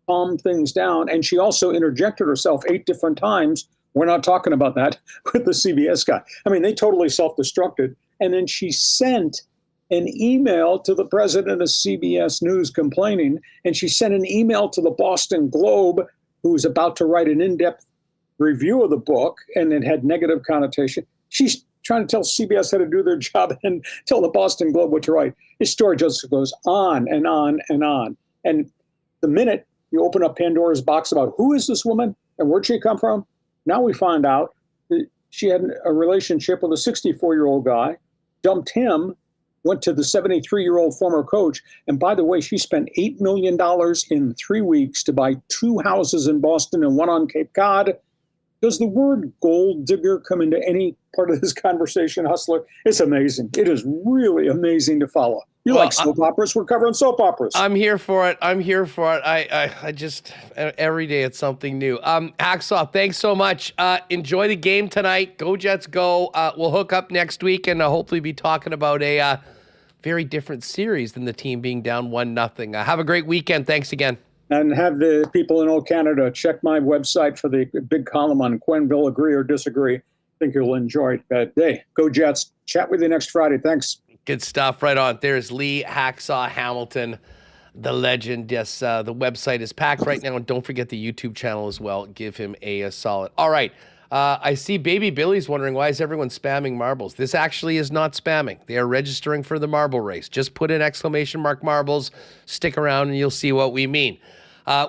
calm things down. And she also interjected herself 8 different times. We're not talking about that with the CBS guy. I mean, they totally self-destructed. And then she sent an email to the president of CBS News complaining, and she sent an email to the Boston Globe, who's about to write an in-depth review of the book, and it had negative connotation. She's trying to tell CBS how to do their job and tell the Boston Globe what to write. This story just goes on and on and on. And the minute you open up Pandora's box about who is this woman and where'd she come from, now we find out that she had a relationship with a 64-year-old guy, dumped him, went to the 73-year-old former coach. And by the way, she spent $8 million in 3 weeks to buy 2 houses in Boston and 1 on Cape Cod. Does the word gold digger come into any part of this conversation, Hustler? It's amazing. It is really amazing to follow. You like soap operas? We're covering soap operas. I'm here for it. I just, every day it's something new. Hacksaw, thanks so much. Enjoy the game tonight. Go Jets, go. We'll hook up next week and hopefully be talking about a very different series than the team being down 1-0. Have a great weekend. Thanks again. And have the people in old Canada check my website for the big column on Quenneville, agree or disagree. I think you'll enjoy it. Hey, go Jets. Chat with you next Friday. Thanks. Good stuff. Right on. There's Lee Hacksaw Hamilton, the legend. Yes, the website is packed right now. And don't forget the YouTube channel as well. Give him a solid. All right. I see Baby Billy's wondering, why is everyone spamming marbles? This actually is not spamming. They are registering for the marble race. Just put in exclamation mark marbles, stick around, and you'll see what we mean.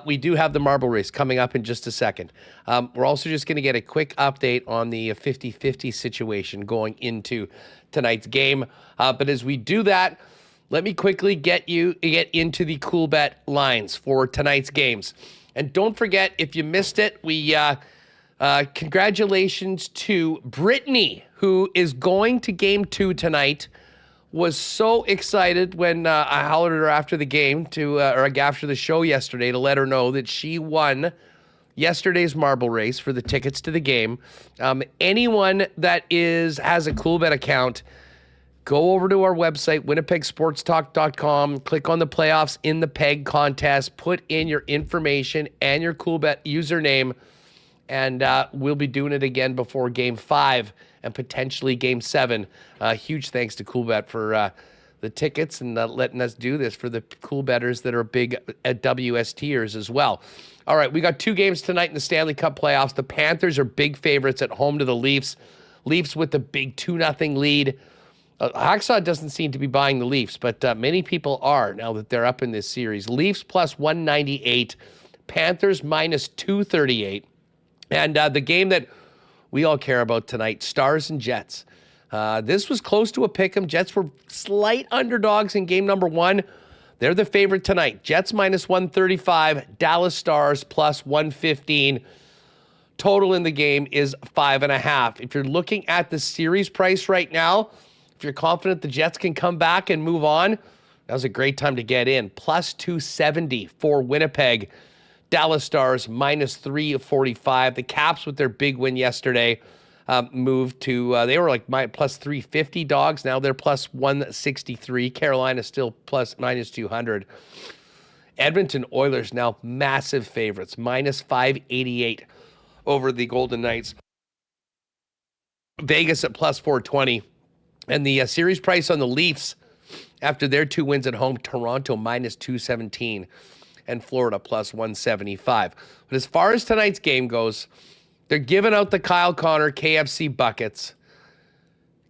We do have the marble race coming up in just a second. We're also just going to get a quick update on the 50-50 situation going into tonight's game. But as we do that, let me quickly get into the Coolbet lines for tonight's games. And don't forget, if you missed it, we congratulations to Brittany, who is going to game 2 tonight. Was so excited when I hollered at her after the game or after the show yesterday to let her know that she won yesterday's marble race for the tickets to the game. Anyone that has a Coolbet account, go over to our website, winnipegsportstalk.com, click on the playoffs in the PEG contest, put in your information and your Coolbet username, and we'll be doing it again before Game 5 and potentially Game 7. Huge thanks to Coolbet for the tickets and letting us do this for the Coolbetters that are big WSTers as well. All right, we got 2 games tonight in the Stanley Cup Playoffs. The Panthers are big favorites at home to the Leafs. Leafs with the big 2-0 lead. Hacksaw doesn't seem to be buying the Leafs, but many people are now that they're up in this series. Leafs plus 198, Panthers minus 238. And the game that we all care about tonight, Stars and Jets. This was close to a pick'em. Jets were slight underdogs in game number 1. They're the favorite tonight. Jets minus 135, Dallas Stars plus 115. Total in the game is 5.5. If you're looking at the series price right now, if you're confident the Jets can come back and move on, that was a great time to get in. Plus 270 for Winnipeg. Dallas Stars minus 345. The Caps with their big win yesterday moved to, they were like plus 350 dogs. Now they're plus 163. Carolina still minus 200. Edmonton Oilers now massive favorites, minus 588 over the Golden Knights. Vegas at plus 420. And the series price on the Leafs after their 2 wins at home, Toronto minus 217. And Florida plus 175. But as far as tonight's game goes, they're giving out the Kyle Connor KFC buckets.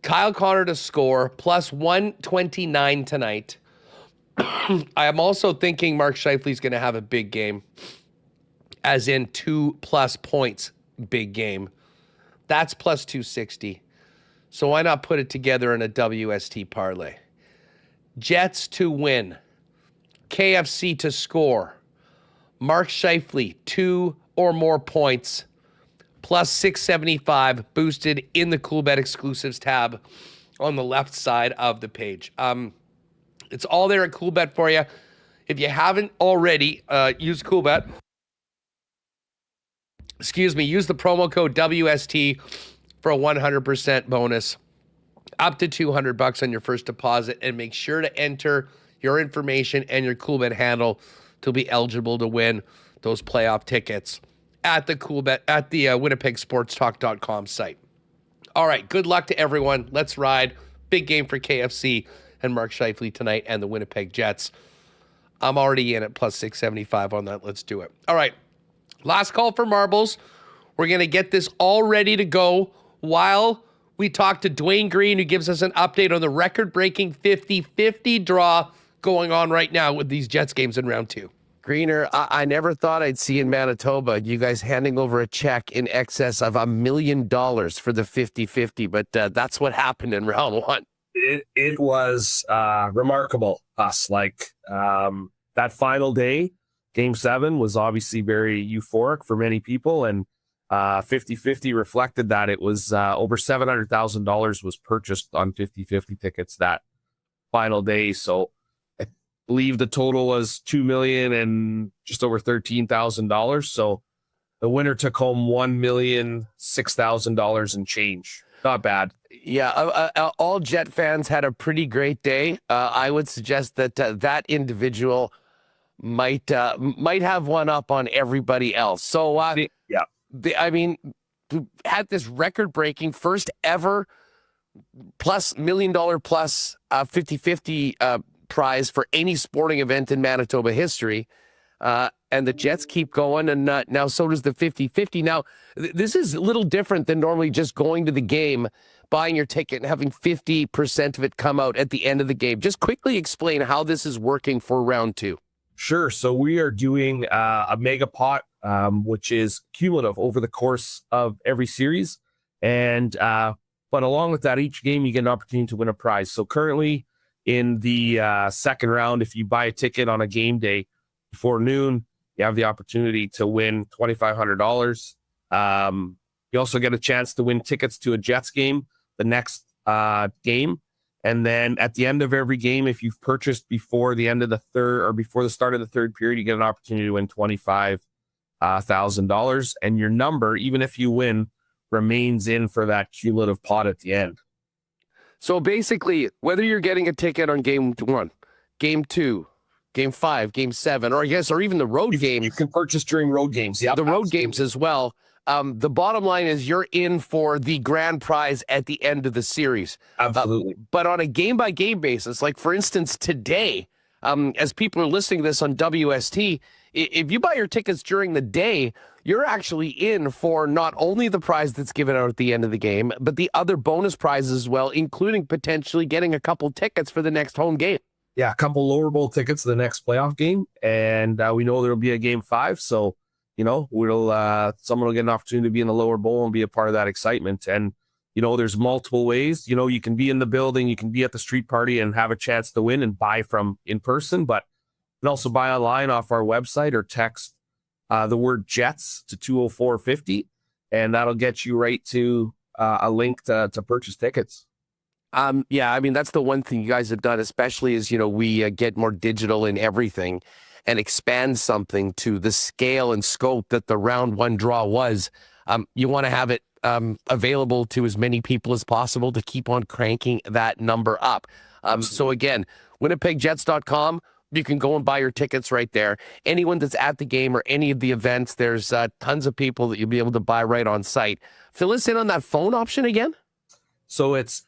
Kyle Connor to score, plus 129 tonight. I am also thinking Mark Scheifele's going to have a big game, as in 2+ points big game. That's plus 260. So why not put it together in a WST parlay? Jets to win. KFC to score. Mark Scheifele, 2 or more points. Plus 675 boosted in the Coolbet Exclusives tab on the left side of the page. It's all there at Coolbet for you. If you haven't already, use Coolbet. Use the promo code WST for a 100% bonus. up to $200 on your first deposit, and make sure to enter your information and your Coolbet handle to be eligible to win those playoff tickets at the WinnipegSportsTalk.com site. All right, good luck to everyone. Let's ride. Big game for KFC and Mark Scheifele tonight and the Winnipeg Jets. I'm already in at plus 675 on that. Let's do it. All right, last call for marbles. We're going to get this all ready to go while we talk to Dwayne Green, who gives us an update on the record-breaking 50-50 draw going on right now with these Jets games in round 2. Greener, I never thought I'd see in Manitoba you guys handing over a check in excess of $1 million for the 50-50, but that's what happened in round 1. It was remarkable, us. That final day, Game 7, was obviously very euphoric for many people, and 50-50 reflected that. It was over $700,000 was purchased on 50-50 tickets that final day, so I believe the total was $2 million and just over $13,000. So the winner took home $1,006,000 and change. Not bad. Yeah, all Jet fans had a pretty great day. I would suggest that that individual might have one up on everybody else. So yeah, had this record-breaking first ever $1 million plus 50-50 prize for any sporting event in Manitoba history. And the Jets keep going, and now so does the 50-50. Now, this is a little different than normally just going to the game, buying your ticket, and having 50% of it come out at the end of the game. Just quickly explain how this is working for round 2. Sure. So we are doing a mega pot, which is cumulative over the course of every series. And but along with that, each game you get an opportunity to win a prize. So currently in the second round, if you buy a ticket on a game day before noon, you have the opportunity to win $2,500. You also get a chance to win tickets to a Jets game the next game. And then at the end of every game, if you've purchased before the end of the third or before the start of the third period, you get an opportunity to win $25,000. And your number, even if you win, remains in for that cumulative pot at the end. So basically, whether you're getting a ticket on game 1, game 2, game 5, game 7, or even the road games. You can purchase during road games. Yeah, the road games as well. The bottom line is you're in for the grand prize at the end of the series. Absolutely. But on a game-by-game basis, like for instance today, as people are listening to this on WST, if you buy your tickets during the day, you're actually in for not only the prize that's given out at the end of the game, but the other bonus prizes as well, including potentially getting a couple tickets for the next home game. Yeah, a couple lower bowl tickets to the next playoff game, and we know there'll be a game 5, so someone will get an opportunity to be in the lower bowl and be a part of that excitement. And there's multiple ways. You can be in the building, you can be at the street party and have a chance to win and buy from in person, but you can also buy online off our website or text the word Jets to 20450, and that'll get you right to a link to purchase tickets. That's the one thing you guys have done, especially as, we get more digital in everything and expand something to the scale and scope that the round 1 draw was. You want to have it available to as many people as possible to keep on cranking that number up. So again, WinnipegJets.com, you can go and buy your tickets right there. Anyone that's at the game or any of the events, there's tons of people that you'll be able to buy right on site. Fill us in on that phone option again. So it's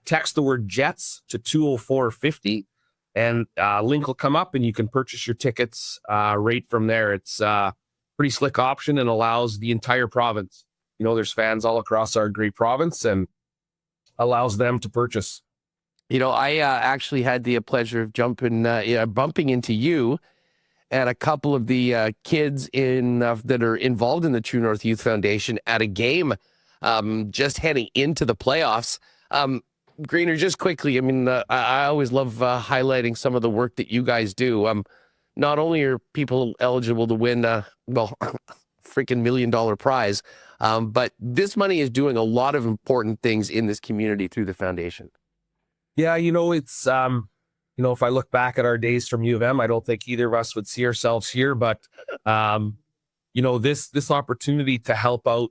text the word Jets to 20450, and a link will come up and you can purchase your tickets right from there. It's a pretty slick option and allows the entire province. There's fans all across our great province and allows them to purchase. I actually had the pleasure of bumping into you and a couple of the kids that are involved in the True North Youth Foundation at a game just heading into the playoffs. Greener, just quickly, I always love highlighting some of the work that you guys do. Not only are people eligible to win, freaking $1 million prize, but this money is doing a lot of important things in this community through the foundation. Yeah, it's, if I look back at our days from U of M, I don't think either of us would see ourselves here, but, this opportunity to help out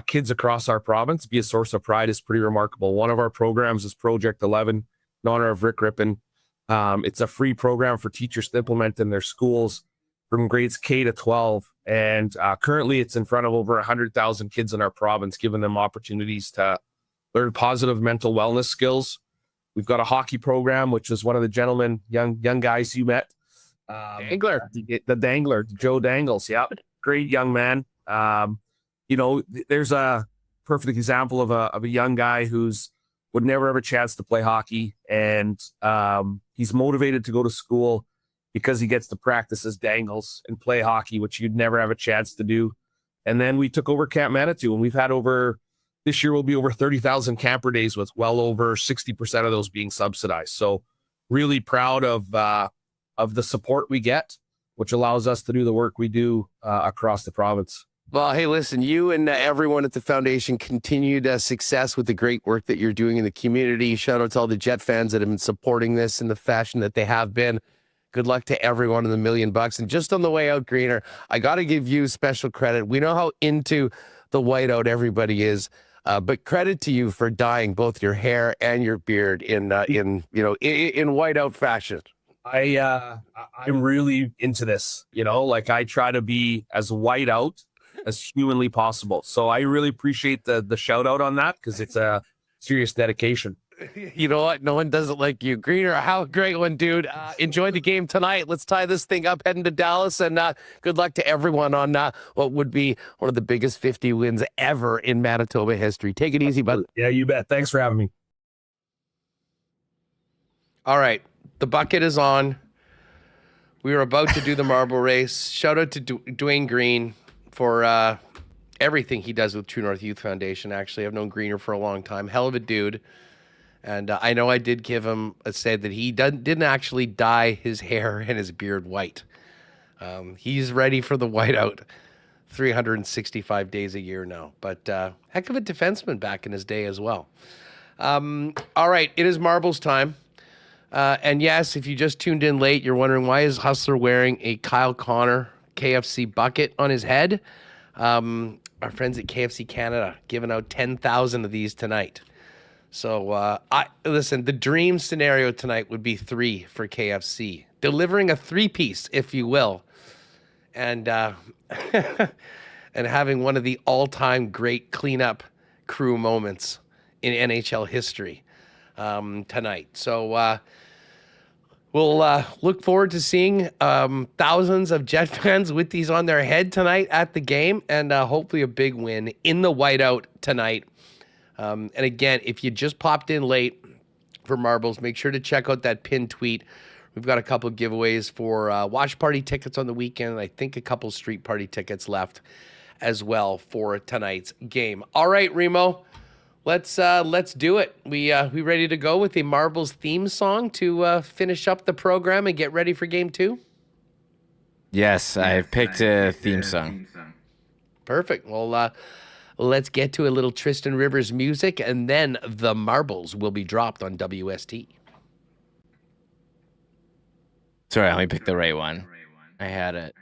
kids across our province be a source of pride is pretty remarkable. One of our programs is Project 11 in honor of Rick Rippon. It's a free program for teachers to implement in their schools from grades K to 12. And currently it's in front of over 100,000 kids in our province, giving them opportunities to learn positive mental wellness skills. We've got a hockey program, which is one of the gentlemen, young guys you met. Dangler. The Dangler, Joe Dangles. Yeah, great young man. There's a perfect example of a young guy who's would never have a chance to play hockey. And he's motivated to go to school because he gets to practice his dangles and play hockey, which you'd never have a chance to do. And then we took over Camp Manitou, and we've had this year will be over 30,000 camper days, with well over 60% of those being subsidized. So really proud of the support we get, which allows us to do the work we do across the province. Well, hey, listen, you and everyone at the foundation continued success with the great work that you're doing in the community. Shout out to all the Jet fans that have been supporting this in the fashion that they have been. Good luck to everyone in the $1 million. And just on the way out, Greener, I got to give you special credit. We know how into the whiteout everybody is, but credit to you for dyeing both your hair and your beard in whiteout fashion. I'm really into this, I try to be as white out as humanly possible. So I really appreciate the shout out on that, because it's a serious dedication. You know what? No one does it like you. Greener, how great one, dude. Enjoy the game tonight. Let's tie this thing up heading to Dallas, and good luck to everyone on what would be one of the biggest 50 wins ever in Manitoba history. Take it easy, bud. Yeah, you bet. Thanks for having me. All right. The bucket is on. We are about to do the marble race. Shout out to Dwayne Green for everything he does with True North Youth Foundation. Actually, I've known Greener for a long time. Hell of a dude. And I know I did give him a say that he didn't actually dye his hair and his beard white. He's ready for the whiteout 365 days a year now. But heck of a defenseman back in his day as well. All right, it is marbles time. And yes, if you just tuned in late, you're wondering, why is Hustler wearing a Kyle Connor KFC bucket on his head? Our friends at KFC Canada giving out 10,000 of these tonight. So listen, the dream scenario tonight would be 3 for KFC, delivering a 3-piece, if you will, and and having one of the all-time great cleanup crew moments in NHL history tonight. So we'll look forward to seeing thousands of Jet fans with these on their head tonight at the game, and hopefully a big win in the whiteout tonight. And again, if you just popped in late for marbles, make sure to check out that pinned tweet. We've got a couple of giveaways for watch party tickets on the weekend, and I think a couple street party tickets left as well for tonight's game. All right, Remo, let's do it. We ready to go with a marbles theme song to finish up the program and get ready for game 2? Yes, I've picked a theme song. Perfect. Well, let's get to a little Tristan Rivers music, and then the marbles will be dropped on WST. Sorry, let me pick the right one. I had it.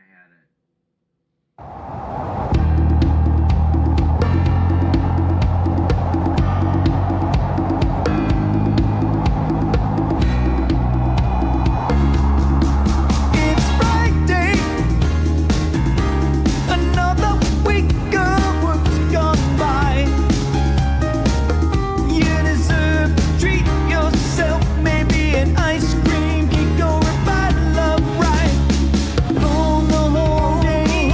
Ice cream, cake or a bottle of Rye. Long the whole day,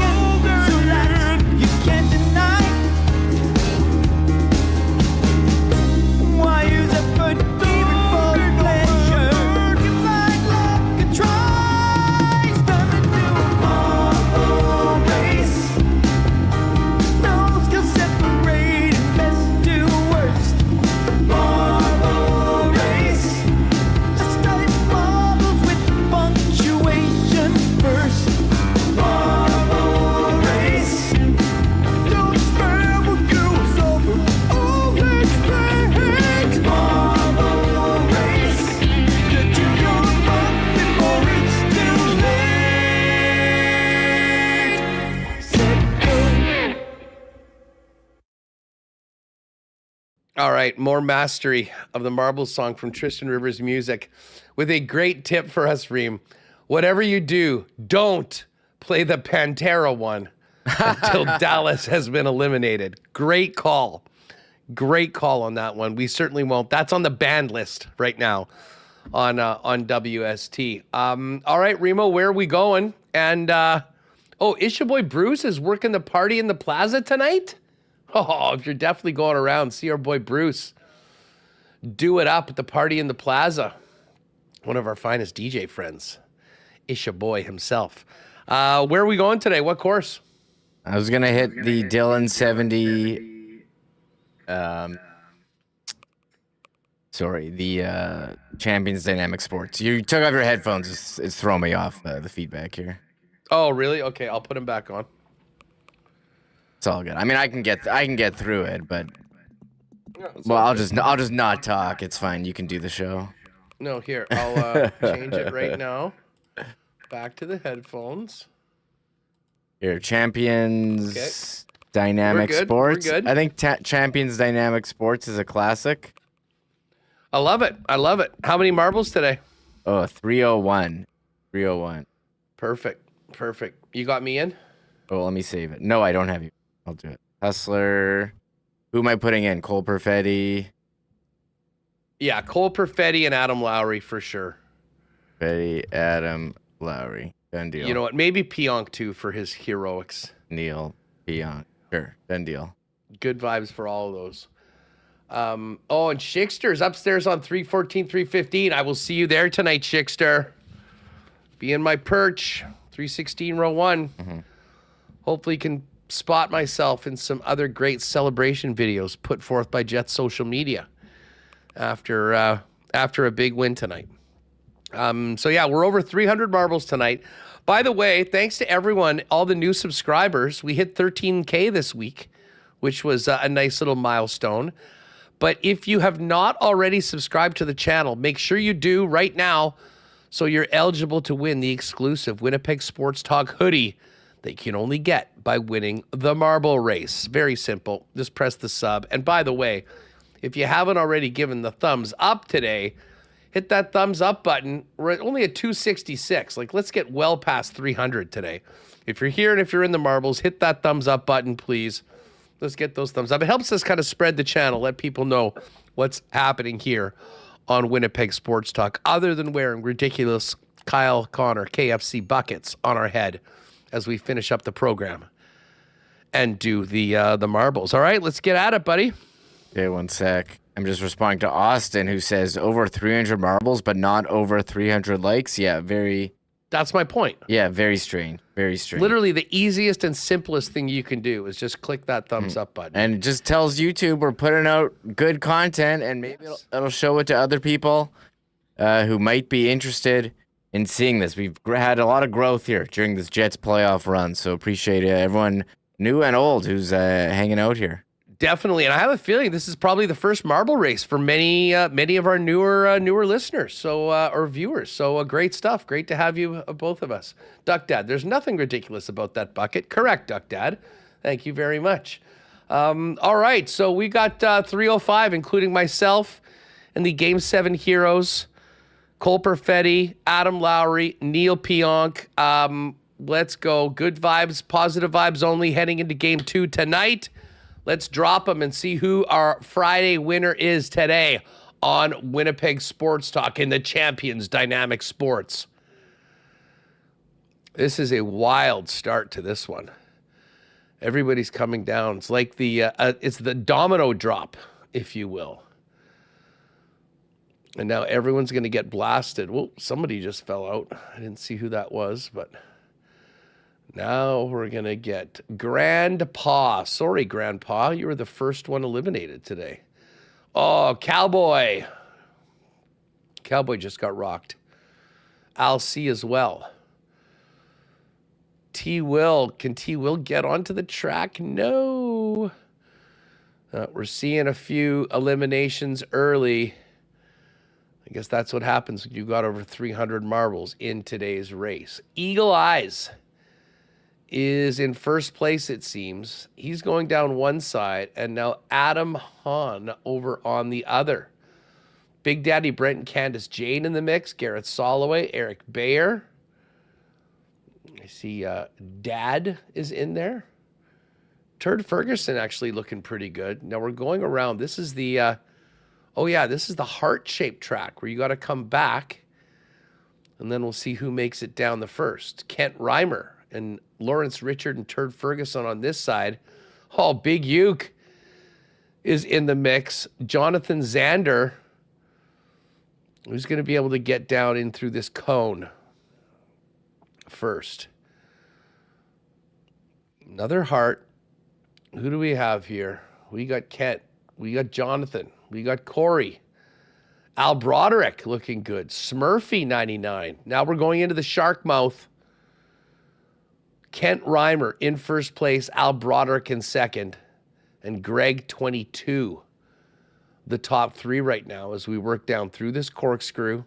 All right, more mastery of the Marbles song from Tristan Rivers Music with a great tip for us, Reem. Whatever you do, don't play the Pantera one until Dallas has been eliminated. Great call. Great call on that one. We certainly won't. That's on the banned list right now on WST. All right, Remo, where are we going? And, is your boy Bruce is working the party in the plaza tonight? Oh, if you're definitely going around, see our boy Bruce do it up at the party in the plaza. One of our finest DJ friends, Isha Boy himself. Where are we going today? What course? I was going to hit the Dillon 70. The Champions Dynamic Sports. You took off your headphones. It's throwing me off the feedback here. Oh, really? Okay, I'll put them back on. It's all good. I mean, I can get through it, but I'll just not talk. It's fine. You can do the show. No, here, I'll change it right now. Back to the headphones. Here, Champions Dynamic Sports. We're good. I think Champions Dynamic Sports is a classic. I love it. How many marbles today? Oh, 301. 301. Perfect. You got me in? Oh, let me save it. No, I don't have you. I'll do it. Hustler. Who am I putting in? Cole Perfetti. Yeah, Cole Perfetti and Adam Lowry for sure. Perfetti, Adam Lowry. Done deal. You know what? Maybe Pionk too for his heroics. Neil Pionk. Sure. Done deal. Good vibes for all of those. And Schickster's upstairs on 314, 315. I will see you there tonight, Schickster. Be in my perch, 316 row 1. Mm-hmm. Hopefully can spot myself in some other great celebration videos put forth by Jets social media after a big win tonight. We're over 300 marbles tonight. By the way, thanks to everyone, all the new subscribers. We hit 13K this week, which was a nice little milestone. But if you have not already subscribed to the channel, make sure you do right now so you're eligible to win the exclusive Winnipeg Sports Talk hoodie that you can only get by winning the marble race. Very simple. Just press the sub. And by the way, if you haven't already given the thumbs up today, hit that thumbs up button. We're only at 266. Let's get well past 300 today. If you're here and if you're in the marbles, hit that thumbs up button, please. Let's get those thumbs up. It helps us kind of spread the channel, let people know what's happening here on Winnipeg Sports Talk, other than wearing ridiculous Kyle Connor KFC buckets on our head as we finish up the program and do the marbles. All right, let's get at it, buddy. Okay, one sec. I'm just responding to Austin, who says over 300 marbles, but not over 300 likes. Yeah, very. That's my point. Yeah, very strange. Very strange. Literally, the easiest and simplest thing you can do is just click that thumbs up button. And it just tells YouTube we're putting out good content, and maybe it'll show it to other people who might be interested in seeing this. We've had a lot of growth here during this Jets playoff run, so appreciate everyone new and old who's hanging out here. Definitely, and I have a feeling this is probably the first marble race for many of our newer listeners, or viewers. So great stuff. Great to have you, both of us. Duck Dad, there's nothing ridiculous about that bucket. Correct, Duck Dad. Thank you very much. All right, so we got 305, including myself and the Game 7 heroes, Cole Perfetti, Adam Lowry, Neil Pionk. Let's go. Good vibes, positive vibes only heading into Game 2 tonight. Let's drop them and see who our Friday winner is today on Winnipeg Sports Talk in the Champions Dynamic Sports. This is a wild start to this one. Everybody's coming down. It's like it's the domino drop, if you will. And now everyone's going to get blasted. Well, somebody just fell out. I didn't see who that was, but now we're going to get Grandpa. Sorry, Grandpa. You were the first one eliminated today. Oh, Cowboy. Cowboy just got rocked. Al C as well. T-Will. Can T-Will get onto the track? No. We're seeing a few eliminations early. I guess that's what happens when you got over 300 marbles in today's race. Eagle Eyes is in first place, it seems. He's going down one side, and now Adam Hahn over on the other. Big Daddy Brent and Candace Jane in the mix. Garrett Soloway, Eric Bayer. I see Dad is in there. Turd Ferguson actually looking pretty good. Now we're going around. This is the, this is the heart-shaped track where you got to come back, and then we'll see who makes it down the first. Kent Reimer and Lawrence Richard and Turd Ferguson on this side. Oh, Big Uke is in the mix. Jonathan Zander, who's going to be able to get down in through this cone first. Another heart. Who do we have here? We got Kent. We got Jonathan. We got Corey. Al Broderick looking good. Smurfy 99. Now we're going into the shark mouth. Kent Reimer in first place. Al Broderick in second. And Greg 22. The top three right now as we work down through this corkscrew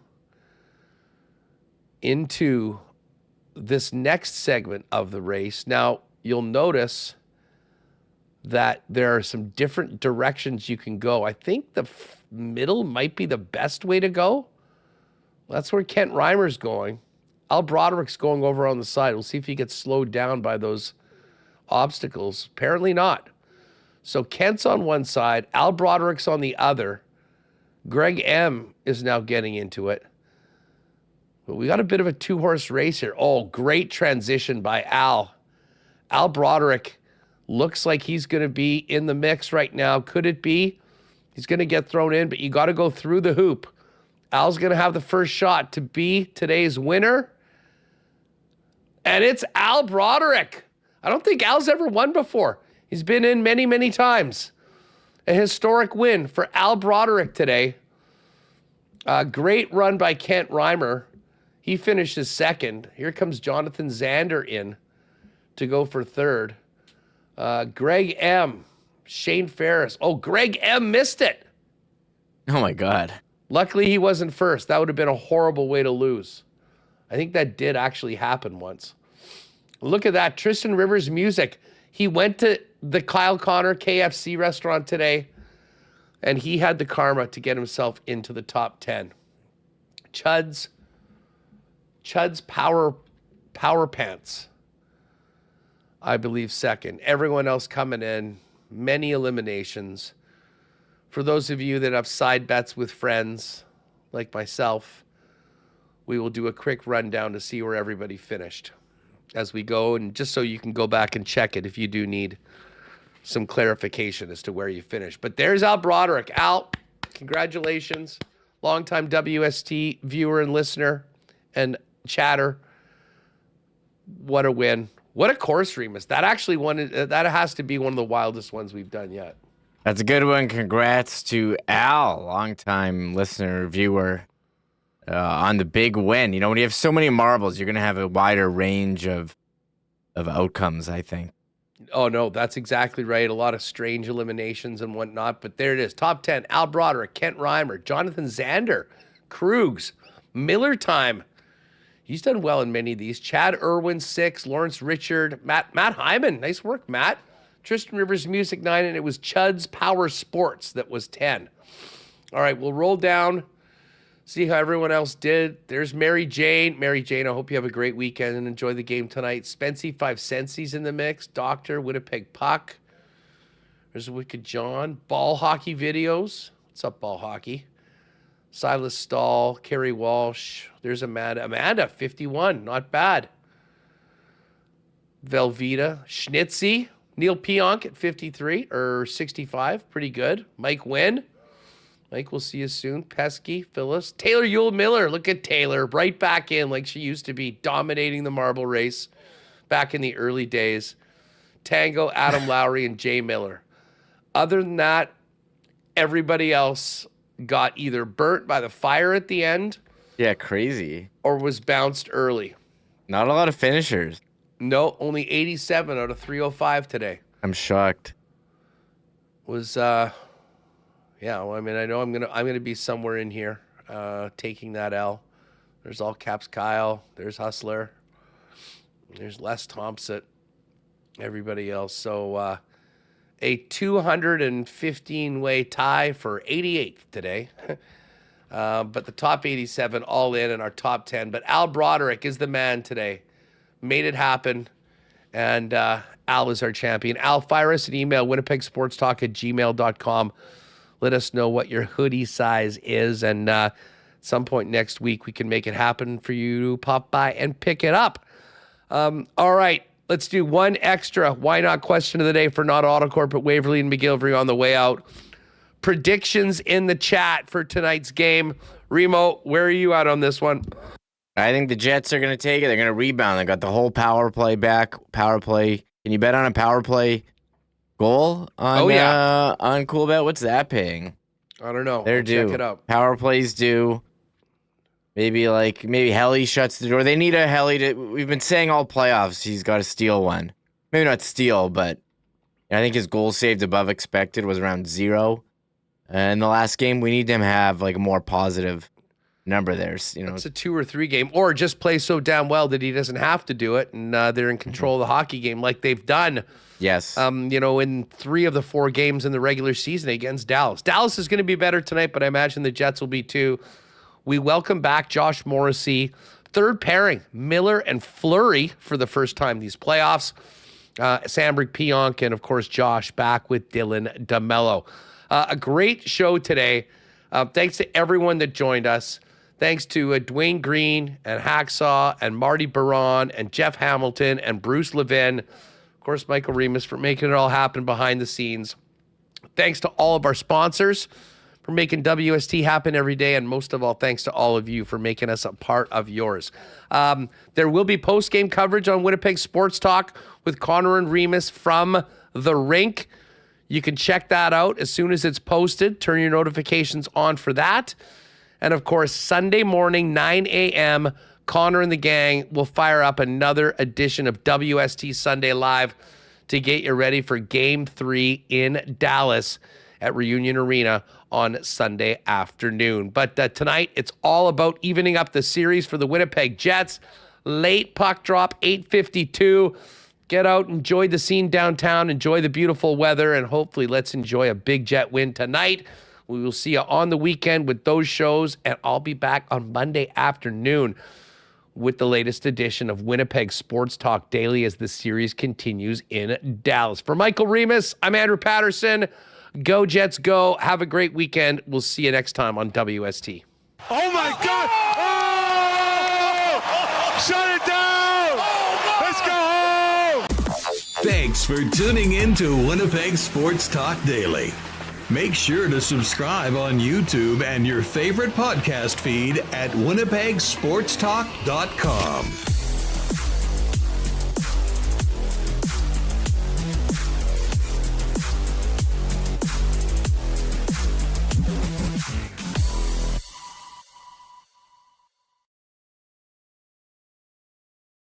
into this next segment of the race. Now, you'll notice that there are some different directions you can go. I think the middle might be the best way to go. That's where Kent Reimer's going. Al Broderick's going over on the side. We'll see if he gets slowed down by those obstacles. Apparently not. So Kent's on one side. Al Broderick's on the other. Greg M is now getting into it. But we got a bit of a two-horse race here. Oh, great transition by Al. Al Broderick looks like he's going to be in the mix right now. Could it be? He's going to get thrown in, but you got to go through the hoop. Al's going to have the first shot to be today's winner. And it's Al Broderick. I don't think Al's ever won before. He's been in many, many times. A historic win for Al Broderick today. Great run by Kent Reimer. He finishes second. Here comes Jonathan Zander in to go for third. Greg M. Shane Ferris. Oh, Greg M. missed it. Oh, my God. Luckily, he wasn't first. That would have been a horrible way to lose. I think that did actually happen once. Look at that. Tristan Rivers Music. He went to the Kyle Connor KFC restaurant today, and he had the karma to get himself into the top 10. Chud's Power Pants, I believe, second. Everyone else coming in. Many eliminations. For those of you that have side bets with friends like myself, we will do a quick rundown to see where everybody finished as we go, and just so you can go back and check it if you do need some clarification as to where you finished. But there's Al Broderick. Al, congratulations. Longtime WST viewer and listener and chatter. What a win. What a course, Remis. That actually that has to be one of the wildest ones we've done yet. That's a good one. Congrats to Al, longtime listener, viewer, on the big win. You know, when you have so many marbles, you're going to have a wider range of outcomes, I think. Oh, no, that's exactly right. A lot of strange eliminations and whatnot, but there it is. Top 10, Al Broderick, Kent Reimer, Jonathan Zander, Krugs, Miller Time. He's done well in many of these. Chad Irwin, 6, Lawrence Richard, Matt Hyman. Nice work, Matt. Tristan Rivers Music, 9, and it was Chud's Power Sports that was 10. All right, we'll roll down, see how everyone else did. There's Mary Jane. Mary Jane, I hope you have a great weekend and enjoy the game tonight. Spency 5 Sensies in the mix. Doctor, Winnipeg Puck. There's Wicked John. Ball hockey videos. What's up, ball hockey? Silas Stahl, Kerry Walsh. There's Amanda. Amanda, 51. Not bad. Velveeta. Schnitzy. Neil Pionk at 53 or 65. Pretty good. Mike Wynn. Mike, we'll see you soon. Pesky, Phyllis. Taylor Yule Miller. Look at Taylor. Right back in like she used to be, dominating the marble race back in the early days. Tango, Adam Lowry, and Jay Miller. Other than that, everybody else got either burnt by the fire at the end. Yeah, crazy. Or was bounced early. Not a lot of finishers. No, only 87 out of 305 today. I'm shocked. Was yeah, well, I mean, I know I'm gonna be somewhere in here taking that L. There's all caps Kyle. There's Hustler. There's Les Thompson. everybody else. So a 215-way tie for 88th today. But the top 87 all in and our top 10. But Al Broderick is the man today. Made it happen. And Al is our champion. Al, fire us an email, winnipegsportstalk@gmail.com. Let us know what your hoodie size is. And at some point next week, we can make it happen for you to pop by and pick it up. All right. Let's do one extra why not question of the day for not Autocorp at Waverly and McGillivray on the way out. Predictions in the chat for tonight's game. Remo, where are you at on this one? I think the Jets are going to take it. They're going to rebound. They got the whole power play back. Power play. Can you bet on a power play goal on on Coolbet? What's that paying? I don't know. They're due. Check it out. Power plays due. Maybe Helly shuts the door. They need a Helly to. We've been saying all playoffs he's got to steal one. Maybe not steal, but I think his goal saved above expected was around 0. In the last game, we need them to have a more positive number there. It's a 2 or 3 game, or just play so damn well that he doesn't have to do it, and they're in control of the hockey game like they've done. Yes. In 3 of the 4 games in the regular season against Dallas. Dallas is going to be better tonight, but I imagine the Jets will be too. We welcome back Josh Morrissey. Third pairing, Miller and Fleury for the first time these playoffs. Sambrick, Pionk, and of course Josh back with Dylan DeMello. A great show today. Thanks to everyone that joined us. Thanks to Dwayne Green and Hacksaw and Marty Biron and Jeff Hamilton and Bruce LeVine. Of course, Michael Remis for making it all happen behind the scenes. Thanks to all of our sponsors for making WST happen every day, and most of all, thanks to all of you for making us a part of yours. There will be post-game coverage on Winnipeg Sports Talk with Connor and Remis from the rink. You can check that out as soon as it's posted. Turn your notifications on for that. And, of course, Sunday morning, 9 a.m., Connor and the gang will fire up another edition of WST Sunday Live to get you ready for Game 3 in Dallas at Reunion Arena on Sunday afternoon. But tonight, it's all about evening up the series for the Winnipeg Jets. Late puck drop, 8:52. Get out, enjoy the scene downtown, enjoy the beautiful weather, and hopefully let's enjoy a big Jet win tonight. We will see you on the weekend with those shows, and I'll be back on Monday afternoon with the latest edition of Winnipeg Sports Talk Daily as the series continues in Dallas. For Michael Remis, I'm Andrew Paterson. Go Jets, go. Have a great weekend. We'll see you next time on WST. Oh, my God. Oh! Shut it down. Let's go home. Thanks for tuning in to Winnipeg Sports Talk Daily. Make sure to subscribe on YouTube and your favorite podcast feed at winnipegsportstalk.com.